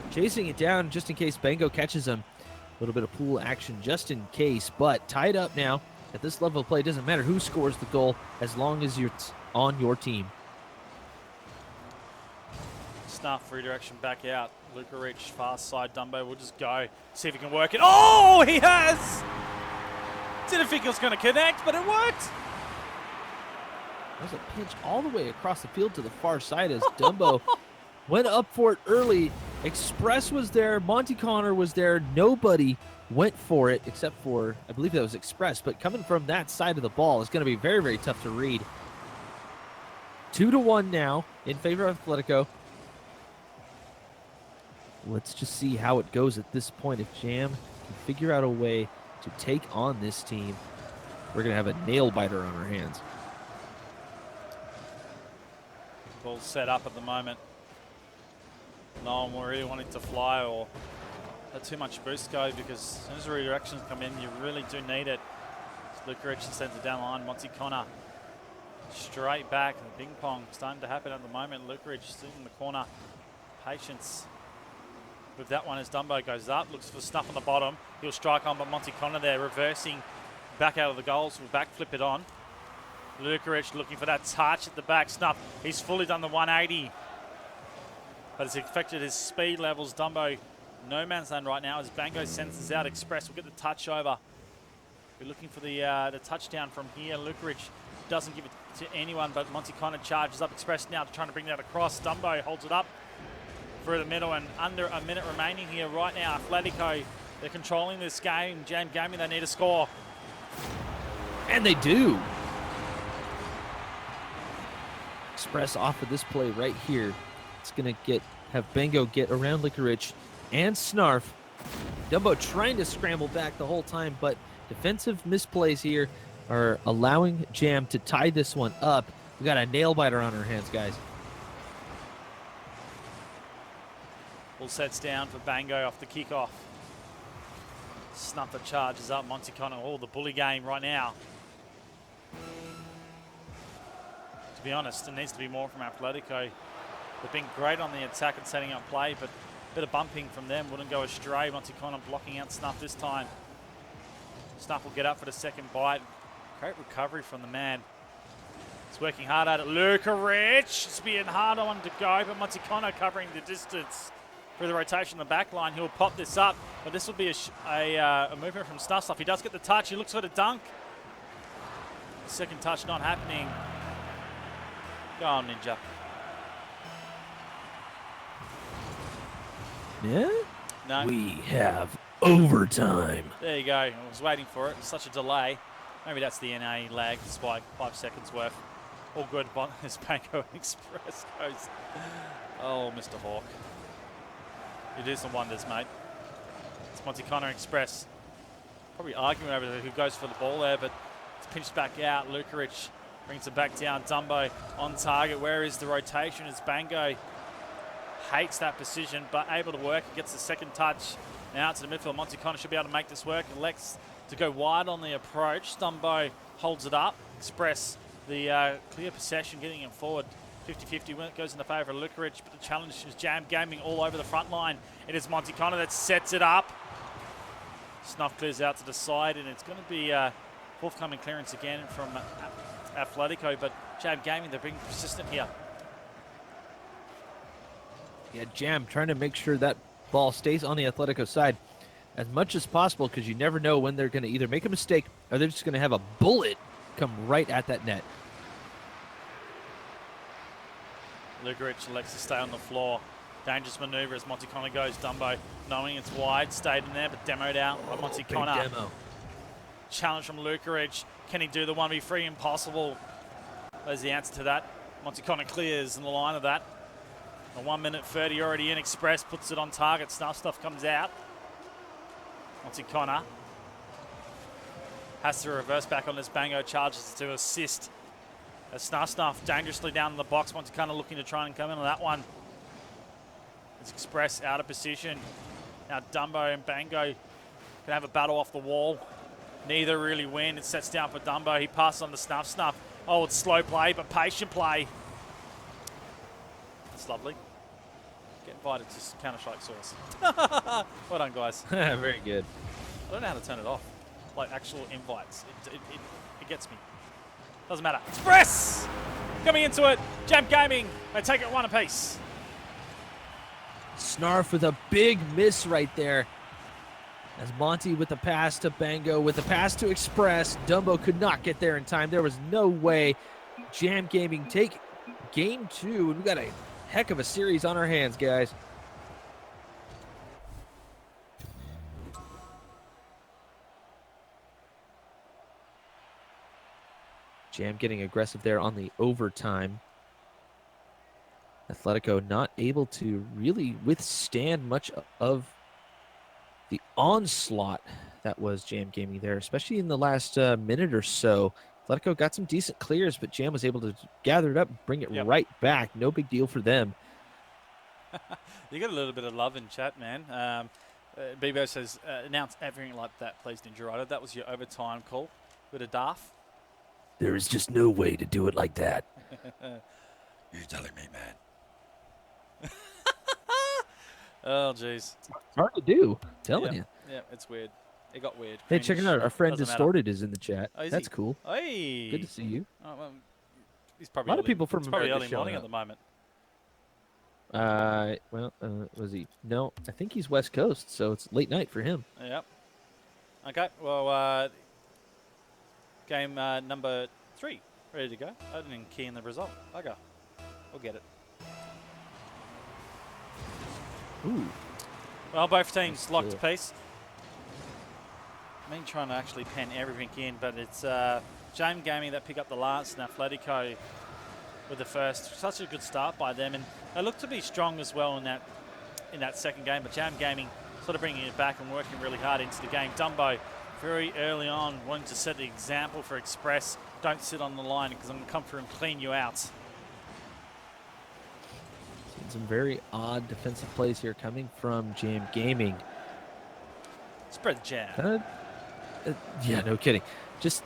chasing it down just in case Bango catches him. A little bit of pool action just in case, but tied up now. At this level of play, it doesn't matter who scores the goal as long as you're on your team. Snuff, redirection back out. Luca Rich, fast side. Dumbo will just go. See if he can work it. Oh, he has! Didn't think it was going to connect, but it worked. There's a pitch all the way across the field to the far side as Dumbo went up for it early. Express was there. Monty Connor was there. Nobody went for it except for, I believe that was Express. But coming from that side of the ball is going to be very, very tough to read. 2-1 now in favor of Atletico. Let's just see how it goes at this point. If Jam can figure out a way to take on this team, we're going to have a nail biter on our hands. Ball's set up at the moment. No one really wanting to fly or let too much boost go, because as soon as the redirections come in, you really do need it. Luke Rich sends it down the line. Monty Connor straight back. And ping pong starting to happen at the moment. Luke Rich sitting in the corner. Patience with that one as Dumbo goes up. Looks for Snuff on the bottom. He'll strike on, but Monty Connor there reversing back out of the goals. Will backflip it on. Lukarich looking for that touch at the back. Snuff, he's fully done the 180. But it's affected his speed levels. Dumbo, no man's land right now as Bango senses out. Express will get the touch over. We're looking for the touchdown from here. Lukarich doesn't give it to anyone, but Monty Connor charges up. Express now trying to bring that across. Dumbo holds it up through the middle, and under a minute remaining here right now. Atletico, they're controlling this game. Jam Gaming, they need a score. And they do. Express off of this play right here. It's going to have Bango get around Licorice and Snarf. Dumbo trying to scramble back the whole time, but defensive misplays here are allowing Jam to tie this one up. We got a nail biter on our hands, guys. All sets down for Bango off the kickoff. Snuffer charges up. Monty Connor, the bully game right now. To be honest, it needs to be more from Atletico. They've been great on the attack and setting up play, but a bit of bumping from them wouldn't go astray. Monty Connor blocking out Snuff this time. Snuff will get up for the second bite. Great recovery from the man. He's working hard at it. Licorice, it's being hard on to go, but Monty Connor covering the distance. Through the rotation on the back line, he'll pop this up, but this will be a movement from Snuff. He does get the touch, he looks for the dunk. Second touch not happening. Go on, Ninja. Yeah? No. We have overtime. There you go. I was waiting for it. Such a delay. Maybe that's the NA lag, despite 5 seconds worth. All good as Bango Express goes. Oh, Mr. Hawk. You do some wonders, mate. It's Monty Connor Express. Probably arguing over who goes for the ball there, but it's pinched back out. Licorice brings it back down. Dumbo on target. Where is the rotation? As Bango hates that precision, but able to work. He gets the second touch. Now to the midfield. Monty Connor should be able to make this work. Elects to go wide on the approach. Dumbo holds it up. Express the clear possession, getting him forward. 50-50 when it goes in the favour of Licorice, but the challenge is Jam Gaming all over the front line. It is Monty Connor that sets it up. Snuff clears out to the side, and it's going to be forthcoming clearance again from Atletico, but Jam Gaming, they're being persistent here. Yeah, Jam trying to make sure that ball stays on the Atletico side as much as possible, because you never know when they're going to either make a mistake or they're just going to have a bullet come right at that net. Licorice elects to stay on the floor. Dangerous manoeuvre as Monty Connor goes. Dumbo, knowing it's wide, stayed in there, but demoed out by Monty Connor. Demo. Challenge from Licorice. Can he do the 1v3? Impossible. There's the answer to that. Monty Connor clears in the line of that. A 1 minute 30 already in. Express puts it on target. Stuff comes out. Monty Connor has to reverse back on this. Bango charges to assist. As Snuff dangerously down in the box. Monty Connor looking to try and come in on that one. It's Express out of position. Now Dumbo and Bango can have a battle off the wall. Neither really win. It sets down for Dumbo. He passes on to Snuff. Oh, it's slow play, but patient play. That's lovely. Get invited to Counter-Strike Source. Well done, guys. Very good. I don't know how to turn it off. Like actual invites. It gets me. Doesn't matter. Express! Coming into it. Jam Gaming. They take it one apiece. Snarf with a big miss right there. As Monty with the pass to Bango, with the pass to Express. Dumbo could not get there in time. There was no way. Jam Gaming take game 2. And we got a heck of a series on our hands, guys. Jam getting aggressive there on the overtime. Atletico not able to really withstand much of the onslaught that was Jam Gaming there, especially in the last minute or so. Atletico got some decent clears, but Jam was able to gather it up and bring it right back. No big deal for them. You got a little bit of love in chat, man. Bebo says, announce everything like that, please, Ninja Rider. That was your overtime call. Bit of daft. There is just no way to do it like that. You're telling me, man. Oh, jeez. It's hard to do. I'm telling you. Yeah, it's weird. It got weird. Hey, check it out. Our friend Doesn't Distorted is in the chat. Oh, is That's he? cool. Hey. Good to see you. Oh, well, he's probably A lot of people from it's probably America early morning showing at the moment. Was he? No, I think he's West Coast, so it's late night for him. Yep. Okay, well, game number 3, ready to go. I didn't even key in the result. Okay, we'll get it. Ooh. Well, both teams That's locked cool. a piece. I've been trying to actually pen everything in, but it's Jam Gaming that pick up the last, and Atletico with the first. Such a good start by them, and they look to be strong as well in that second game. But Jam Gaming sort of bringing it back and working really hard into the game. Dumbo very early on wanting to set the example for Express. Don't sit on the line because I'm going to come through and clean you out. Seen some very odd defensive plays here coming from Jam Gaming. Spread the jam. Yeah, no kidding. Just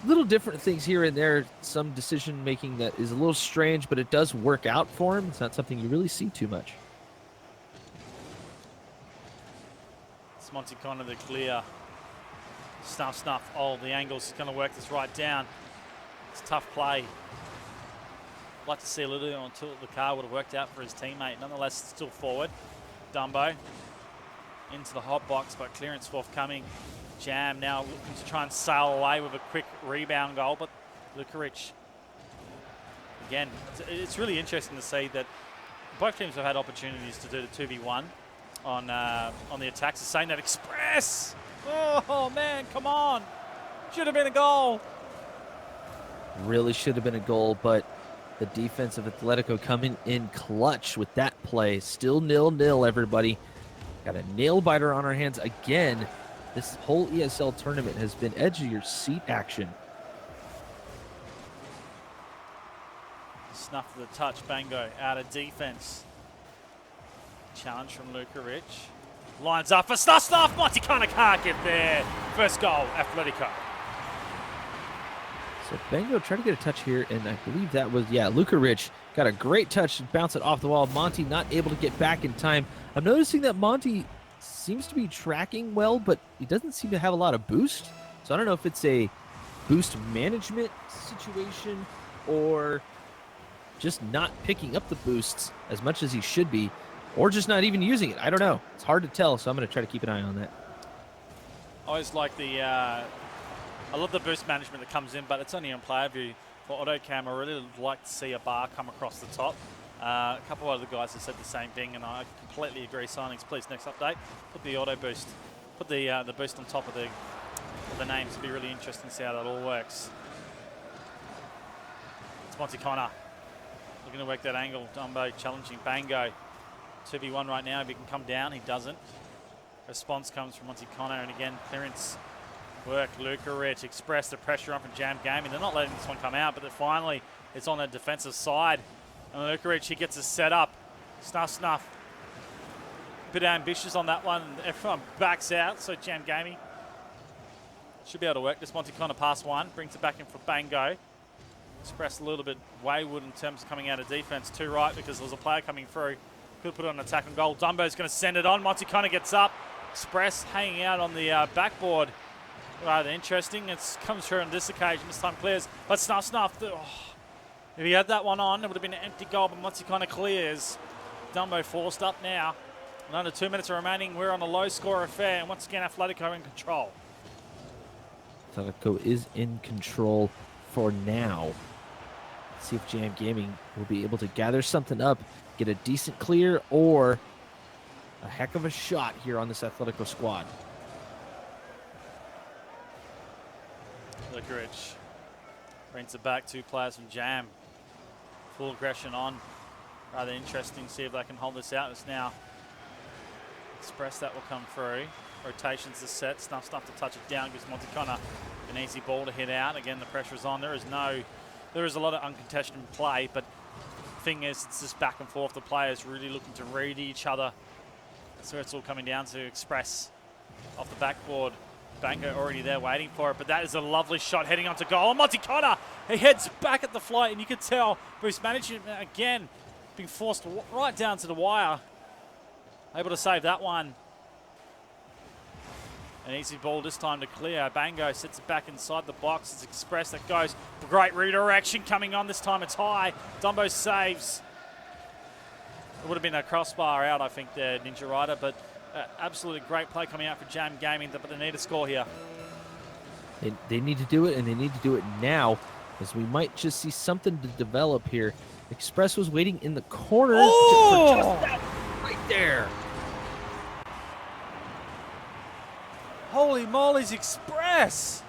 little different things here and there. Some decision making that is a little strange, but it does work out for him. It's not something you really see too much. It's Monty Connor the clear. Snuff. Oh, the angle's going to work this right down. It's a tough play. I'd like to see a little bit until the car would have worked out for his teammate. Nonetheless, still forward. Dumbo into the hot box, but clearance forthcoming. Jam now looking to try and sail away with a quick rebound goal, but Lukaric, again, it's really interesting to see that both teams have had opportunities to do the 2v1 on the attacks. It's saying that Express, oh man, come on, should have been a goal. Really should have been a goal, but the defense of Atletico coming in clutch with that play. Still 0-0, everybody. Got a nail biter on our hands again. This whole ESL tournament has been edge of your seat action. Snuff of the touch, Bango out of defense. Challenge from Lukaric. Lines up for Snuff. Monty Connor can't get there. First goal, Atletico. So Bango tried to get a touch here, and I believe that was, Lukaric got a great touch to bounce it off the wall. Monty not able to get back in time. I'm noticing that Monty seems to be tracking well, but he doesn't seem to have a lot of boost. So I don't know if it's a boost management situation or just not picking up the boosts as much as he should be, or just not even using it. I don't know. It's hard to tell, so I'm going to try to keep an eye on that. I always like I love the boost management that comes in, but it's only on player view. For AutoCam, I really like to see a bar come across the top. A couple of other guys have said the same thing, and I completely agree. Signings, please, next update. Put the auto boost, put the boost on top of the names. It'll be really interesting to see how that all works. It's Monty Connor looking to work that angle. Dumbo challenging Bango. 2v1 right now. If he can come down, he doesn't. Response comes from Monty Connor, and again, clearance work. Lukaric Express the pressure on from Jam Gaming. They're not letting this one come out, but finally it's on the defensive side. And Lukaric, he gets a set up. Snuff. Bit ambitious on that one. Everyone backs out, so Jam Gaming should be able to work this. Monty Connor pass one, brings it back in for Bango. Express a little bit wayward in terms of coming out of defense. Too right because there was a player coming through. Could put it on an attack and goal. Dumbo's going to send it on. Monty Connor gets up. Express hanging out on the backboard. Rather interesting. It comes through on this occasion. This time clears. But Snuff. If he had that one on, it would have been an empty goal, but Monty Connor clears. Dumbo forced up now. And under 2 minutes remaining, we're on a low score affair. And once again, Atletico in control. Atletico is in control for now. Let's see if Jam Gaming will be able to gather something up, get a decent clear, or a heck of a shot here on this Atletico squad. Lukaric brings it back. 2 players from Jam. Full aggression on. Rather interesting to see if they can hold this out. It's now Express that will come through. Rotations are set. Snuff to touch it down. Gives Monty Connor an easy ball to hit out. Again, the pressure is on. There is a lot of uncontested play, but the thing is, it's just back and forth. The players really looking to read each other. That's where it's all coming down to. Express off the backboard. Bango already there waiting for it, but that is a lovely shot heading onto goal. Monty Connor, he heads back at the flight, and you can tell boost management again being forced right down to the wire. Able to save that one. An easy ball this time to clear. Bango sets it back inside the box. It's Express that goes. Great redirection coming on. This time it's high. Dumbo saves. It would have been a crossbar out, I think, there, Ninja Rider, but absolutely great play coming out for Jam Gaming, but they need a score here. They need to do it, and they need to do it now, as we might just see something to develop here. Express was waiting in the corner for just that right there. Holy moly's Express!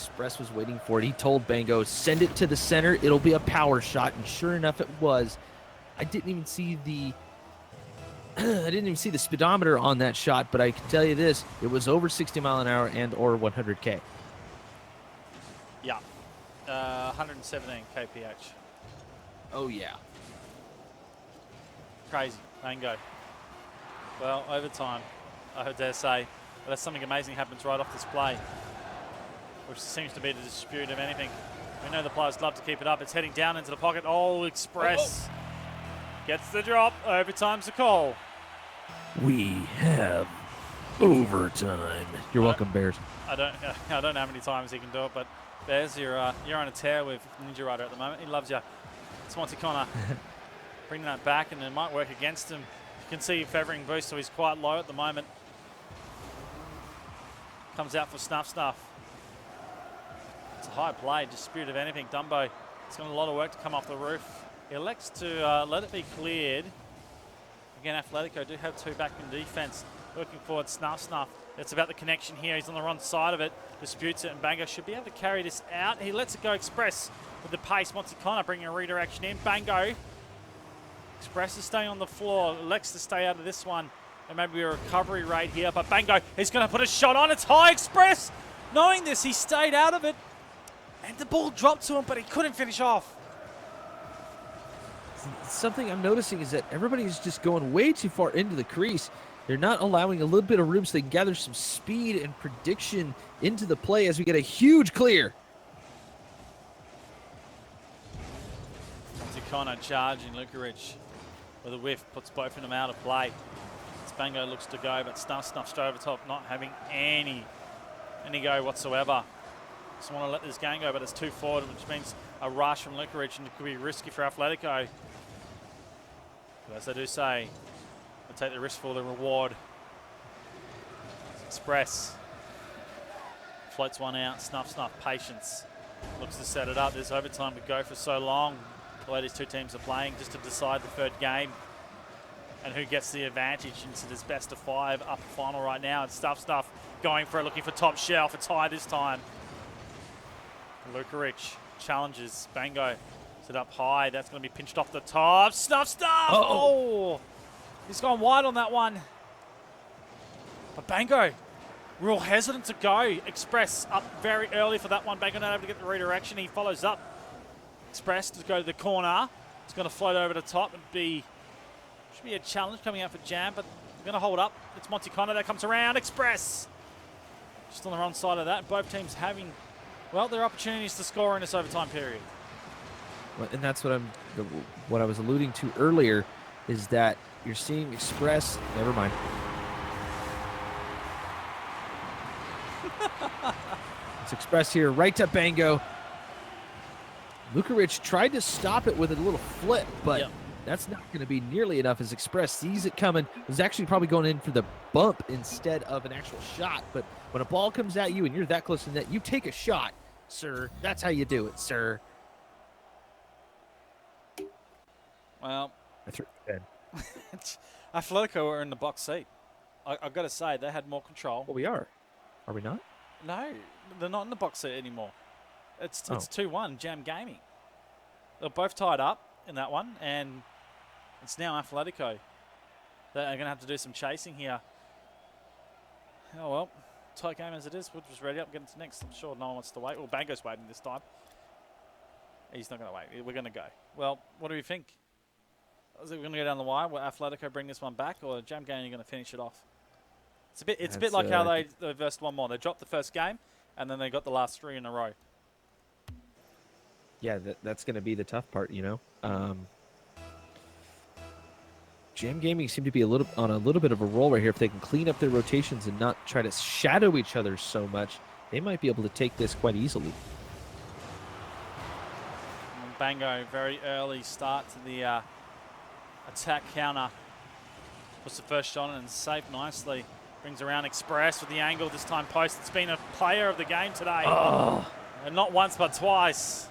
Express was waiting for it. He told Bango, send it to the center. It'll be a power shot. And sure enough, it was. I didn't even see the speedometer on that shot, but I can tell you this, it was over 60 mile an hour and or 100K. Yeah. 117 kph. Oh, yeah. Crazy. Bango. Well, overtime, I dare say. But something amazing happens right off this play, which seems to be the dispute of anything. We know the players love to keep it up. It's heading down into the pocket. Oh, Express gets the drop. Overtime's the call. We have overtime. You're welcome, Bears. I don't know how many times he can do it, but Bears, you're on a tear with Ninja Rider at the moment. He loves you. It's Monty Connor bringing that back, and it might work against him. You can see Fevering boost, so he's quite low at the moment. Comes out for Snuff. It's a high play, dispute of anything. Dumbo, it's got a lot of work to come off the roof. He elects to let it be cleared. Again, Athletico do have two back in defense. Working forward, Snuff. It's about the connection here. He's on the wrong side of it. Disputes it, and Bango should be able to carry this out. He lets it go Express with the pace. Monty Connor bringing a redirection in. Bango. Express is staying on the floor. Elects to stay out of this one. And maybe a recovery rate here, but Bango is going to put a shot on. It's high. Express. Knowing this, he stayed out of it. And the ball dropped to him, but he couldn't finish off. Something I'm noticing is that everybody's just going way too far into the crease. They're not allowing a little bit of room so they can gather some speed and prediction into the play as we get a huge clear. Connor charging Lukarich with a whiff, puts both of them out of play. Bango looks to go, but Snuff straight over top, not having any go whatsoever. Just want to let this game go, but it's too forward, which means a rush from Lukarich, and it could be risky for Athletico. But as I do say, they'll take the risk for the reward. Express floats one out. Snuff, patience. Looks to set it up. There's overtime to go for so long. The way these two teams are playing, just to decide the third game and who gets the advantage into this best of 5 upper final right now. It's Snuff going for it, looking for top shelf. It's high this time. Lukarich challenges Bango. Set up high. That's going to be pinched off the top. Snuff! Oh! He's gone wide on that one. But Bango, real hesitant to go. Express up very early for that one. Bango not able to get the redirection. He follows up. Express to go to the corner. It's going to float over the top and should be a challenge coming out for Jam, but they're going to hold up. It's Monty Connor that comes around. Express just on the wrong side of that. Both teams having, well, their opportunities to score in this overtime period. Well, and that's what I was alluding to earlier, is that you're seeing Express. Never mind. It's Express here, right to Bango. Lukarich tried to stop it with a little flip, but that's not going to be nearly enough as Express sees it coming. Was actually probably going in for the bump instead of an actual shot. But when a ball comes at you and you're that close to the net, you take a shot, sir. That's how you do it, sir. Well, I threw it in. Athletico were in the box seat. I've got to say, they had more control. Well, we are. Are we not? No, they're not in the box seat anymore. It's 2-1, Jam Gaming. They're both tied up in that one, and it's now Athletico. They're going to have to do some chasing here. Oh, well, tight game as it is. We'll just ready up, get into next. I'm sure no one wants to wait. Well, Bango's waiting this time. He's not going to wait. We're going to go. Well, what do we think? Is it going to go down the wire? Will Athletico bring this one back, or Jam Gaming going to finish it off? It's a bit like how they versed one more. They dropped the first game, and then they got the last 3 in a row. Yeah, that's going to be the tough part, you know. Jam Gaming seem to be on a little bit of a roll right here. If they can clean up their rotations and not try to shadow each other so much, they might be able to take this quite easily. And Bango, very early start to the attack counter. Puts the first shot in and saved nicely. Brings around Express with the angle, this time post. It's been a player of the game today. Oh. And not once, but twice.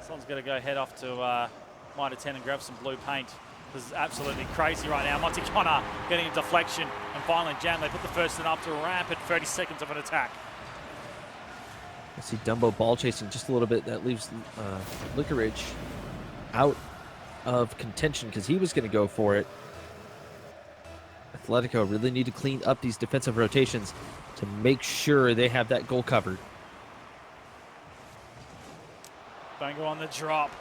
Someone's got to go head off to Mitre 10 and grab some blue paint. This is absolutely crazy right now. Monty Connor getting a deflection. And finally, Jam, they put the first one up to a rampant 30 seconds of an attack. I see Dumbo ball chasing just a little bit. That leaves Licorice out of contention because he was going to go for it. Atletico really need to clean up these defensive rotations to make sure they have that goal covered. Bango on the drop.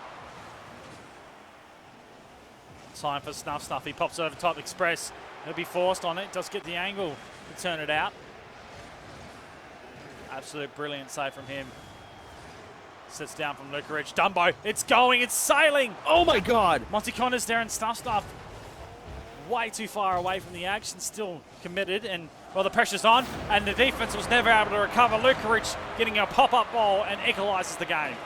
Time for Snuff. He pops over top Express. He'll be forced on it. Does get the angle to turn it out. Absolute brilliant save from him. Sits down from Licorice. Dumbo, it's going, it's sailing. Oh my God! Monty Connor's there and Snuff. Way too far away from the action, still committed, and well, the pressure's on, and the defense was never able to recover. Licorice getting a pop-up ball and equalizes the game.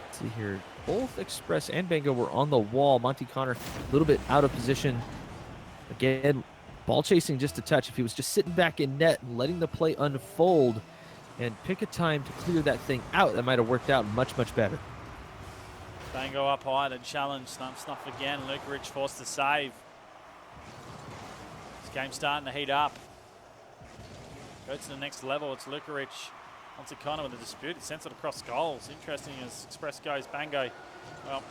Let's see here, both Express and Bango were on the wall. Monty Connor a little bit out of position. Again, ball chasing just a touch. If he was just sitting back in net and letting the play unfold and pick a time to clear that thing out, that might have worked out much, much better. Bango up high to challenge. Snuff again. Licorice forced to save. This game's starting to heat up. Go to the next level. It's Licorice. Monty Connor with a dispute. It sends it across goals. Interesting as Express goes. Bango, well,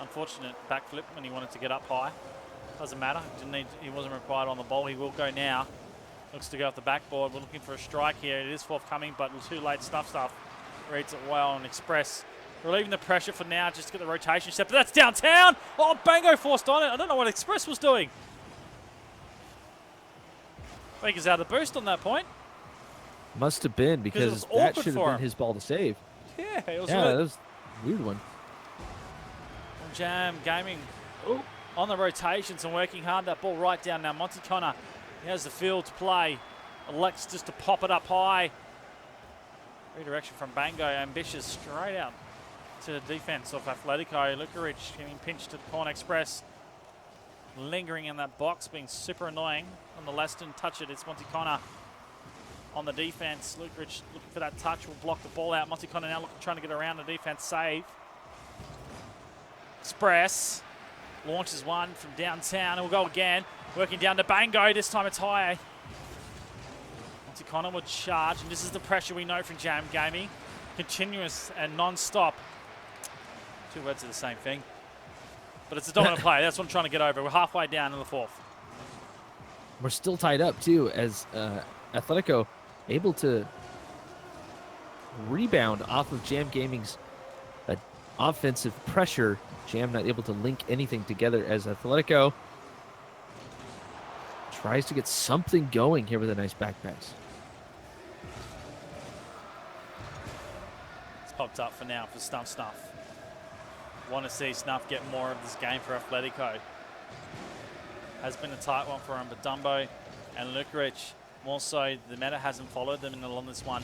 unfortunate backflip when he wanted to get up high. Doesn't matter. He wasn't required on the ball. He will go now. Looks to go off the backboard. We're looking for a strike here. It is forthcoming, but too late. Snuff reads it well, and Express relieving the pressure for now just to get the rotation step. But that's downtown. Oh, Bango forced on it. I don't know what Express was doing. I think he's out of the boost on that point. Must have been, because that should have been his ball to save. Yeah, it was that was a weird one. Jam Gaming on the rotations and working hard. That ball right down now. Monty Connor, he has the field to play. Elects just to pop it up high. Redirection from Bango. Ambitious straight out to the defense of Atletico. Licorice getting pinched to the corner. Express lingering in that box, being super annoying. On the less than touch it, it's Monty Connor on the defense. Licorice looking for that touch, will block the ball out. Monty Connor now trying to get around the defense, save. Express launches one from downtown, and will go again. Working down to Bango, this time it's high. Monty Connor would charge, and this is the pressure we know from Jam Gaming. Continuous and non-stop. Two words are the same thing. But it's a dominant play. That's what I'm trying to get over. We're halfway down in the fourth. We're still tied up, too, as Atletico able to rebound off of Jam Gaming's offensive pressure. Jam not able to link anything together as Atletico tries to get something going here with a nice back pass. It's popped up for now for Snuff. Want to see Snuff get more of this game for Atletico. Has been a tight one for him, but Dumbo and Licorice, more so, the meta hasn't followed them on this one.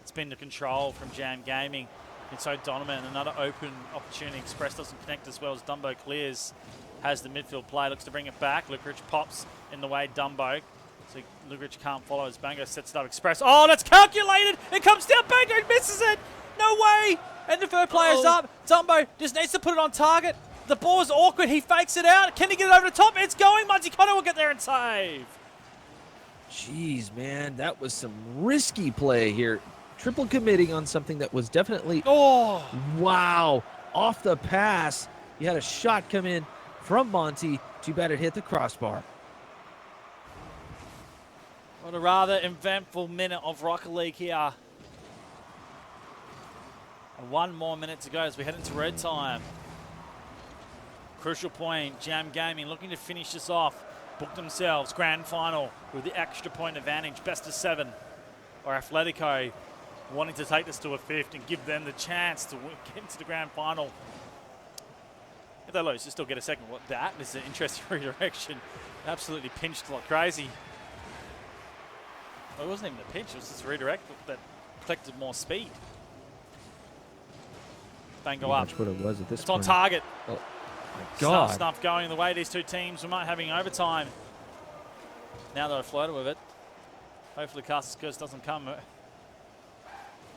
It's been the control from Jam Gaming. It's so dominant. Another open opportunity. Express doesn't connect as well as Dumbo clears. Has the midfield play, looks to bring it back. Licorice pops in the way Dumbo. So Licorice can't follow as Bango sets it up. Express, oh, that's calculated. It comes down, Bango misses it. No way. And the third player's up. Dumbo just needs to put it on target. The ball is awkward. He fakes it out. Can he get it over the top? It's going. Monty Connor will get there and save. Jeez, man, that was some risky play here. Triple committing on something that was definitely, wow, off the pass. You had a shot come in from Monty. Too bad it hit the crossbar. What a rather eventful minute of Rocket League here. And one more minute to go as we head into red time. Crucial point, Jam Gaming looking to finish this off. Book themselves grand final with the extra point advantage, best of 7. Or Atletico wanting to take this to a 5th and give them the chance to get into the grand final. If they lose, they still get a second. Well, that is an interesting redirection. Absolutely pinched like crazy. Well, it wasn't even a pinch, it was just a redirect that collected more speed. Bango up. That's what it was at this It's point. on target. Oh my God. Snuff going the way these two teams. We might having overtime. Now they're floated with it. Hopefully Castle's curse doesn't come.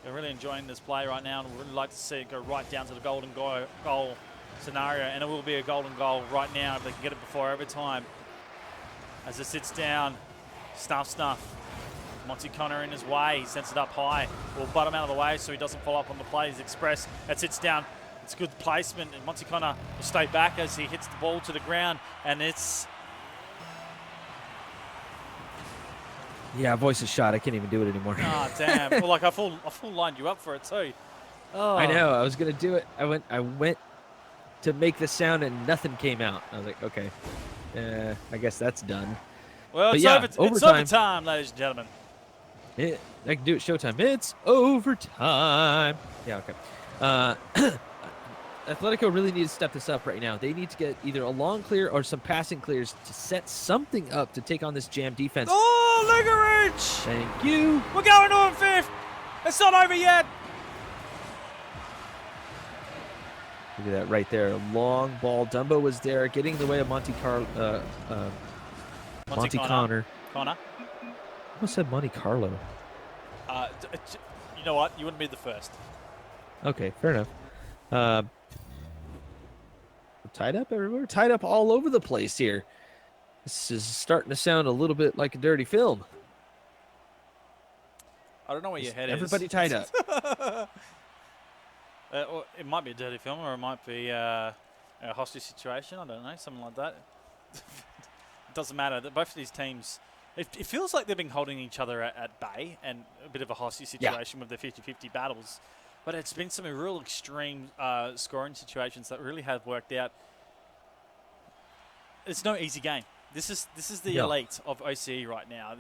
They're really enjoying this play right now, and we'd really like to see it go right down to the golden goal scenario, and it will be a golden goal right now if they can get it before overtime. As it sits down, Snuff Monty Connor in his way. He sends it up high. Will butt him out of the way so he doesn't follow up on the play. He's Express. It sits down. It's good placement. And Monty Connor will stay back as he hits the ball to the ground. And it's... Yeah, voice is shot. I can't even do it anymore. Oh, damn. Well, like I full lined you up for it too. Oh. I know. I was going to do it. I went to make the sound and nothing came out. I was like, okay, I guess that's done. Well, But it's, yeah, it's overtime. overtime, ladies and gentlemen. I can do it showtime. It's overtime. Yeah, okay. Atletico really needs to step this up right now. They need to get either a long clear or some passing clears to set something up to take on this jam defense. Oh, Lugarich! Thank you. We're going to a fifth. It's not over yet. Look at that right there. A long ball. Dumbo was there, getting in the way of Monty Connor. Connor. I almost said Monte Carlo. You know what? You wouldn't be the first. Okay, fair enough. Tied up everywhere. Tied up all over the place here. This is starting to sound a little bit like a dirty film. I don't know where your head Everybody is. tied up. Or it might be a dirty film, or it might be a hostage situation. I don't know, something like that. It doesn't matter. Both of these teams, it feels like they've been holding each other at bay and a bit of a hostage situation with the 50-50 battles. But it's been some real extreme scoring situations that really have worked out. It's no easy game. This is the elite of OCE right now.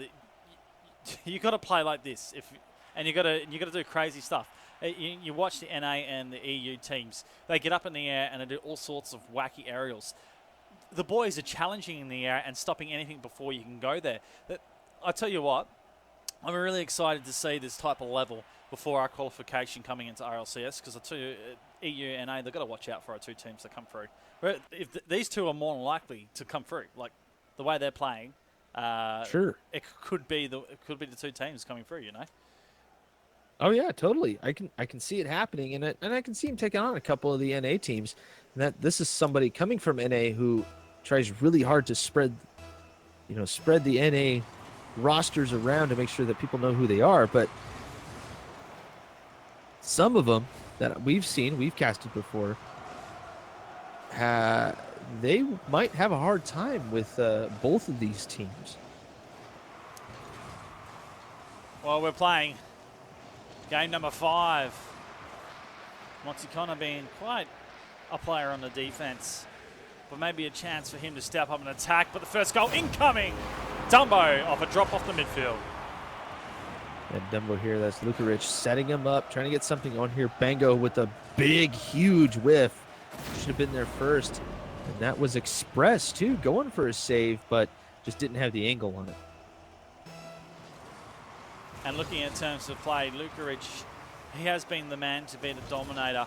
You got to play like this, and you got to do crazy stuff. You watch the NA and the EU teams. They get up in the air and they do all sorts of wacky aerials. The boys are challenging in the air and stopping anything before you can go there. I tell you what, I'm really excited to see this type of level before our qualification coming into RLCS, because I tell you, EU and NA, they've got to watch out for our two teams that come through. But if these two are more than likely to come through, like the way they're playing, Sure. it could be the two teams coming through. You know. Oh yeah, totally. I can see it happening, and I can see him taking on a couple of the NA teams. And that this is somebody coming from NA who tries really hard to spread the NA rosters around to make sure that people know who they are. But some of them that we've casted before, they might have a hard time with both of these teams. Well, we're playing game number 5. Monty Connor being quite a player on the defense, but maybe a chance for him to step up and attack. But the first goal incoming. Dumbo off a drop off the midfield. And Dumbo here, that's Lukarich setting him up, trying to get something on here. Bango with a big, huge whiff. Should have been there first. And that was Express, too, going for a save, but just didn't have the angle on it. And looking at terms of play, Lukarich, he has been the man to be the dominator,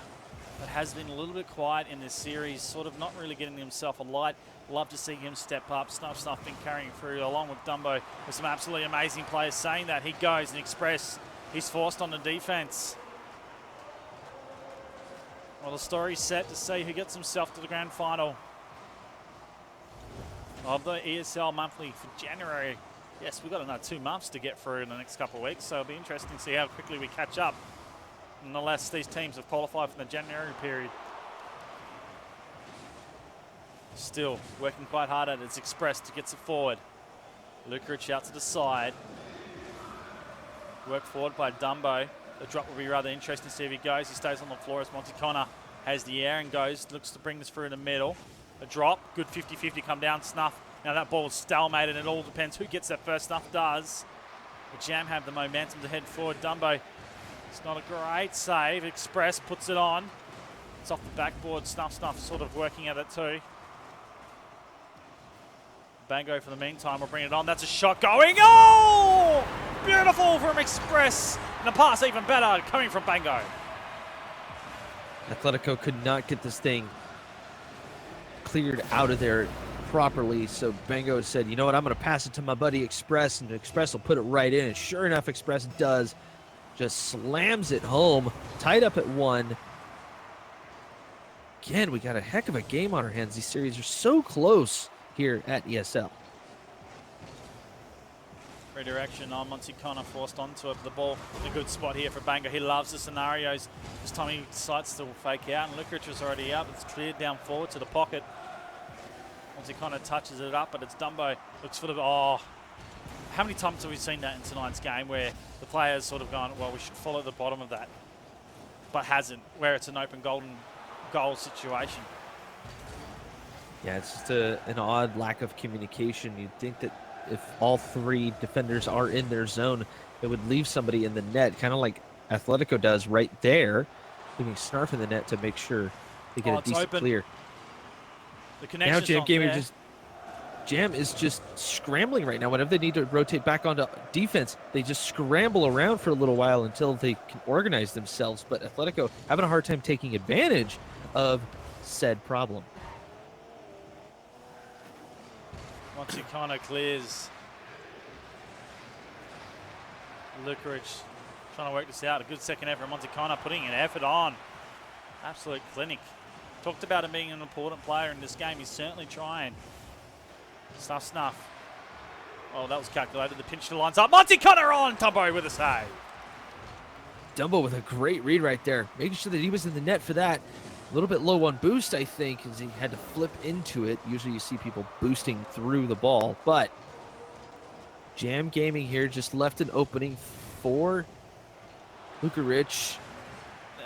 but has been a little bit quiet in this series, sort of not really getting himself a light. Love to see him step up. Snuff been carrying through along with Dumbo with some absolutely amazing players saying that. He goes and Express. He's forced on the defense. Well, the story's set to see who gets himself to the grand final of the ESL monthly for January. Yes, we've got another 2 months to get through in the next couple of weeks, so it'll be interesting to see how quickly we catch up. Nonetheless, these teams have qualified for the January period. Still working quite hard at it. It's Express to gets it forward. Lukarich out to the side. Work forward by Dumbo. The drop will be rather interesting to see if he goes. He stays on the floor as Monty Connor has the air and goes. Looks to bring this through in the middle. A drop. Good 50-50 come down. Snuff. Now that ball is stalemated, and it all depends who gets that first. Snuff does. The Jam have the momentum to head forward. Dumbo, it's not a great save. Express puts it on. It's off the backboard. Snuff sort of working at it too. Bango for the meantime will bring it on. That's a shot going. Oh! Beautiful from Express. And the pass even better coming from Bango. Atletico could not get this thing cleared out of there properly, so Bango said, you know what, I'm going to pass it to my buddy Express, and Express will put it right in. And sure enough, Express does. Just slams it home. Tied up at 1. Again, we got a heck of a game on our hands. These series are so close here at ESL. Redirection on Monty Connor, forced onto it. The ball in a good spot here for Bango. He loves the scenarios. This time he decides to fake out, and Lukic was already up. It's cleared down forward to the pocket. Monty Connor touches it up, but it's Dumbo. Looks for the... Oh, how many times have we seen that in tonight's game where the player's sort of gone, well, we should follow the bottom of that, but hasn't, where it's an open golden goal situation. Yeah, it's just an odd lack of communication. You'd think that if all three defenders are in their zone, it would leave somebody in the net, kind of like Atletico does right there, leaving Snarf in the net to make sure they get a decent open. clear. The connection's Now not there. Jam is just scrambling right now. Whenever they need to rotate back onto defense, they just scramble around for a little while until they can organize themselves. But Atletico having a hard time taking advantage of said problem. Monty Connor clears. Lukic trying to work this out. A good second effort. Monty Connor putting an effort on. Absolute clinic. Talked about him being an important player in this game. He's certainly trying. Snuff. Oh, that was calculated. The pinch to the lines up. Monty Connor on. Dumbo with a save. Dumbo with a great read right there. Making sure that he was in the net for that. A little bit low on boost, I think, as he had to flip into it. Usually you see people boosting through the ball, but Jam Gaming here just left an opening for Lukic.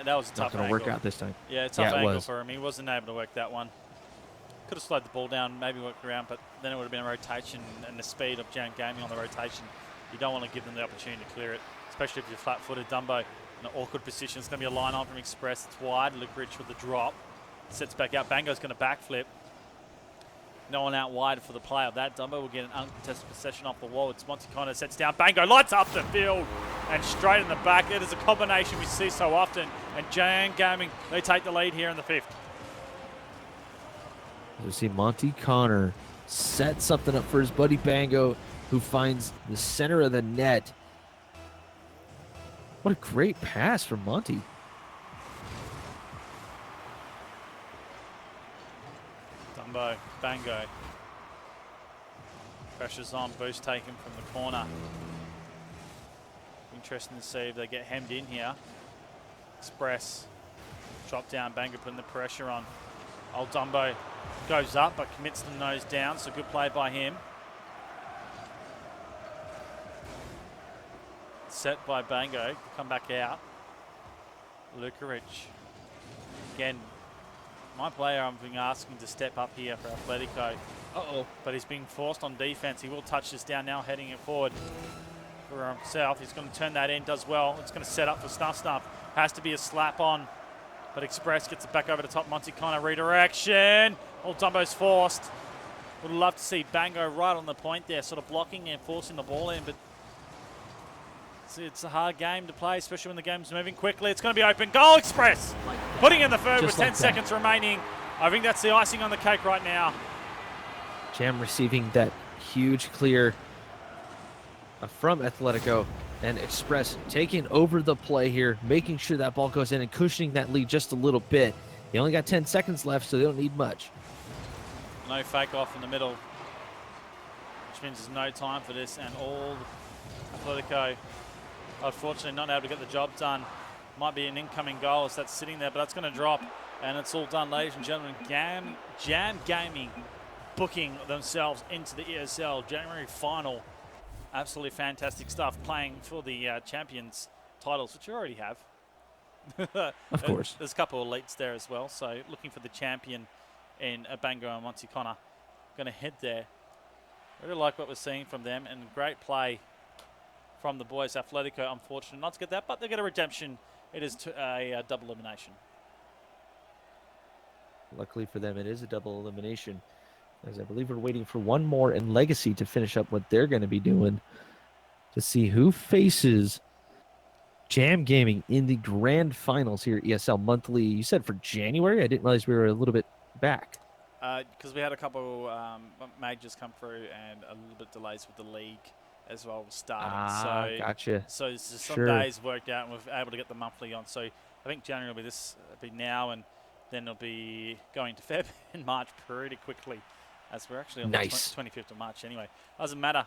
That was a Not tough going to angle. work out this time. Yeah, tough it angle was. for him. He wasn't able to work that one. Could have slowed the ball down, maybe worked around, but then it would have been a rotation, and the speed of Jam Gaming on the rotation, you don't want to give them the opportunity to clear it, especially if you're flat-footed. Dumbo in an awkward position. It's going to be a line on from Express. It's wide. Lukic with the drop. Sets back out. Bango's going to backflip. No one out wide for the play of that. Dumbo will get an uncontested possession off the wall. It's Monty Connor sets down. Bango lights up the field and straight in the back. It is a combination we see so often. And Jam Gaming, they take the lead here in the fifth. We see Monty Connor set something up for his buddy Bango, who finds the center of the net. What a great pass from Monty. Dumbo, Bango. Pressure's on, boost taken from the corner. Interesting to see if they get hemmed in here. Express, drop down, Bango putting the pressure on. Old Dumbo goes up but commits the nose down, so good play by him. Set by Bango, come back out. Lukic. Again, my player I'm being asking to step up here for Atletico. But he's being forced on defense. He will touch this down now, heading it forward for himself. He's going to turn that in, does well. It's going to set up for Snuff. Has to be a slap on. But Express gets it back over the top. Monty Connor redirection. Old Dumbo's forced. Would love to see Bango right on the point there, sort of blocking and forcing the ball in. But it's a hard game to play, especially when the game's moving quickly. It's going to be open. Goal Express. Putting in the third with 10 seconds remaining. I think that's the icing on the cake right now. Jam receiving that huge clear from Atletico, and Express taking over the play here, making sure that ball goes in and cushioning that lead just a little bit. They only got 10 seconds left, so they don't need much. No fake off in the middle, which means there's no time for this, and all Atletico, unfortunately, not able to get the job done. Might be an incoming goal as that's sitting there, but that's going to drop, and it's all done, ladies and gentlemen. Jam Gaming booking themselves into the ESL January final. Absolutely fantastic stuff, playing for the Champions titles, which you already have. Of course. There's a couple of elites there as well, so looking for the champion in Bango and Monty Connor. Going to head there. Really like what we're seeing from them, and great play from the boys. Atletico, unfortunate not to get that, but they get a redemption. It is a double elimination. Luckily for them, it is a double elimination, as I believe we're waiting for one more in Legacy to finish up what they're going to be doing to see who faces Jam Gaming in the grand finals here at ESL Monthly. You said for January? I didn't realize we were a little bit back. Because we had a couple majors come through and a little bit delays with the league as well starting. Gotcha. So it's just some days worked out and we're able to get the monthly on. So I think January will be be now, and then it'll be going to Feb and March pretty quickly, as we're actually on the 25th of March anyway. Doesn't matter.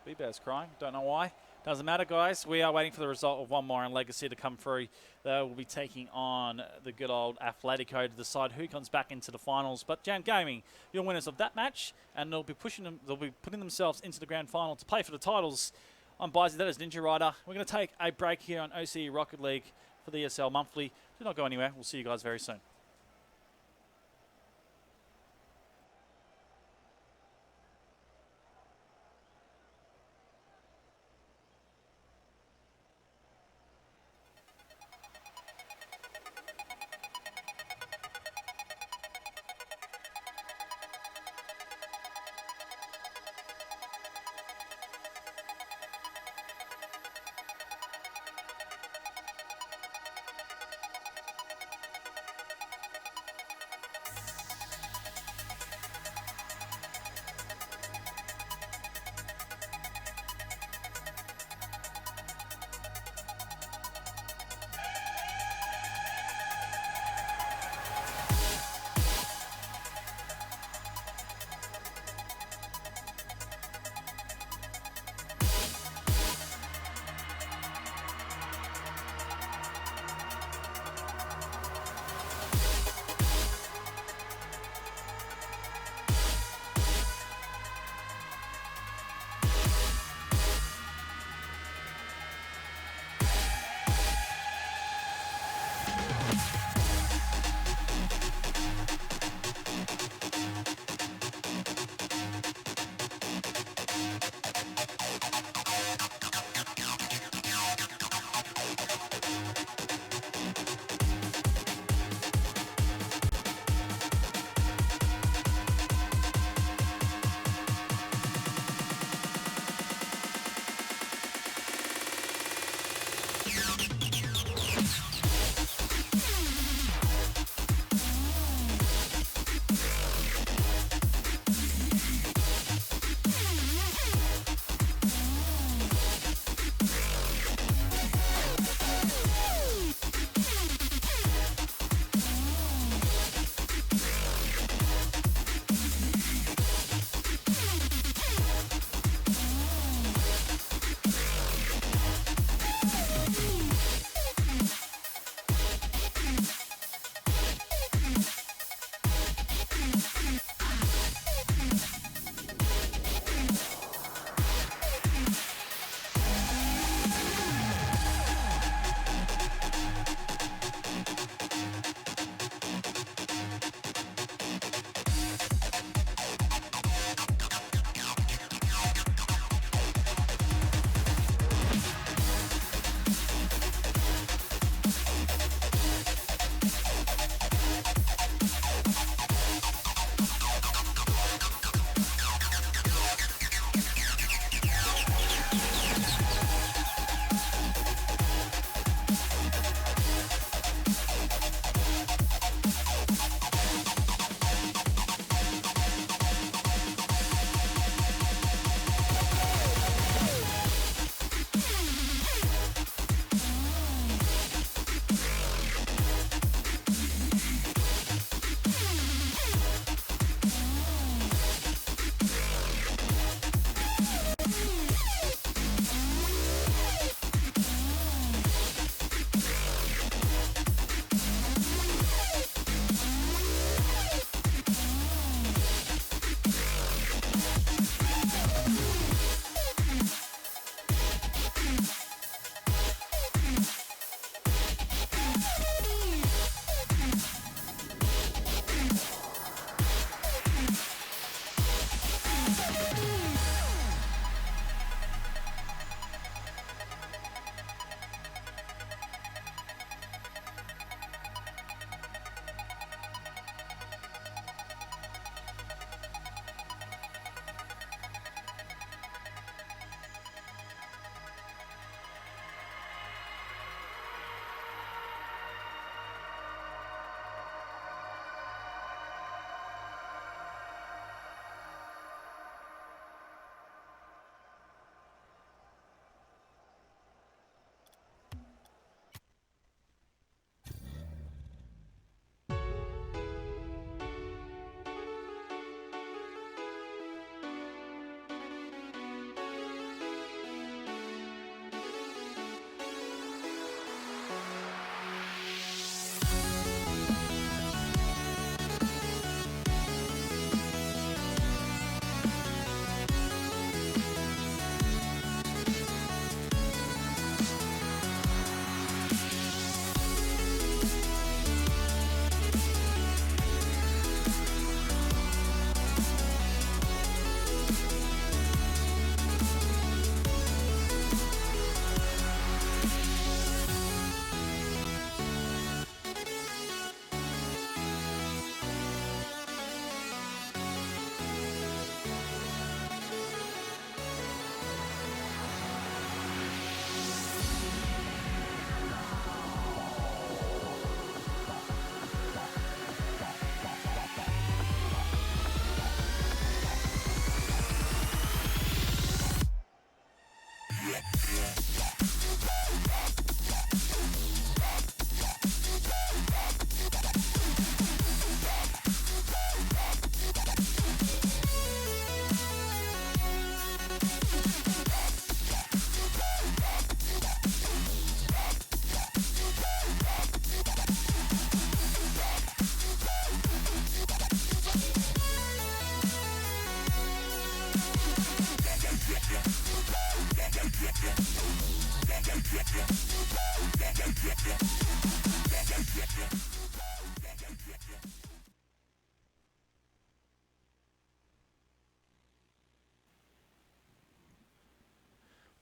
B-Bear's crying. Don't know why. Doesn't matter, guys. We are waiting for the result of one more in Legacy to come through. They will be taking on the good old Atletico to decide who comes back into the finals. But Jam Gaming, you're winners of that match, and they'll be pushing them. They'll be putting themselves into the grand final to play for the titles. I'm Bizzy, that is Ninja Rider. We're going to take a break here on OCE Rocket League for the ESL Monthly. Do not go anywhere. We'll see you guys very soon.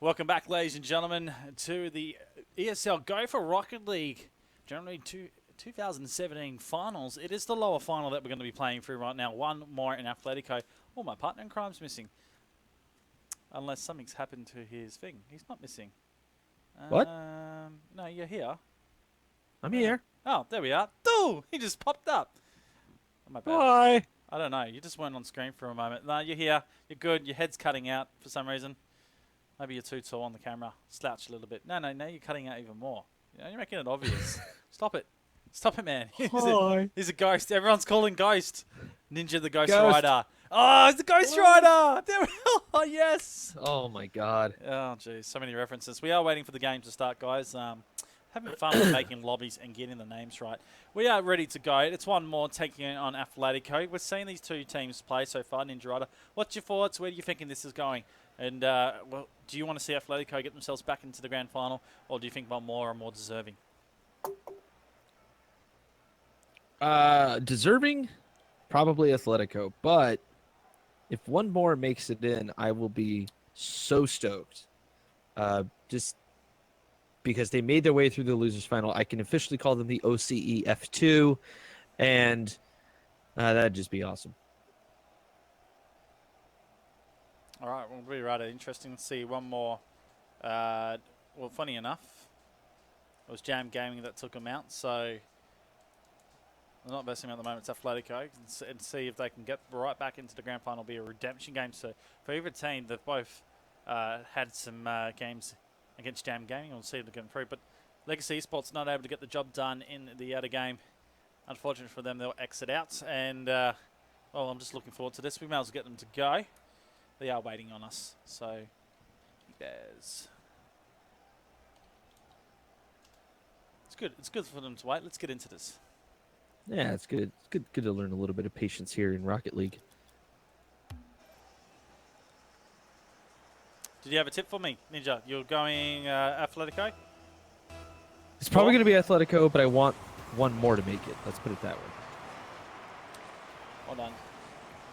Welcome back, ladies and gentlemen, to the ESL Go for Rocket League January 2017 finals. It is the lower final that we're going to be playing through right now. One more in Atletico. Oh, my partner in crime's missing. Unless something's happened to his thing. He's not missing. What? No, you're here. I'm here. Oh, there we are. Dude, he just popped up. Oh, my bad. Hi. I don't know. You just weren't on screen for a moment. No, you're here. You're good. Your head's cutting out for some reason. Maybe you're too tall on the camera. Slouch a little bit. No, you're cutting out even more. You're making it obvious. Stop it. Stop it, man. Hi. He's a ghost. Everyone's calling Ghost. Ninja the Ghost Ghost. Rider. Oh, it's the Ghost Rider. There we go. Oh, yes. Oh my God. Oh, geez. So many references. We are waiting for the game to start, guys. Having fun with making lobbies and getting the names right. We are ready to go. It's one more taking on Atletico. We're seeing these two teams play so far. Ninja Rider, what's your thoughts? Where are you thinking this is going? And well, do you want to see Atletico get themselves back into the grand final, or do you think one more are more deserving? Deserving, probably Atletico. But if one more makes it in, I will be so stoked. Just because they made their way through the losers final, I can officially call them the OCE F2, and that'd just be awesome. All right, well, really rather interesting to see one more. Well, funny enough, it was Jam Gaming that took them out, so they're not besting them at the moment. It's Atletico, and see if they can get right back into the grand final. It'll be a redemption game. So for either team, they've both had some games against Jam Gaming. We'll see if they're getting through. But Legacy Esports not able to get the job done in the other game. Unfortunate for them, they'll exit out. And, well, I'm just looking forward to this. We may as well get them to go. They are waiting on us. So, yes. It's good. It's good for them to wait. Let's get into this. Yeah, it's good. It's good to learn a little bit of patience here in Rocket League. Did you have a tip for me, Ninja? You're going Atletico? It's probably going to be Atletico, but I want one more to make it. Let's put it that way. Well done.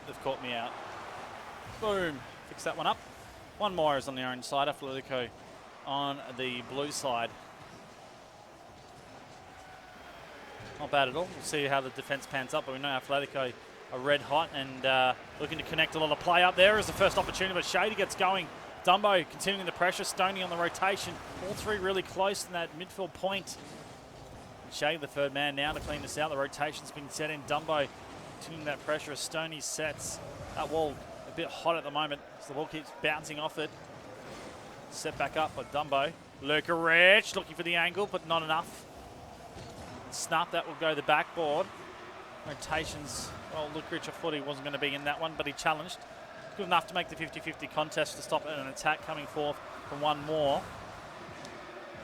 They've caught me out. Boom. Fix that one up. One more is on the orange side. Atletico on the blue side. Not bad at all. We'll see how the defense pans up, but we know Atletico are red hot and looking to connect a lot of play up there as the first opportunity, but Shady gets going. Dumbo continuing the pressure, Stoney on the rotation. All three really close in that midfield point. Shady, the third man now to clean this out. The rotation's been set in. Dumbo continuing that pressure as Stoney sets. That wall a bit hot at the moment, so the ball keeps bouncing off it. Set back up by Dumbo. Lurkerich looking for the angle, but not enough. Snap, that will go the backboard. Rotations, well, Lurkerich, I thought he wasn't going to be in that one, but he challenged. Good enough to make the 50-50 contest to stop an attack coming forth from one more.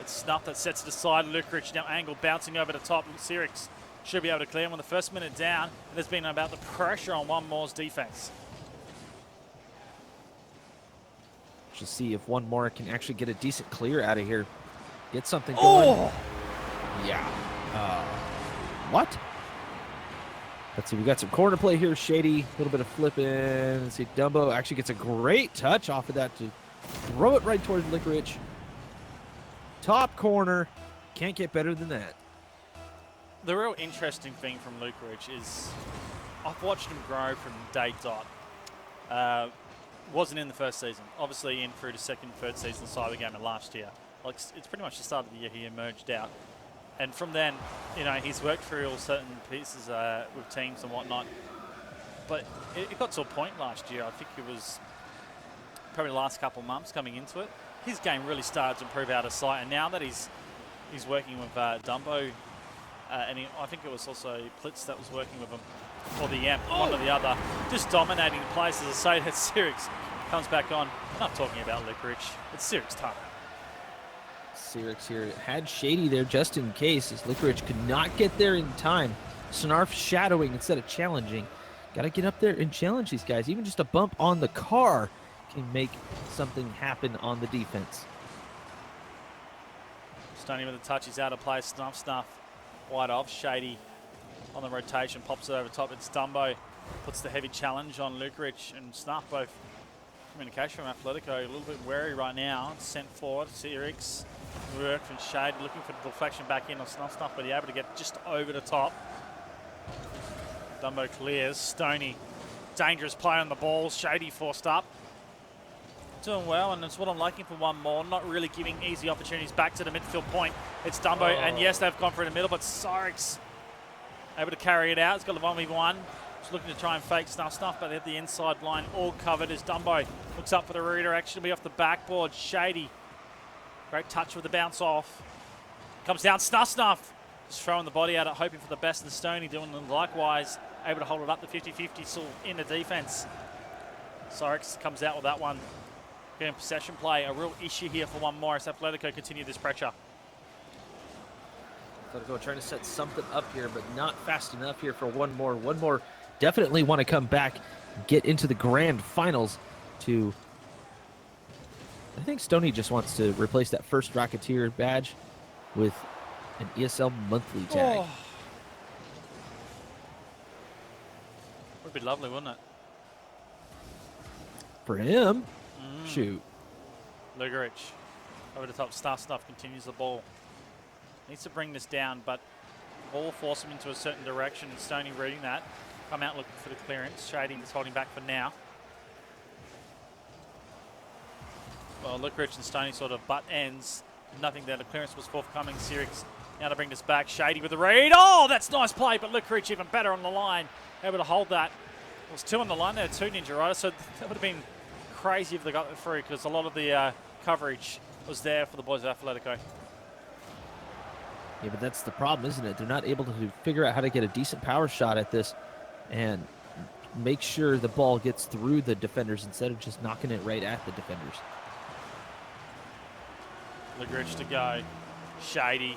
It's Snuff that sets it aside. Lurkerich now angle bouncing over the top. Sirix should be able to clear him on the first minute down. And there's been about the pressure on one more's defense. Just see if one more can actually get a decent clear out of here. Get something going. Oh! Yeah. What? Let's see, we got some corner play here. Shady, a little bit of flipping. Let's see, Dumbo actually gets a great touch off of that to throw it right towards Licorice. Top corner. Can't get better than that. The real interesting thing from Licorice is I've watched him grow from day dot. Wasn't in the first season. Obviously in through the second, third season of Cyber Gamer last year. Like, it's pretty much the start of the year he emerged out. And from then, you know, he's worked through all certain pieces with teams and whatnot. But it got to a point last year, I think it was probably the last couple of months coming into it, his game really started to improve out of sight. And now that he's working with Dumbo, and I think it was also Plitz that was working with him, or the Amp, one or the other, just dominating the place. As I say, that Sirix comes back on. I'm not talking about Licorice, it's Sirix time. Sirix here had Shady there just in case, as Licorice could not get there in time. Snarf shadowing instead of challenging. Got to get up there and challenge these guys. Even just a bump on the car can make something happen on the defense. Stoney with a touch, he's out of play. Snuff, wide off. Shady on the rotation, pops it over top. It's Dumbo, puts the heavy challenge on Licorice and Snuff both communication from Atletico. A little bit wary right now. Sent forward. Sirix worked and Shade looking for the deflection back in on Snuff, but he able to get just over the top. Dumbo clears. Stoney, dangerous play on the ball. Shady forced up. Doing well, and that's what I'm liking for one more. Not really giving easy opportunities back to the midfield point. It's Dumbo, and yes, they've gone for it in the middle, but Sirix able to carry it out. It's got the 1v1. Just looking to try and fake Snuff, but they have the inside line all covered as Dumbo looks up for the redirection. Be off the backboard. Shady. Great touch with the bounce off. Comes down. Snuff. Just throwing the body at it, hoping for the best. And Stoney doing likewise. Able to hold it up. The 50-50 still in the defense. Sirix comes out with that one. Getting possession play. A real issue here for one more as Atletico continue this pressure. Atletico trying to set something up here, but not fast enough here for one more. One more definitely want to come back, get into the grand finals to... I think Stoney just wants to replace that first Rocketeer badge with an ESL monthly tag. Oh. Would be lovely, wouldn't it? For him, shoot. Lugerich over the top. Snuff continues the ball. Needs to bring this down, but ball will force him into a certain direction. Stoney reading that. Come out looking for the clearance. Shady is holding back for now. Well, Lugerich and Stoney sort of butt ends. Nothing there. The clearance was forthcoming. Sirix now to bring this back. Shady with the read. Oh, that's nice play, but Lugerich even better on the line. Able to hold that. It was 2 on the line there, 2 Ninja Riders, so that would have been crazy if they got it through because a lot of the coverage was there for the boys of Atletico. Yeah, but that's the problem, isn't it? They're not able to figure out how to get a decent power shot at this and make sure the ball gets through the defenders instead of just knocking it right at the defenders. Lugerich to go. Shady.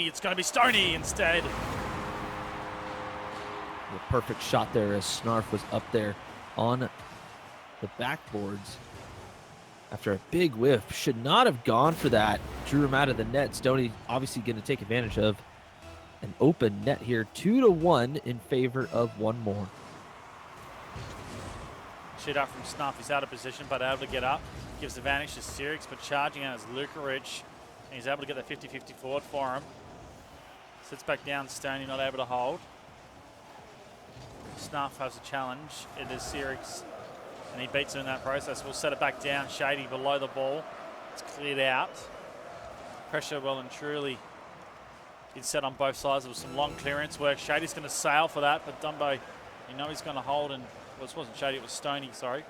It's going to be Stoney instead. The perfect shot there as Snarf was up there on the backboards. After a big whiff, should not have gone for that. Drew him out of the net. Stoney obviously going to take advantage of an open net here. 2-1 in favor of one more. Shoot out from Snuff. He's out of position, but able to get up. Gives advantage to Sirix, but charging out is Lugerich. And he's able to get the 50-50 forward for him. Sits back down. Stoney not able to hold. Snuff has a challenge. It is Sirix, and he beats him in that process. We'll set it back down. Shady below the ball. It's cleared out. Pressure well and truly is set on both sides. There was some long clearance work. Shady's going to sail for that, but Dumbo, you know he's going to hold. And well, it wasn't Shady, it was Stoney, sorry.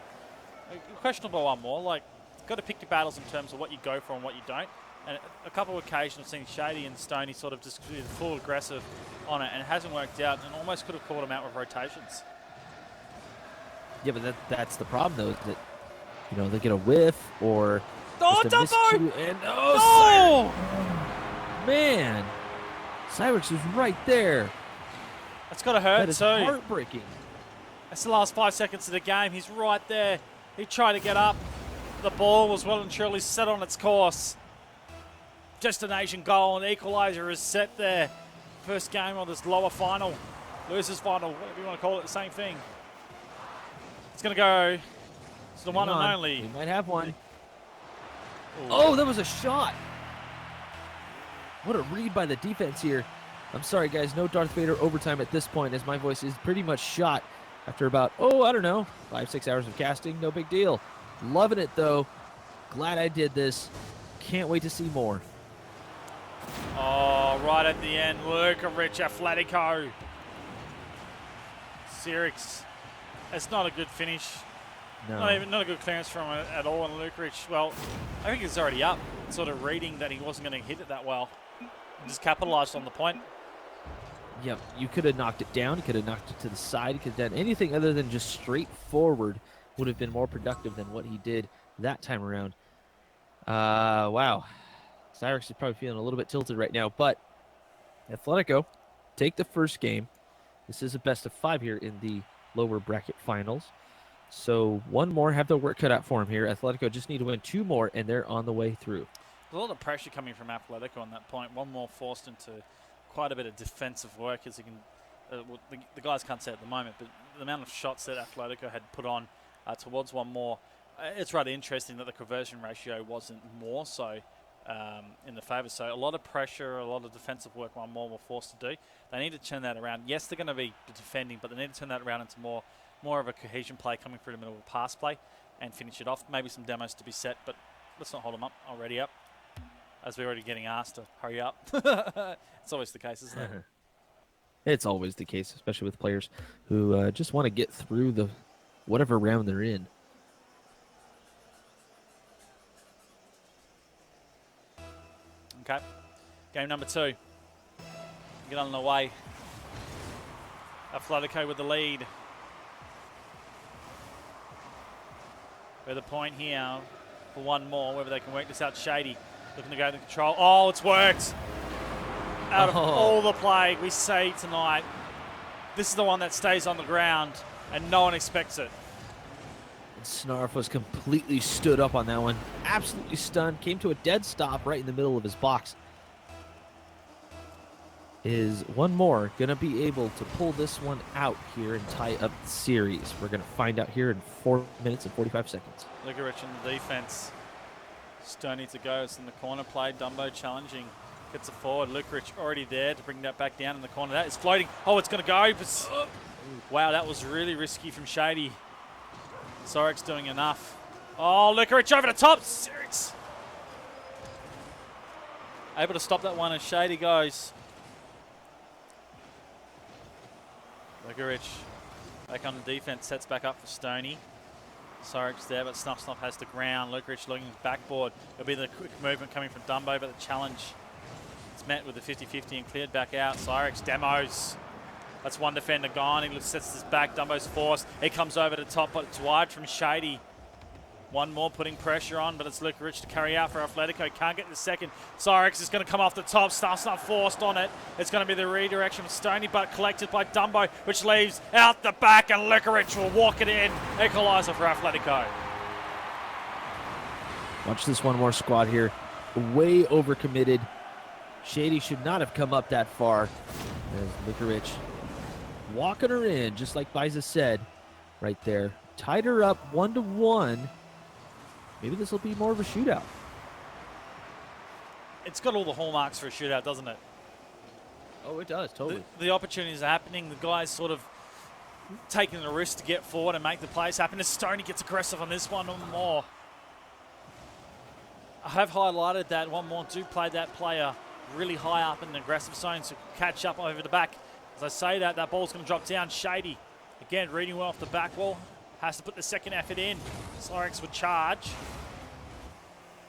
Questionable one more. Like, you've got to pick your battles in terms of what you go for and what you don't. And a couple of occasions I've seen Shady and Stoney sort of just full aggressive on it, and it hasn't worked out, and almost could have caught him out with rotations. Yeah, but that's the problem, though, is that, you know, they get a whiff or Oh, Dumbo! And No! Man, Cyrix was right there. That's got to hurt That is too. heartbreaking. That's the last 5 seconds of the game. He's right there. He tried to get up. The ball was well and truly set on its course. Destination goal and equaliser is set there. First game of this lower final. Losers final, whatever you want to call it, the same thing. It's going to go to the one and only. We might have one. Ooh. Oh, that was a shot. What a read by the defense here. I'm sorry, guys. No Darth Vader overtime at this point, as my voice is pretty much shot after about, 5-6 hours of casting. No big deal. Loving it, though. Glad I did this. Can't wait to see more. Oh, right at the end, Lugerich, Atletico. Sirix. It's not a good finish. No. Not a good clearance from it at all. And Lugerich, well, I think he's already up. Sort of reading that he wasn't going to hit it that well. And just capitalized on the point. Yep, you could have knocked it down. You could have knocked it to the side. You could have done anything other than just straight forward. Would have been more productive than what he did that time around. Wow. Cyrix is probably feeling a little bit tilted right now, but Atletico take the first game. This is a best of 5 here in the lower bracket finals. So one more, have their work cut out for him here. Atletico just need to win 2 more, and they're on the way through. There's a lot of pressure coming from Atletico on that point. One more forced into quite a bit of defensive work, as you can. The guys can't say at the moment, but the amount of shots that Atletico had put on towards one more. It's rather interesting that the conversion ratio wasn't more so in the favour. So a lot of pressure, a lot of defensive work one more were forced to do. They need to turn that around. Yes, they're going to be defending, but they need to turn that around into more of a cohesion play coming through the middle of a pass play and finish it off. Maybe some demos to be set, but let's not hold them up. Already up. As we're already getting asked to hurry up. It's always the case, isn't it? It's always the case, especially with players who just want to get through the whatever round they're in. Okay. Game number 2. Get on the way. Atletico with the lead. With a point here for one more, whether they can work this out. Shady looking to go to control. Oh, it's worked. Out of all the play we see tonight, this is the one that stays on the ground and no one expects it. Snarf was completely stood up on that one. Absolutely stunned. Came to a dead stop right in the middle of his box. Is one more going to be able to pull this one out here and tie up the series? We're going to find out here in 4 minutes and 45 seconds. Ligarich in the defense. Stoney to go. It's in the corner play. Dumbo challenging. Gets it forward. Ligarich already there to bring that back down in the corner. That is floating. Oh, it's going to go. But, wow, that was really risky from Shady. Sorek's doing enough. Oh, Ligarich over the top. Series. Able to stop that one as Shady goes. Ligarich back on the defense, sets back up for Stoney. Sorek's there, but Snuff has the ground. Ligarich looking backboard. It'll be the quick movement coming from Dumbo, but the challenge is met with the 50-50 and cleared back out. Sorek's demos. That's one defender gone. He sets his back. Dumbo's forced. He comes over the top, but it's wide from Shady. One more putting pressure on, but it's Ligarich to carry out for Atletico. Can't get the second. Sorex is going to come off the top. Snuff's not forced on it. It's going to be the redirection of Stoney, but collected by Dumbo, which leaves out the back, and Ligarich will walk it in. Equaliser for Atletico. Watch this one more squad here. Way overcommitted. Shady should not have come up that far. As Ligarich walking her in, just like Biza said right there. Tied her up 1-1. Maybe this will be more of a shootout. It's got all the hallmarks for a shootout, doesn't it? Oh, it does, totally. The opportunities are happening. The guys sort of taking the risk to get forward and make the plays happen. As Stoney gets aggressive on this one more. I have highlighted that one more do play that player really high up in the aggressive zone to catch up over the back. As I say that, that ball's going to drop down. Shady, again, reading well off the back wall. Has to put the second effort in. Sorex would charge.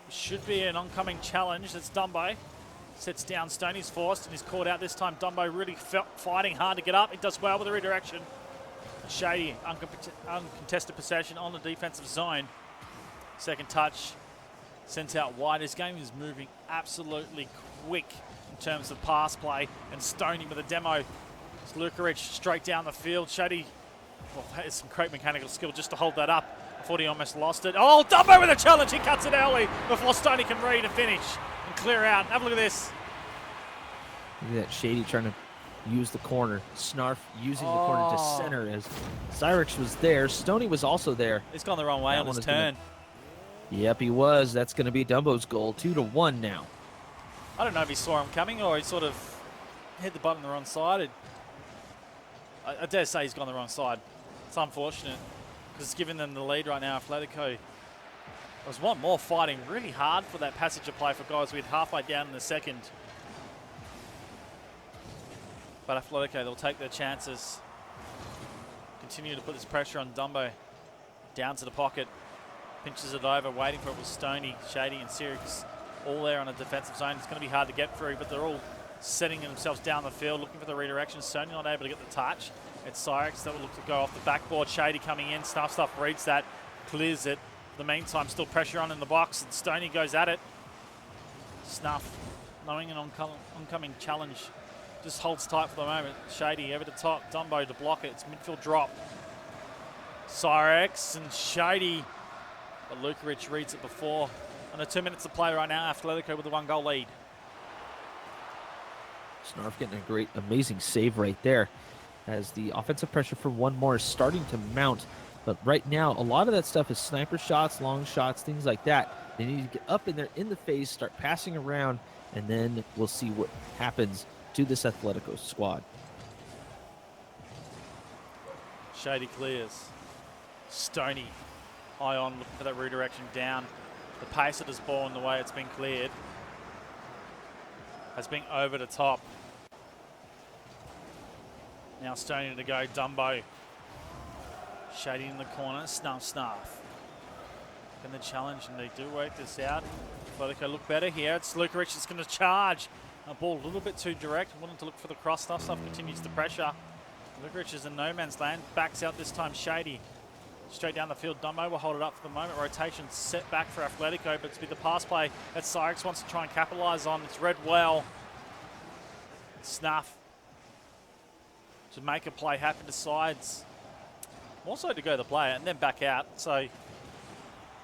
Should be an oncoming challenge. That's Dumbo. Sets down Stoney's forced and he's caught out this time. Dumbo really fighting hard to get up. He does well with the redirection. Shady, uncontested possession on the defensive zone. Second touch. Sent out wide. His game is moving absolutely quick in terms of pass play. And Stoney with a demo. It's Ligarich straight down the field. Shady, well, that is some great mechanical skill just to hold that up. I thought he almost lost it. Oh, Dumbo with a challenge. He cuts it early before Stoney can read and finish and clear out. Have a look at this. Look at that. Shady trying to use the corner. Snarf using the corner to center as Cyrix was there. Stoney was also there. He's gone the wrong way on his turn. Yep, he was. That's going to be Dumbo's goal. 2-1 now. I don't know if he saw him coming or he sort of hit the button the wrong side. I dare say he's gone the wrong side. It's unfortunate because it's giving them the lead right now. Atletico. There's one more fighting really hard for that passage of play for guys with halfway down in the second. But Atletico, they'll take their chances. Continue to put this pressure on Dumbo. Down to the pocket. Pinches it over, waiting for it with Stoney, Shady and Sirix all there on a defensive zone. It's going to be hard to get through, but they're all setting themselves down the field, looking for the redirection. Stoney not able to get the touch. It's Cyrix that will look to go off the backboard. Shady coming in. Snuff reads that, clears it. In the meantime, still pressure on in the box, and Stoney goes at it. Snuff, knowing an oncoming challenge, just holds tight for the moment. Shady over the top. Dumbo to block it. It's midfield drop. Cyrix and Shady. But Ligarich reads it before. Under 2 minutes to play right now. Atletico with a 1-goal lead. Snarf getting a great, amazing save right there as the offensive pressure for one more is starting to mount But right now, a lot of that stuff is sniper shots, long shots, things like that. They need to get up in there in the face, start passing around, and then we'll see what happens to this Atletico squad. Shady clears. Stoney, high on, looking for that redirection down. The pace of this ball and the way it's been cleared has been over the top. Now Stoney to go, Dumbo. Shady in the corner, snuff. Can the challenge, and they do work this out. Atletico look better here. It's Lukarich that's going to charge. A ball a little bit too direct. Wanting to look for the cross stuff. Continues the pressure. Lukarich is in no man's land. Backs out this time. Shady. Straight down the field. Dumbo will hold it up for the moment. Rotation set back for Atletico, but it's be the pass play that Cyrix wants to try and capitalise on. It's read well. Snuff to make a play happen, decides more so to go the player and then back out. So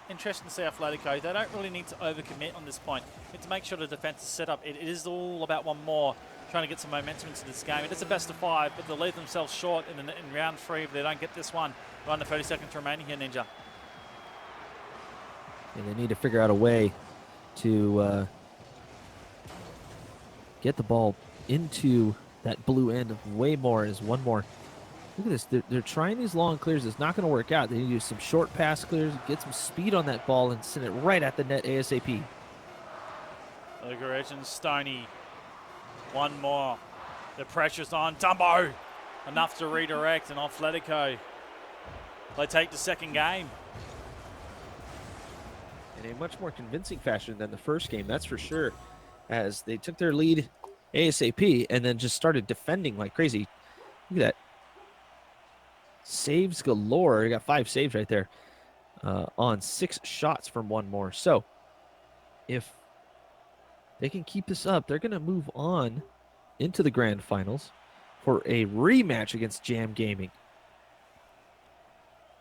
interesting to see Atletico. They don't really need to overcommit on this point. Need to make sure the defense is set up. It is all about one more, trying to get some momentum into this game. It is a best of 5, but they'll leave themselves short in round 3 if they don't get this one. We're under 30 seconds remaining here, Ninja. And they need to figure out a way to get the ball into that blue end way more as one more. Look at this. They're trying these long clears. It's not going to work out. They need to do some short pass clears, get some speed on that ball, and send it right at the net ASAP. Lukarich and Stoney. One more. The pressure's on. Dumbo! Enough to redirect, and Atletico, they take the second game. In a much more convincing fashion than the first game, that's for sure, as they took their lead ASAP and then just started defending like crazy. Look at that. Saves galore. You got 5 saves right there on 6 shots from one more. So if they can keep this up, they're going to move on into the grand finals for a rematch against Jam Gaming.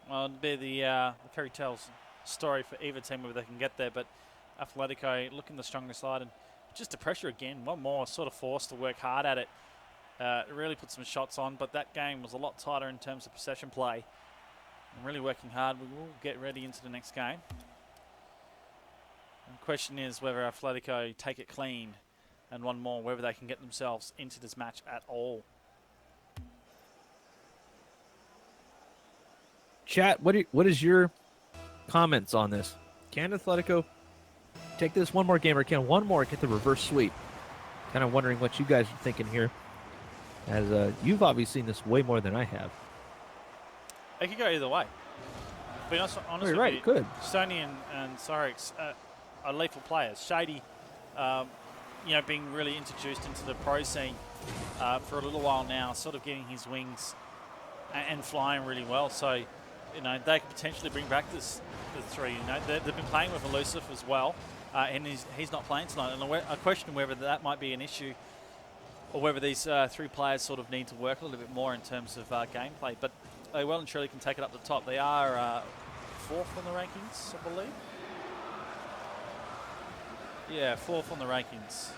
Well, it'd be the fairy tales story for either team whether they can get there, but Atletico looking the stronger side, and just the pressure again. One more, sort of forced to work hard at it. Really put some shots on, but that game was a lot tighter in terms of possession play. And really working hard. We will get ready into the next game. And the question is whether Atletico take it clean and one more, whether they can get themselves into this match at all. Chat, what is your comments on this? Can Atletico take this one more game, or can one more get the reverse sweep? Kind of wondering what you guys are thinking here, as you've obviously seen this way more than I have. It could go either way. Be honest with right, you, good. Stoney and Cyrix are lethal players. Shady, being really introduced into the pro scene for a little while now, sort of getting his wings and flying really well. So, they could potentially bring back the 3. They've been playing with Elusive as well, and he's not playing tonight. And I question whether that might be an issue, or whether these 3 players sort of need to work a little bit more in terms of gameplay. But they well and truly can take it up the top. They are 4th on the rankings, I believe. Yeah, 4th on the rankings.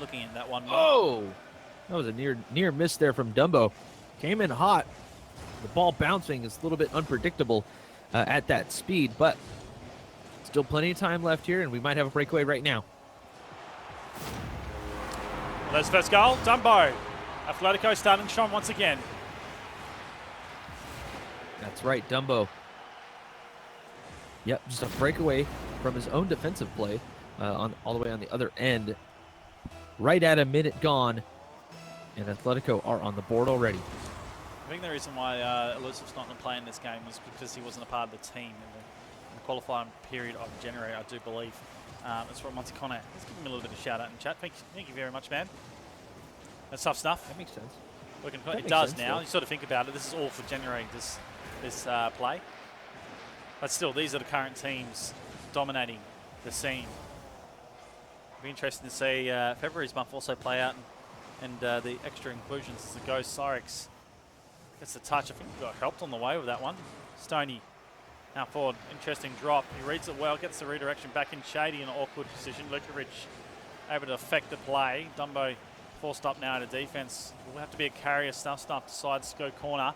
Looking at that one. Oh! That was a near miss there from Dumbo. Came in hot. The ball bouncing is a little bit unpredictable at that speed, but still plenty of time left here, and we might have a breakaway right now. There's first goal, Dumbo. Atletico starting strong once again. That's right, Dumbo. Yep, just a breakaway from his own defensive play all the way on the other end. Right at a minute gone, and Atletico are on the board already. I think the reason why Elusive's not going to play in this game is because he wasn't a part of the team in the qualifying period of January, I do believe. That's what Monty Connor. Let's give him a little bit of shout out in chat. Thank you very much, man. That's tough stuff. That makes sense. It does now. You sort of think about it. This is all for January, this play. But still, these are the current teams dominating the scene. It'll be interesting to see February's month also play out, and the extra inclusions as it goes. Cyrix gets the touch. I think he got helped on the way with that one. Stoney now forward. Interesting drop. He reads it well, gets the redirection back in Shady in an awkward position. Lukarich able to affect the play. Dumbo forced up now to defense. Will have to be a carrier. Snuff decides to go corner.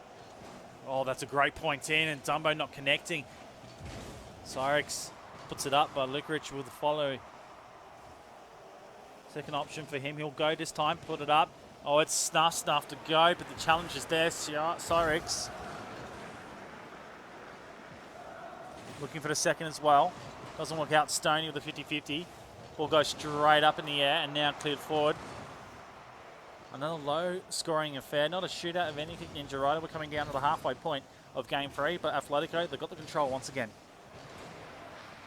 Oh, that's a great point in, and Dumbo not connecting. Cyrix puts it up, but Licorice will follow. Second option for him. He'll go this time, put it up. Oh, it's Snuff to go, but the challenge is there. Cyrix looking for the second as well. Doesn't work out. Stoney with a 50-50. Ball goes straight up in the air and now cleared forward. Another low-scoring affair. Not a shootout of anything. Ninja Rider. We're coming down to the halfway point of Game 3, but Athletico, they've got the control once again.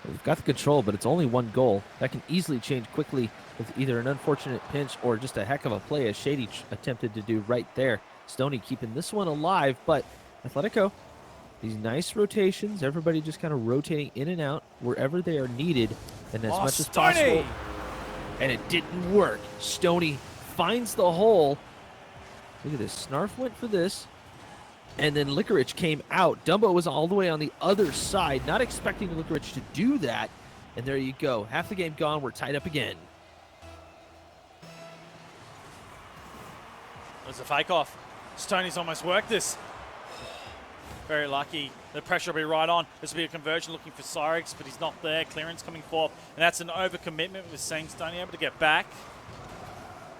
We've got the control, but it's only one goal. That can easily change quickly with either an unfortunate pinch or just a heck of a play, as Shady attempted to do right there. Stoney keeping this one alive, but Athletico, these nice rotations, everybody just kind of rotating in and out wherever they are needed and as much as possible. And it didn't work. Stoney finds the hole. Look at this. Snarf went for this. And then Licorice came out. Dumbo was all the way on the other side, not expecting Licorice to do that. And there you go. Half the game gone. We're tied up again. There's a fake off. Stoney's almost worked this. Very lucky. The pressure will be right on. This will be a conversion looking for Cyrix, but he's not there. Clearance coming forth. And that's an overcommitment. We're seeing Stoney able to get back.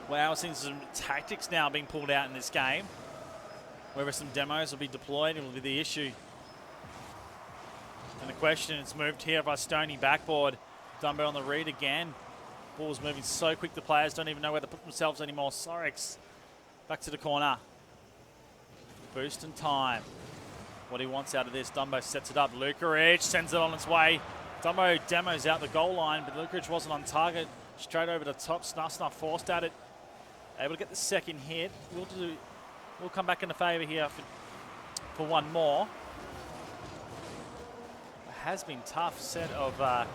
Wow, we're seeing some tactics now being pulled out in this game. Whether some demos will be deployed, it will be the issue. And the question, it's moved here by Stoney backboard. Dumbo on the read again. Ball's moving so quick, the players don't even know where to put themselves anymore. Cyrix back to the corner. Boost in time. What he wants out of this, Dumbo sets it up. Licorice sends it on its way. Dumbo demos out the goal line, but Licorice wasn't on target. Straight over the top, Snuff forced at it. Able to get the second hit. We'll come back into favour here for one more. It has been tough set of a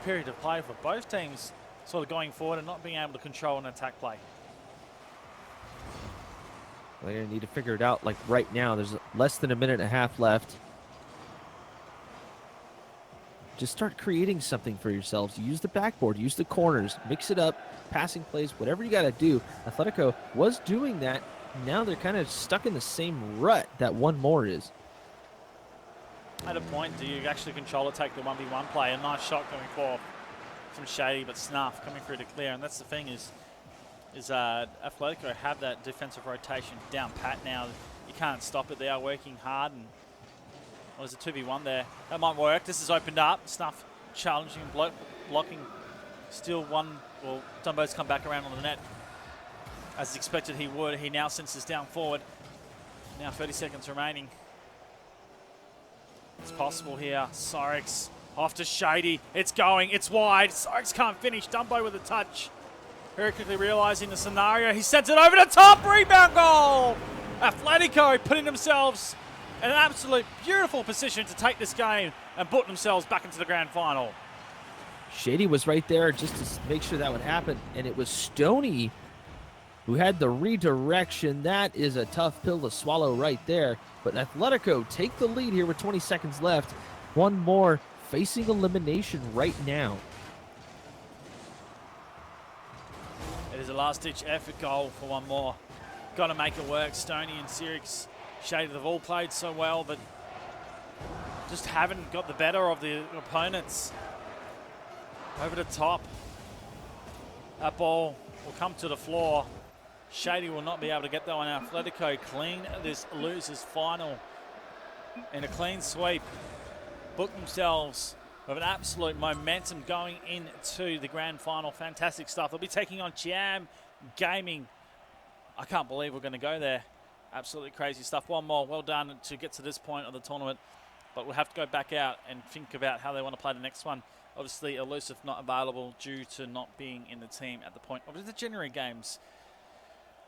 period of play for both teams, sort of going forward and not being able to control an attack play. They're going to need to figure it out like right now. There's less than a minute and a half left. Just start creating something for yourselves. Use the backboard, use the corners, mix it up, passing plays, whatever you got to do. Athletico was doing that. Now they're kind of stuck in the same rut that one more is. At a point, do you actually control it, take the 1v1 play? A nice shot coming forward from Shady, but Snuff coming through to clear. And that's the thing is Athletico have that defensive rotation down pat now. You can't stop it. They are working hard. And there's a 2v1 there. That might work. This is opened up. Snuff challenging, blocking. Still one. Well, Dumbo's come back around on the net. As expected he would. He now senses down forward. Now 30 seconds remaining. It's possible here. Cyrix off to Shady. It's going. It's wide. Cyrix can't finish. Dumbo with a touch. Very quickly realising the scenario. He sends it over the top. Rebound goal. Athletico putting themselves in an absolute beautiful position to take this game and put themselves back into the grand final. Shady was right there just to make sure that would happen. And it was Stoney who had the redirection. That is a tough pill to swallow right there. But Athletico take the lead here with 20 seconds left. One more facing elimination right now. It is a last-ditch effort goal for one more. Got to make it work. Stoney and Cyrix, Shady, they've all played so well, but just haven't got the better of the opponents. Over the top. That ball will come to the floor. Shady will not be able to get that one. Athletico clean this losers final in a clean sweep. Book themselves with an absolute momentum going into the grand final. Fantastic stuff. They'll be taking on Jam Gaming. I can't believe we're going to go there. Absolutely crazy stuff. One more. Well done to get to this point of the tournament. But we'll have to go back out and think about how they want to play the next one. Obviously, Elusive not available due to not being in the team at the point of the January games.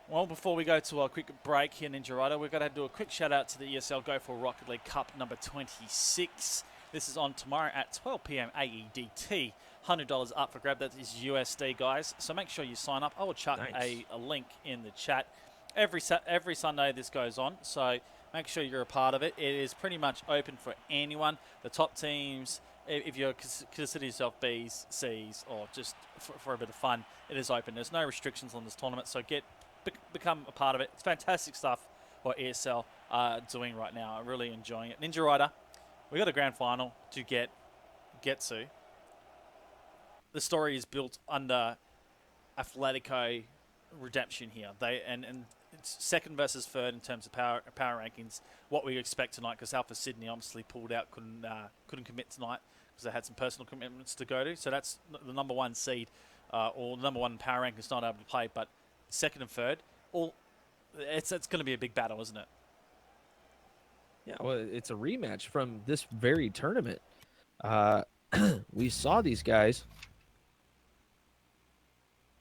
Well, before we go to a quick break here, Ninja Rider, we've got to do a quick shout out to the ESL Go4RocketLeague Cup number 26. This is on tomorrow at 12 p.m. AEDT. $100 up for grab. That is USD, guys. So make sure you sign up. I will chuck a link in the chat. Every Sunday this goes on, so make sure you're a part of it. It is pretty much open for anyone. The top teams, if you consider yourself Bs, Cs, or just for a bit of fun, it is open. There's no restrictions on this tournament, so become a part of it. It's fantastic stuff. what ESL are doing right now. I'm really enjoying it. Ninja Rider, we got a grand final to get to. The story is built under Atletico redemption here. And it's second versus third in terms of power rankings. What we expect tonight, because Alpha Sydney obviously pulled out, couldn't commit tonight because they had some personal commitments to go to. So that's the number one seed or the number one power ranking is not able to play. But second and third, it's going to be a big battle, isn't it? Yeah, well, it's a rematch from this very tournament. We saw these guys.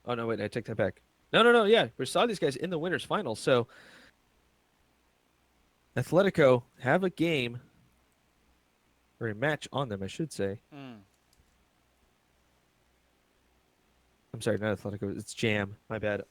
Oh, no, wait, I take that back. No, yeah, we saw these guys in the winners' final. So Atletico have a game, or a match on them, I should say. I'm sorry, not Atletico. It's Jam. My bad.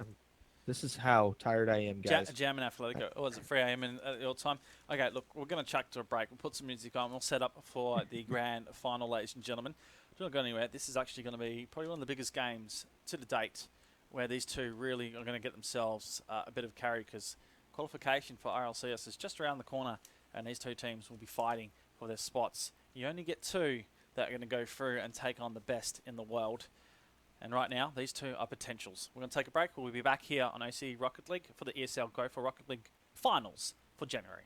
This is how tired I am, guys. Jam and Atletico. Oh, is it 3 a.m. at your time? Okay, look, we're going to chuck to a break. We'll put some music on. We'll set up for the grand final, ladies and gentlemen. Don't go anywhere. This is actually going to be probably one of the biggest games to the date where these two really are going to get themselves a bit of carry, because qualification for RLCS is just around the corner and these two teams will be fighting for their spots. You only get two that are going to go through and take on the best in the world. And right now, these two are potentials. We're going to take a break. We'll be back here on OCE Rocket League for the ESL Go4RocketLeague finals for January.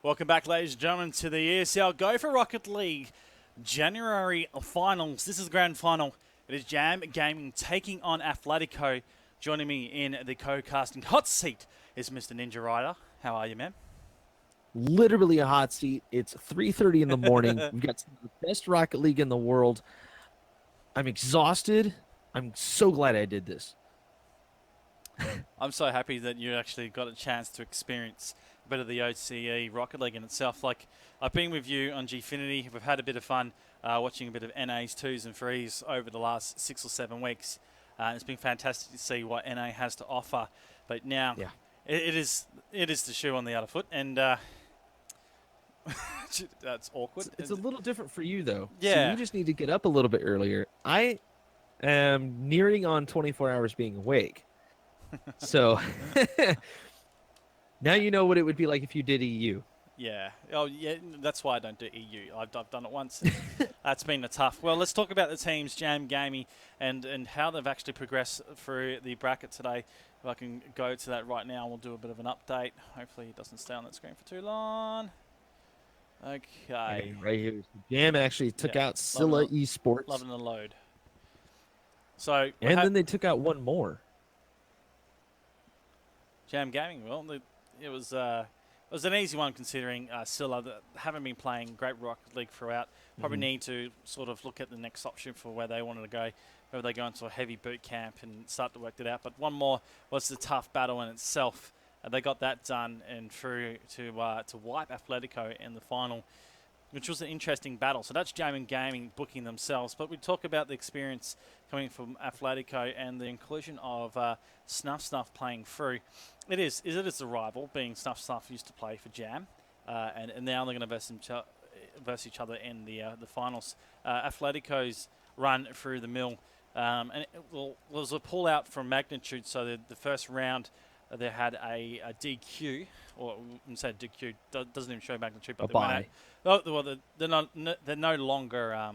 Welcome back, ladies and gentlemen, to the ESL Go for Rocket League January finals. This is the grand final. It is Jam Gaming taking on Atletico. Joining me in the co-casting hot seat is Mr. Ninja Rider. How are you, man? Literally a hot seat. It's 3:30 in the morning. We've got some of the best Rocket League in the world. I'm exhausted. I'm so glad I did this. I'm so happy that you actually got a chance to experience a bit of the OCE Rocket League in itself. Like, I've been with you on Gfinity. We've had a bit of fun watching a bit of NA's 2s and 3s over the last 6 or 7 weeks. It's been fantastic to see what NA has to offer. But now it is the shoe on the other foot. And that's awkward. It's a little different for you, though. Yeah. So you just need to get up a little bit earlier. I am nearing on 24 hours being awake. So now you know what it would be like if you did EU. Yeah. Oh, yeah. That's why I don't do EU. I've done it once. That's been a tough. Well, let's talk about the teams, Jam Gaming, and how they've actually progressed through the bracket today. If I can go to that right now, we'll do a bit of an update. Hopefully it doesn't stay on that screen for too long. Okay. Right here. Jam actually took out Scylla Esports. Loving the load. So and then they took out one more. Jam Gaming. Well, it was an easy one considering Scylla haven't been playing great Rocket League throughout. Probably need to sort of look at the next option for where they wanted to go, whether they go into a heavy boot camp and start to work it out. But one more was the tough battle in itself. They got that done and through to wipe Atletico in the final, which was an interesting battle. So that's Jam Gaming booking themselves. But we talk about the experience coming from Atletico and the inclusion of Snuff playing through. It is a rival, being Snuff used to play for Jam, and now they're going to verse each other in the finals. Atletico's run through the mill, and it was a pull out from magnitude. So the first round they had a DQ, or I say DQ doesn't even show magnitude, but they're no longer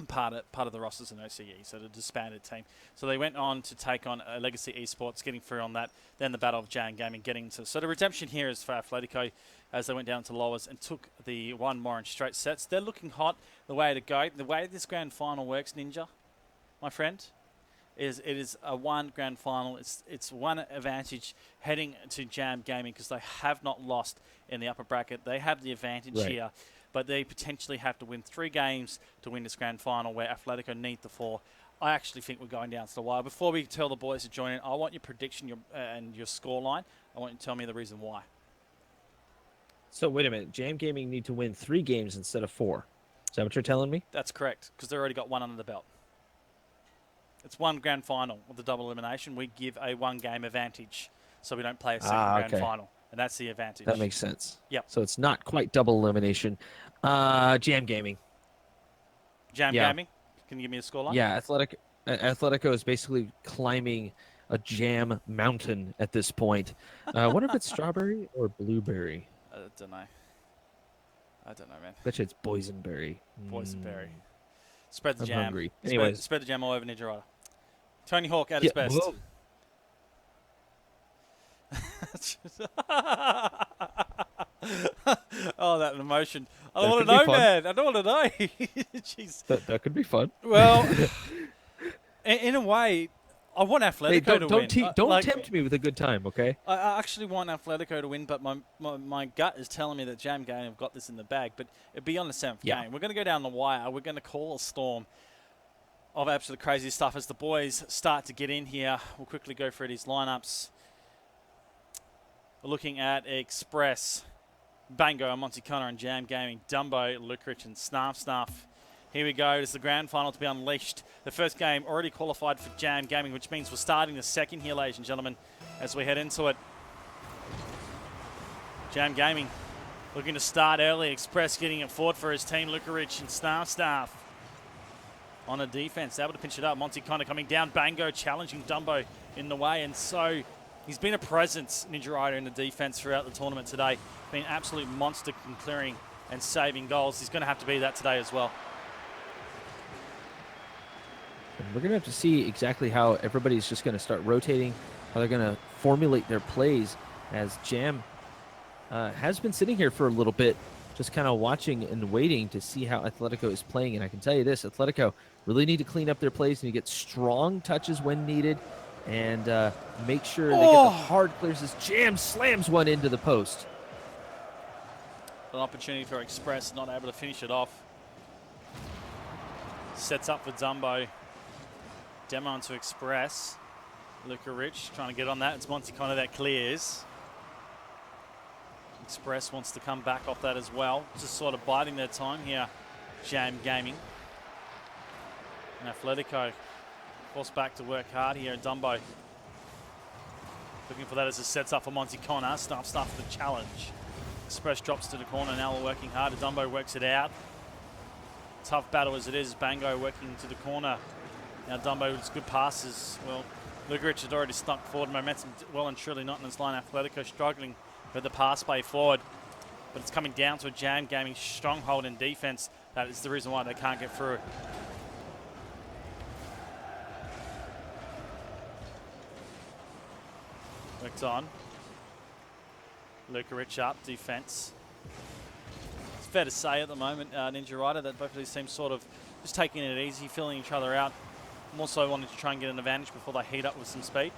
part of the rosters in OCE, so the disbanded team. So they went on to take on Legacy Esports, getting through on that. Then the Battle of Jam Gaming getting into. So the redemption here is for Atletico as they went down to lowers and took the one more in straight sets. They're looking hot. The way to go, the way this grand final works, Ninja, my friend, is it is a one grand final. It's one advantage heading to Jam Gaming because they have not lost in the upper bracket. They have the advantage here. But they potentially have to win 3 games to win this grand final where Atletico need the 4. I actually think we're going down to the wire. Before we tell the boys to join in, I want your prediction and your scoreline. I want you to tell me the reason why. So wait a minute. Jam Gaming need to win 3 games instead of 4. Is that what you're telling me? That's correct, because they've already got 1 under the belt. It's one grand final with the double elimination. We give a 1-game advantage, so we don't play a second grand final. And that's the advantage. That makes sense. Yep. So it's not quite double elimination. Jam Gaming. Jam Gaming? Can you give me a scoreline? Yeah, Atletico is basically climbing a jam mountain at this point. I wonder if it's strawberry or blueberry. I don't know, man. Bet you it's boysenberry. Boysenberry. Spread the I'm jam. hungry. Anyways. Spread the jam all over Ninja Rider. Tony Hawk at his best. Whoa. Oh, that emotion. I don't want to know, man. I don't want to know. Jeez. That could be fun. Well, in a way, I want Atletico to win. Don't tempt me with a good time, okay? I actually want Atletico to win, but my gut is telling me that Jam Gaming have got this in the bag. But it'd be on the 7th game. We're going to go down the wire. We're going to call a storm of absolute crazy stuff as the boys start to get in here. We'll quickly go through these lineups. We're looking at Express, Bango, Monty Connor, and Jam Gaming, Dumbo, Lukrich, and Snuff. Here we go. It's the grand final to be unleashed. The first game already qualified for Jam Gaming, which means we're starting the second here, ladies and gentlemen, as we head into it. Jam Gaming looking to start early. Express getting it forward for his team. Lukrich and Snuff on a defense, able to pinch it up. Monty Connor coming down. Bango challenging Dumbo in the way, and so he's been a presence, Ninja Rider, in the defense throughout the tournament today. Been an absolute monster in clearing and saving goals. He's going to have to be that today as well. And we're going to have to see exactly how everybody's just going to start rotating, how they're going to formulate their plays as Jam has been sitting here for a little bit, just kind of watching and waiting to see how Atletico is playing. And I can tell you this, Atletico really need to clean up their plays and get strong touches when needed and make sure they get the hard clears as Jam slams one into the post. An opportunity for Express, not able to finish it off. Sets up for Dumbo. Demo onto Express. Luca Rich trying to get on that. It's Monty Connor that clears. Express wants to come back off that as well. Just sort of biding their time here. Jam Gaming. And Atletico forced back to work hard here. Dumbo looking for that as it sets up for Monty Connor. Stuff for the challenge. Express drops to the corner. Now we're working hard. Dumbo works it out. Tough battle as it is. Bango working to the corner. Now Dumbo with good passes. Well, Lugarich had already snuck forward. Momentum well and truly not in this line. Atletico struggling with the pass play forward. But it's coming down to a Jam Gaming stronghold in defense. That is the reason why they can't get through. Worked on. Lugarich up, defense. It's fair to say at the moment, Ninja Rider, that both of these teams sort of just taking it easy, filling each other out. More so wanting to try and get an advantage before they heat up with some speed.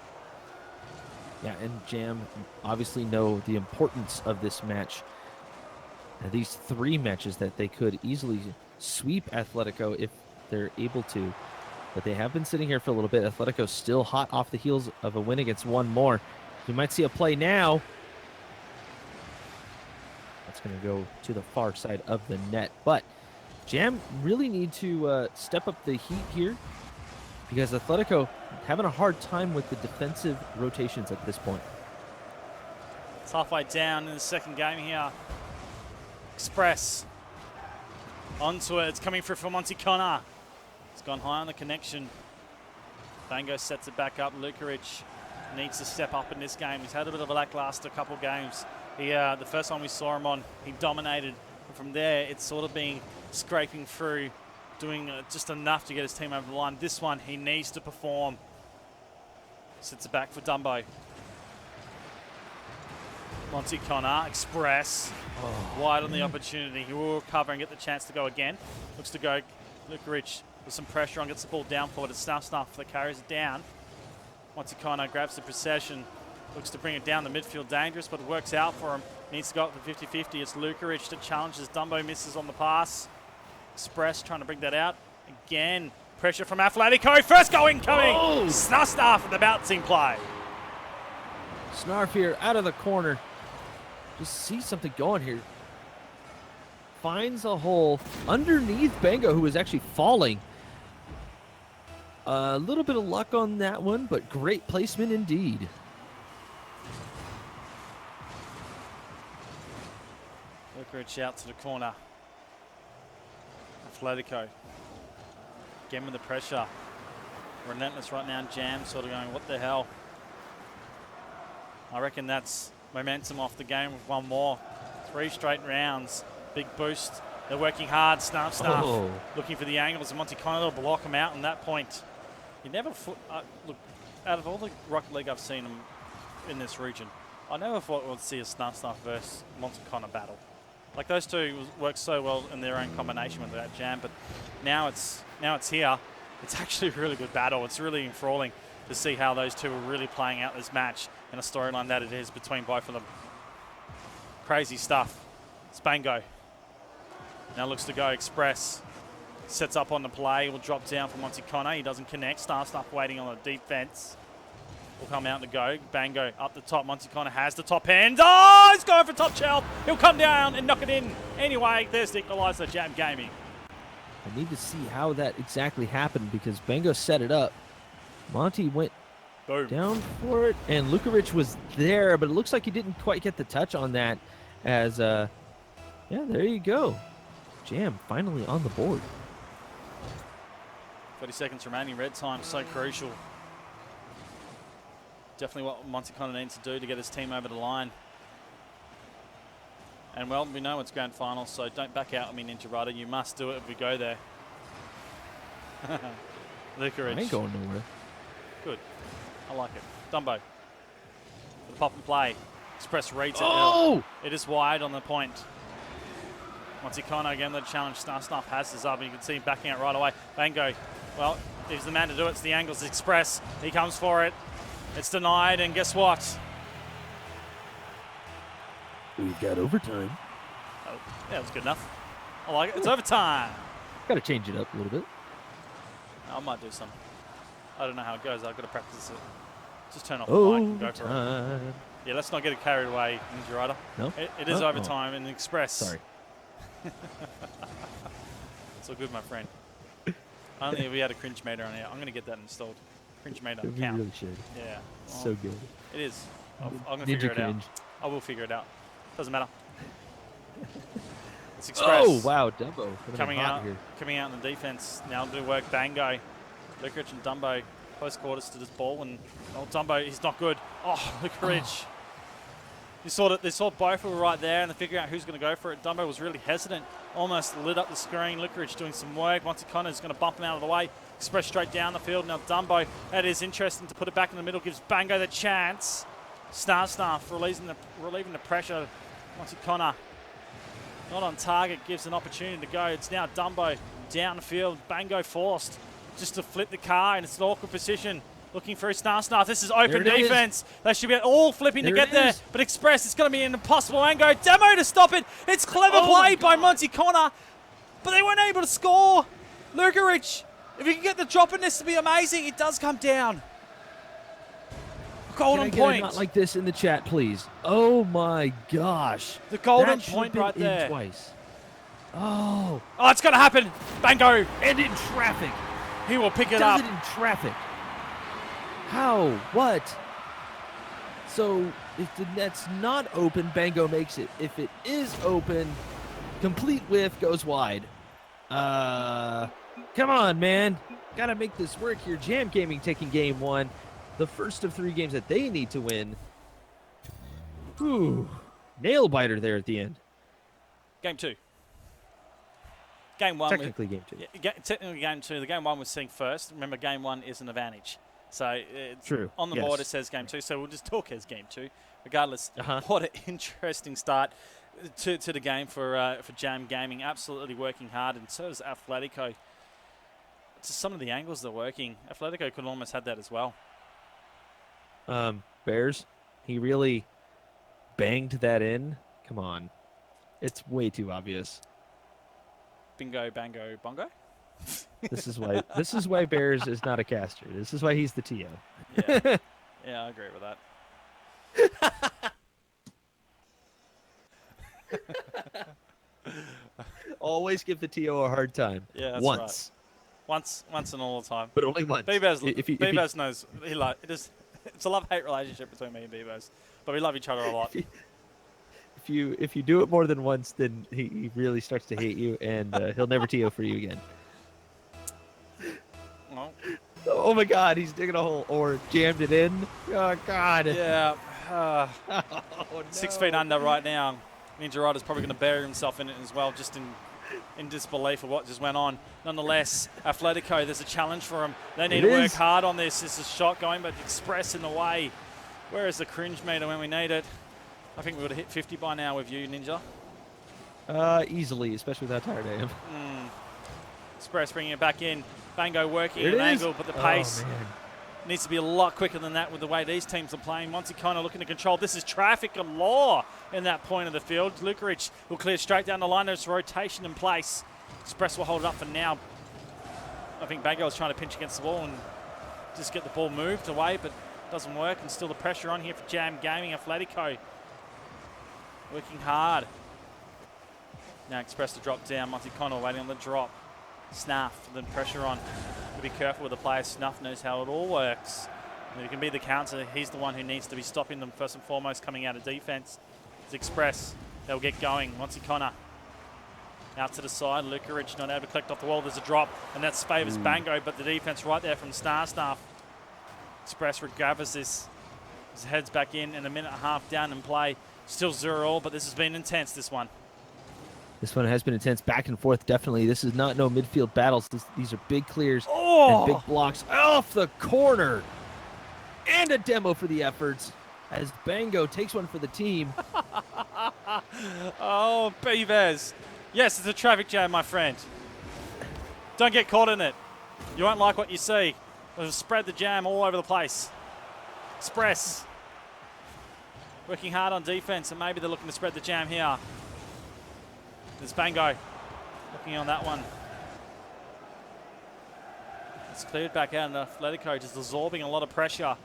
Yeah, and Jam obviously know the importance of this match. These 3 matches that they could easily sweep Atletico if they're able to. But they have been sitting here for a little bit. Atletico still hot off the heels of a win against one more. We might see a play now. That's going to go to the far side of the net. But Jam really need to step up the heat here, because Atletico having a hard time with the defensive rotations at this point. It's halfway down in the second game here. Express onto it. It's coming through for Monty Connor. It's gone high on the connection. Bango sets it back up. Lukarich needs to step up in this game. He's had a bit of a lackluster couple games. The first one we saw him on, he dominated. And from there, it's sort of been scraping through, doing just enough to get his team over the line. This one, he needs to perform. Sits it back for Dumbo. Monty Connor, Express, wide on the opportunity. He will recover and get the chance to go again. Looks to go, Lukarich with some pressure on, gets the ball down forward. It's Snuff that carries it down. Monty Connor grabs the possession, looks to bring it down the midfield, dangerous, but it works out for him. Needs to go up to 50-50. It's Lukarich that challenges. Dumbo misses on the pass. Express trying to bring that out. Again, pressure from Atletico. First goal incoming. Oh. Snuff for the bouncing play. Snarf here out of the corner. Just see something going here. Finds a hole underneath Bango, who is actually falling. A little bit of luck on that one, but great placement indeed. Lukarich out to the corner. Atletico. Again with the pressure. Relentless right now. Jam sort of going, what the hell? I reckon that's momentum off the game with one more. 3 straight rounds. Big boost. They're working hard. Snuff. Oh. Looking for the angles. And Monty Connor will block him out on that point. You never look, out of all the Rocket League I've seen in this region, I never thought we'd see a Snuff versus Monty Connor battle. Like, those two work so well in their own combination with that Jam, but now it's here. It's actually a really good battle. It's really enthralling to see how those two are really playing out this match and a storyline that it is between both of them. Crazy stuff. It's Bango. Now looks to go Express. Sets up on the play. Will drop down for Monty Connor. He doesn't connect. Stuff waiting on a deep fence. Will come out to go. Bango up the top. Monty Connor has the top hand. Oh, he's going for top shelf. He'll come down and knock it in. Anyway, there's the equaliser, Jam Gaming. I need to see how that exactly happened, because Bango set it up. Monty went down for it, and Lukarich was there, but it looks like he didn't quite get the touch on that. As, yeah, there you go. Jam finally on the board. 30 seconds remaining. Red time, so crucial. Definitely what Monty Connor needs to do to get his team over the line. And, well, we know it's grand final, so don't back out on me, Ninja Rider. You must do it if we go there. Lukarich. I ain't going nowhere. Good. I like it. Dumbo. The pop and play. Express reads it. Oh! It is wide on the point. Montecano again, the challenge. Snuff passes up, and you can see him backing out right away. Bango, well, he's the man to do it. It's the angles. Express, he comes for it. It's denied, and guess what? We've got overtime. Oh, yeah, it was good enough. I like it. It's overtime. Got to change it up a little bit. I might do some. I don't know how it goes. I've got to practice it. Just turn off the mic and go for it. Yeah, let's not get it carried away, Ninja Rider. No? It is overtime in Express. Sorry. It's all good, my friend. Only if we had a cringe meter on here. I'm going to get that installed. Cringe meter We count. really should. Yeah. Well, So good. it is. I'm going to Ninja figure it cringe. out. I will figure it out. Doesn't matter. It's Express. Oh, wow. Dumbo. Coming out in the defense. Now do work. Bango. Lukerich and Dumbo close quarters to this ball. And Dumbo, he's not good. Oh, Lukerich. You saw that they saw both were right there and they're figuring out who's going to go for it. Dumbo was really hesitant. Almost lit up the screen. Lukerich doing some work. Montecano is going to bump him out of the way. Express straight down the field. Now Dumbo, that is interesting to put it back in the middle. Gives Bango the chance. Snarf relieving the pressure. Montecano not on target, gives an opportunity to go. It's now Dumbo down the field. Bango forced just to flip the car, and it's an awkward position. Looking for his Snarf. This is open defense. They should be all flipping to get there. But Express, it's going to be an impossible angle. Demo to stop it. It's clever play by Montecano, but they weren't able to score. Lukerich, if you can get the drop in this to be amazing, it does come down. Golden point. Not like this in the chat, please. Oh my gosh. The golden point right there. Twice. Oh. Oh, it's going to happen. Bango. And in traffic. He will pick it Does up. it in traffic. How? What? So if the net's not open, Bango makes it. If it is open, complete whiff goes wide. Come on, man. Gotta make this work here. Jam Gaming taking game one. The first of 3 games that they need to win. Ooh, nail biter there at the end. Game 2. Game 1. Technically game 2. Yeah, technically game 2. The game 1 was synced first. Remember, game 1 is an advantage. So it's True. On the board it says game 2. So we'll just talk as game 2. Regardless, what an interesting start to the game for Jam Gaming. Absolutely working hard, and so is Atletico. Just some of the angles they're working. Atletico could almost have that as well. Bears, he really banged that in. Come on. It's way too obvious. Bingo, bango, bongo. This is why Bears is not a caster. This is why he's the TO. Yeah, yeah, I agree with that. Always give the TO a hard time. Yeah, that's once. Right. Once and all the time. But only once. Bebas knows it's a love-hate relationship between me and Bebas, but we love each other a lot. If you do it more than once, then he really starts to hate you, and he'll never TO for you again. Well, oh my God, he's digging a hole or jammed it in. Oh God. Yeah. Oh, no. 6 feet under right now. Ninja Rider's probably going to bury himself in it as well, just in disbelief of what just went on. Nonetheless, Atletico, there's a challenge for them. They need to work hard on this. This is a shot going, but Express in the way. Where is the cringe meter when we need it? I think we would have hit 50 by now with you, Ninja. Easily, especially with how tired I am. Express bringing it back in. Bango working at an angle, but the pace needs to be a lot quicker than that with the way these teams are playing. Montecano looking to control. This is traffic galore in that point of the field. Lukerich will clear straight down the line. There's rotation in place. Express will hold it up for now. I think Bango is trying to pinch against the wall and just get the ball moved away, but doesn't work. And still the pressure on here for Jam Gaming. Atletico working hard. Now Express to drop down. Montecano waiting on the drop. Snuff, then pressure on. Be careful with the player. Snuff knows how it all works. And it can be the counter. He's the one who needs to be stopping them first and foremost coming out of defense. It's Express. They'll get going. Montecano out to the side. Lukerich not able to collect off the wall. There's a drop, and that favours Bango, but the defense right there from Snuff. Express recovers this. His heads back in, and a minute and a half down in play. Still 0-all, but this has been intense, this one. This one has been intense, back and forth, definitely. This is not no midfield battles. These are big clears and big blocks off the corner. And a demo for the efforts. as Bango takes one for the team. Oh, Beavers. Yes, it's a traffic jam, my friend. Don't get caught in it. You won't like what you see. It'll spread the jam all over the place. Express. Working hard on defense, and maybe they're looking to spread the jam here. There's Bango looking on that one. It's cleared back out, and Atletico just absorbing a lot of pressure.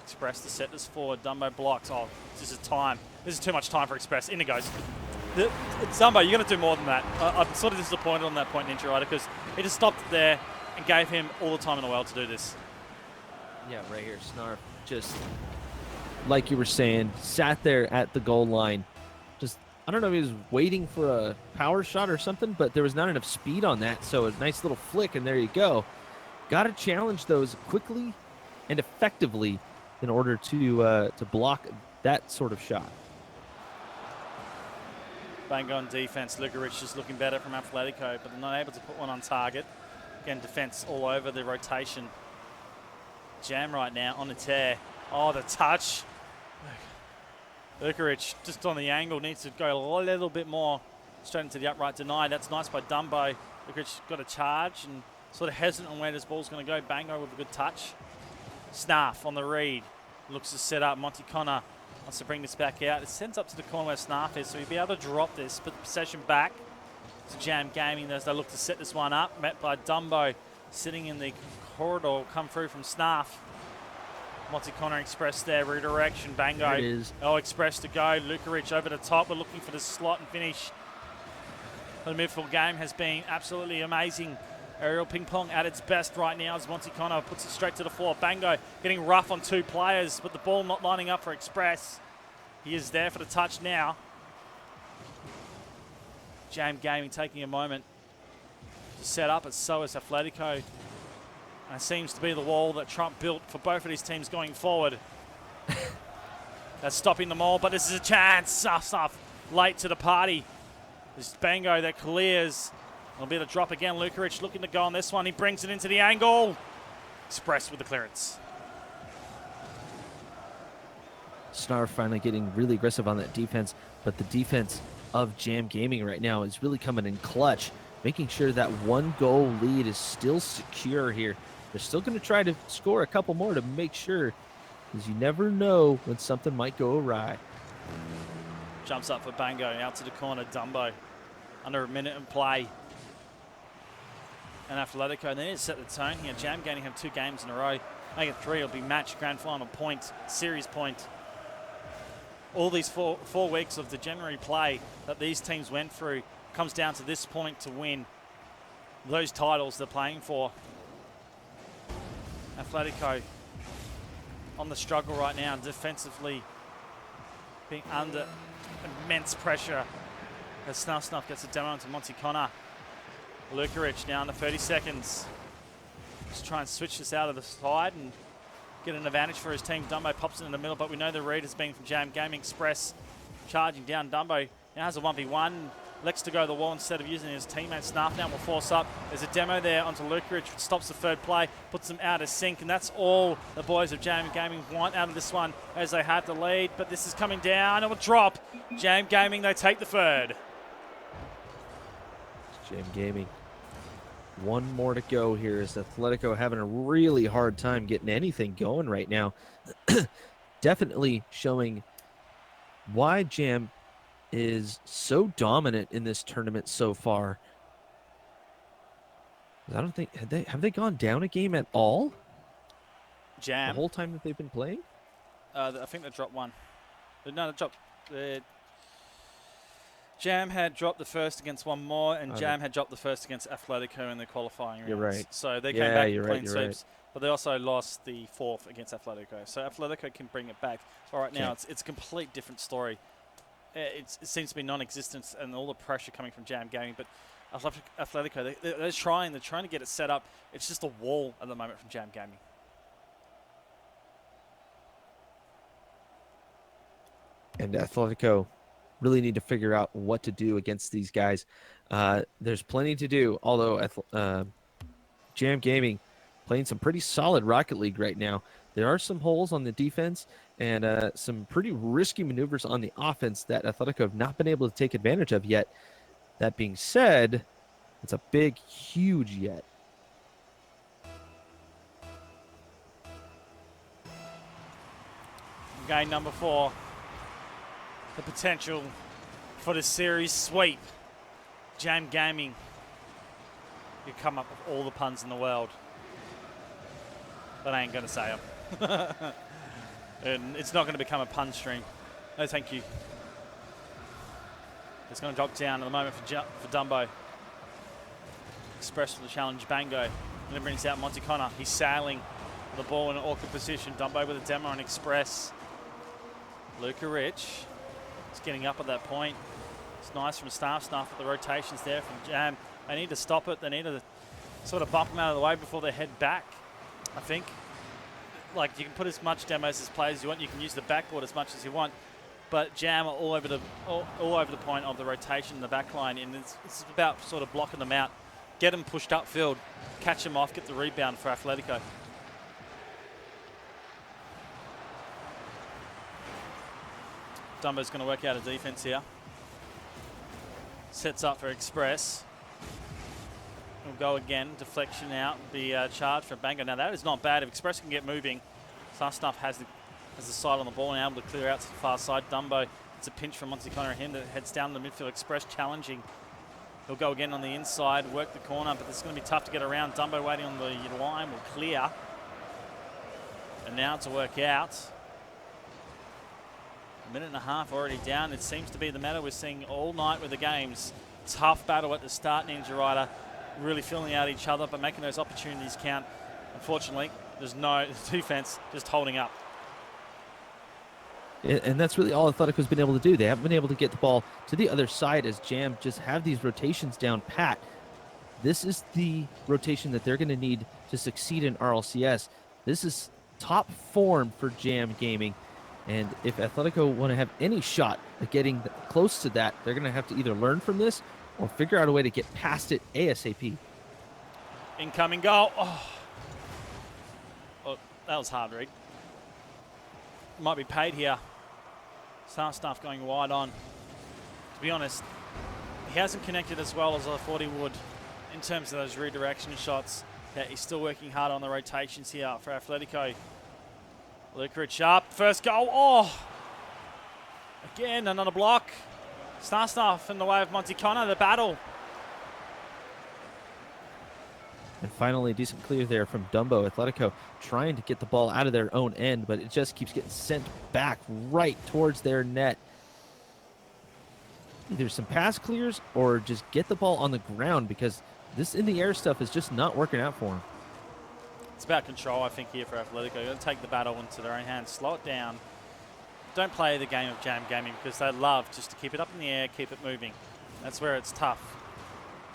Express to set this forward. Dumbo blocks. Oh, this is time. This is too much time for Express. In it goes. Dumbo, you're going to do more than that. I'm sort of disappointed on that point in Intro Rider because he just stopped there and gave him all the time in the world to do this. Yeah, right here. Snarf just, like you were saying, sat there at the goal line. Just, I don't know if he was waiting for a power shot or something, but there was not enough speed on that. So a nice little flick, and there you go. Got to challenge those quickly and effectively in order to block that sort of shot. Bango on defense. Lukaric just looking better from Atletico, but they're not able to put one on target. Again, defense all over the rotation. Jam right now on the tear. Oh, the touch. Lukaric just on the angle needs to go a little bit more straight into the upright deny. That's nice by Dumbo. Lukaric got a charge and sort of hesitant on where this ball's going to go. Bango with a good touch. Snarf on the read. Looks to set up. Monty Connor wants to bring this back out. It sends up to the corner where Snarf is, so he'll be able to drop this, put the possession back to Jam Gaming as they look to set this one up. Met by Dumbo sitting in the corridor. Come through from Snarf. Monty Connor Express there. Redirection. Bango. There it is. Oh, Express to go. Lukaric over the top. We're looking for the slot and finish. The midfield game has been absolutely amazing. Aerial ping pong at its best right now as Monty Connor puts it straight to the floor. Bango getting rough on two players, but the ball not lining up for Express. He is there for the touch now. Jam Gaming taking a moment to set up, and so is Atletico. And it seems to be the wall that Trump built for both of these teams going forward. That's stopping them all, but this is a chance. Stuff late to the party. This is Bango that clears. It'll be the drop again. Lukaric looking to go on this one. He brings it into the angle. Express with the clearance. Snarf finally getting really aggressive on that defense, but the defense of Jam Gaming right now is really coming in clutch, making sure that 1-goal lead is still secure here. They're still going to try to score a couple more to make sure, because you never know when something might go awry. Jumps up for Bango, out to the corner. Dumbo, under a minute in play. And Atletico, they need to set the tone here. Jam Gaming have 2 games in a row. Make it 3, it'll be match, grand final point, series point. All these four weeks of the January play that these teams went through comes down to this point to win those titles they're playing for. Atletico on the struggle right now, defensively being under immense pressure as Snuff gets a demo onto Monty Connor. Lukaric now under 30 seconds. Just try and switch this out of the side and get an advantage for his team. Dumbo pops it in the middle, but we know the read has been from Jam Gaming. Express charging down. Dumbo now has a 1v1. Lex to go to the wall instead of using his teammate. Snarf now will force up. There's a demo there onto Lukaric, which stops the third play, puts them out of sync, and that's all the boys of Jam Gaming want out of this one as they had the lead. But this is coming down. It will drop. Jam Gaming, they take the third. Jam Gaming. One more to go here as Atletico having a really hard time getting anything going right now. Definitely showing why Jam is so dominant in this tournament so far. I don't think have they gone down a game at all? Jam. The whole time that they've been playing? I think they dropped one. No, they dropped. Jam had dropped the first against one more, and Jam had dropped the first against Atletico in the qualifying rounds. You're right. So they came back you're clean right, sweeps, but they also lost the fourth against Atletico. So Atletico can bring it back. All right, now it's a complete different story. It seems to be non-existent, and all the pressure coming from Jam Gaming. But Atletico, they're trying to get it set up. It's just a wall at the moment from Jam Gaming. And Atletico really need to figure out what to do against these guys. There's plenty to do, although Jam Gaming playing some pretty solid Rocket League right now. there are some holes on the defense and some pretty risky maneuvers on the offense that Atletico have not been able to take advantage of yet. That being said, it's a big, huge yet. Game number 4. The potential for the series sweep. Jam Gaming. You come up with all the puns in the world, but I ain't going to say them. And it's not going to become a pun stream. No, thank you. It's going to drop down at the moment for Dumbo. Express for the challenge, Bango. And then brings out Monty Connor. He's sailing the ball in an awkward position. Dumbo with a demo on Express. Luca Rich is getting up at that point. It's nice from Staff at the rotations there from Jam. They need to stop it. They need to sort of bump them out of the way before they head back, I think. Like, you can put as much demos as players as you want. You can use the backboard as much as you want. But Jam are all over the point of the rotation in the back line. And it's about sort of blocking them out. Get them pushed upfield. Catch them off. Get the rebound for Atletico. Dumbo's going to work out a defense here. Sets up for Express. We'll go again. Deflection out. The charge for Bango. Now that is not bad. If Express can get moving, Stuff has the side on the ball and able to clear out to the far side. Dumbo, it's a pinch from Monty Connor and him that heads down the midfield. Express challenging. He'll go again on the inside, work the corner, but it's going to be tough to get around. Dumbo waiting on the line will clear. And now to work out. A minute and a half already down. It seems to be the matter we're seeing all night with the games. Tough battle at the start, Ninja Rider. Really filling out each other, but making those opportunities count. Unfortunately, there's no defense, just holding up. And that's really all Atletico's been able to do. They haven't been able to get the ball to the other side as Jam just have these rotations down pat. This is the rotation that they're going to need to succeed in RLCS. This is top form for Jam Gaming. And if Atletico want to have any shot at getting close to that, they're going to have to either learn from this or figure out a way to get past it ASAP. Incoming goal. Oh, that was hard, Reed. Might be paid here. Stuff going wide on. To be honest, he hasn't connected as well as I thought he would in terms of those redirection shots. Yeah, he's still working hard on the rotations here for Atletico. Luke Rich up. First goal. Oh! Again, another block. Stuff in the way of Monty Connor. The battle. And finally, a decent clear there from Dumbo. Atletico trying to get the ball out of their own end, but it just keeps getting sent back right towards their net. Either some pass clears or just get the ball on the ground because this in-the-air stuff is just not working out for them. It's about control, I think, here for Atletico. You've got to take the battle into their own hands, slow it down. Don't play the game of Jam Gaming because they love just to keep it up in the air, keep it moving. That's where it's tough.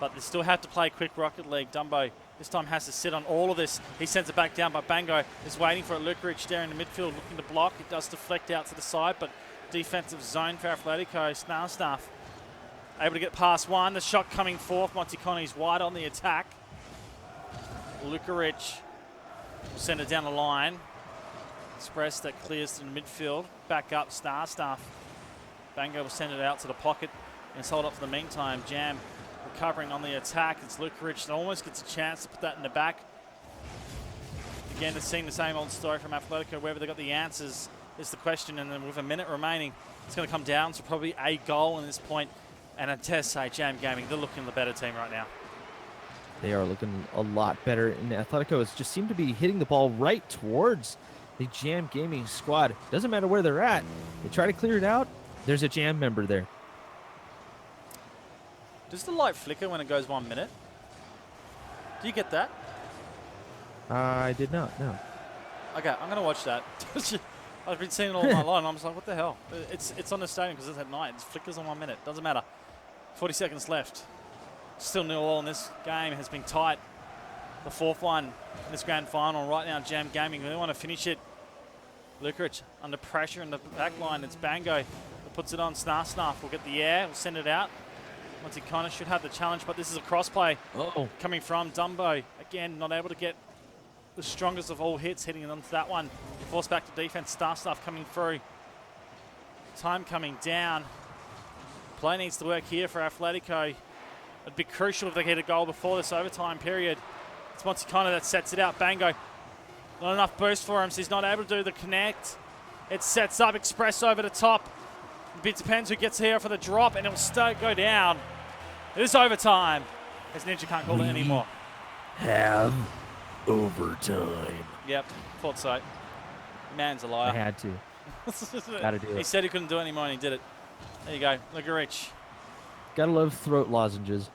But they still have to play quick Rocket League. Dumbo this time has to sit on all of this. He sends it back down, but Bango is waiting for it. Lukerich there in the midfield looking to block. It does deflect out to the side, but defensive zone for Atletico. Stuff able to get past one. The shot coming forth. Monty Connor's wide on the attack. Lukerich will send it down the line. Express that clears to the midfield. Back up, Stuff. Bango will send it out to the pocket and it's hold up for the meantime. Jam recovering on the attack. It's Lukerich that almost gets a chance to put that in the back. Again, it's seeing the same old story from Atletico. Whether they got the answers is the question. And then with a minute remaining, it's going to come down to probably a goal in this point. And I dare say Jam Gaming, they're looking the better team right now. They are looking a lot better. And Atletico has just seemed to be hitting the ball right towards the Jam Gaming squad. Doesn't matter where they're at. They try to clear it out. There's a Jam member there. Does the light flicker when it goes 1 minute? Do you get that? I did not, no. Okay, I'm going to watch that. I've been seeing it all night long, and I'm just like, what the hell? It's on the stadium because it's at night. It flickers on 1 minute. Doesn't matter. 40 seconds left. Still 0-0 in this game. Has been tight. The fourth one in this grand final. Right now, Jam Gaming, they want to finish it. Lukerich under pressure in the back line. It's Bango that puts it on. Stuff will get the air. Will send it out. Monty Connor should have the challenge, but this is a cross play coming from Dumbo. Again, not able to get the strongest of all hits, hitting onto that one. Force back to defense. Star stuff coming through. Time coming down. Play needs to work here for Atletico. It'd be crucial if they get a goal before this overtime period. It's Monty Connor that sets it out. Bango. Not enough boost for him, so he's not able to do the connect. It sets up Express over the top. It depends who gets here for the drop, and it'll go down. It is overtime. As Ninja can't call it anymore. Have overtime. Yep, thought so. Man's a liar. I had to. Gotta do He it. said he couldn't do it anymore, and he did it. There you go. Look at Rich. Gotta love throat lozenges.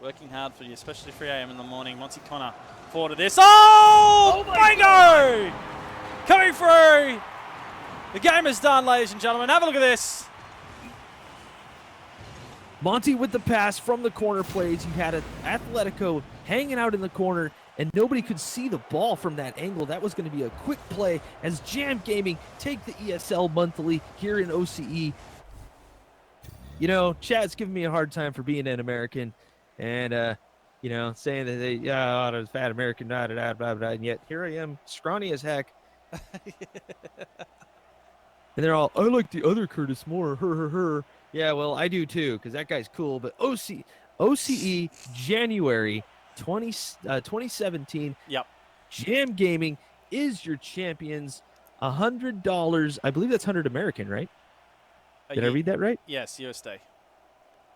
Working hard for you, especially 3 a.m. in the morning. Monty Connor forward to this. Oh! Bingo! Coming through. The game is done, ladies and gentlemen. Have a look at this. Monty with the pass from the corner plays. You had Atletico hanging out in the corner, and nobody could see the ball from that angle. That was going to be a quick play as Jam Gaming take the ESL monthly here in OCE. You know, Chad's giving me a hard time for being an American and, you know, saying that they, yeah, oh, fat American, blah, blah, blah, blah, and yet here I am, scrawny as heck. And they're all, I like the other Curtis more, her. Yeah, well, I do too, because that guy's cool. But OCE January 2017. Yep. Jam Gaming is your champions. $100. I believe that's 100 American, right? Did I read that right? Yes, USD.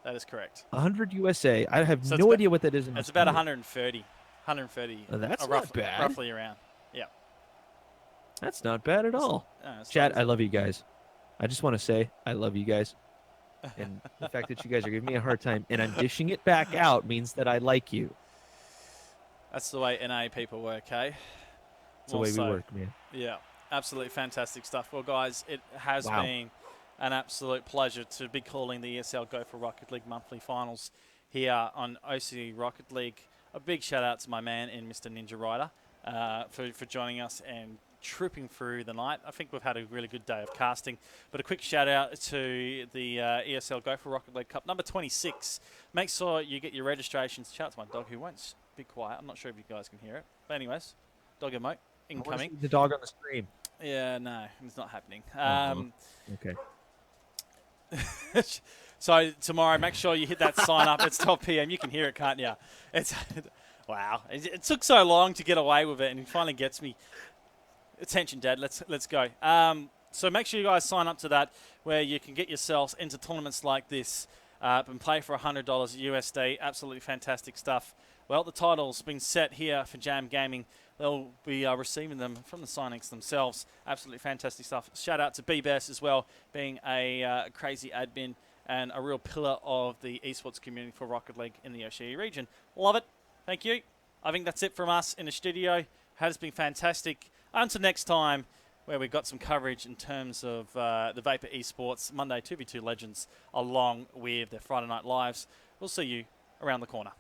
That is correct. 100 USA. I have So no idea what that is. It's about 130. 130. That's not bad. Roughly around. Yeah. That's not bad at all. It's Chad, not- I love you guys. I just want to say I love you guys. And the fact that you guys are giving me a hard time and I'm dishing it back out means that I like you. That's the way NA people work, hey? It's the way we work, man. Yeah, absolutely fantastic stuff. Well, guys, it has Wow. been an absolute pleasure to be calling the ESL Go for Rocket League monthly finals here on OCE Rocket League. A big shout out to my man in Mr. Ninja Rider for joining us and trooping through the night. I think we've had a really good day of casting. But a quick shout out to the ESL Go for Rocket League Cup number 26. Make sure you get your registrations. Shout out to my dog who won't be quiet. I'm not sure if you guys can hear it. But anyways, dog emote incoming. The dog on the stream. Yeah, no, it's not happening. Okay. So tomorrow, make sure you hit that sign up. It's 12 p.m. You can hear it, can't you? It's wow. It took so long to get away with it, and it finally gets me. Attention, Dad. Let's go. So make sure you guys sign up to that, where you can get yourselves into tournaments like this and play for $100 USD. Absolutely fantastic stuff. Well, the title's been set here for Jam Gaming. They'll be receiving them from the Cynics themselves. Absolutely fantastic stuff. Shout out to B-Best as well, being a crazy admin and a real pillar of the esports community for Rocket League in the OCE region. Love it. Thank you. I think that's it from us in the studio. Has been fantastic. Until next time, where we've got some coverage in terms of the Vapor Esports Monday 2v2 Legends, along with their Friday Night Lives. We'll see you around the corner.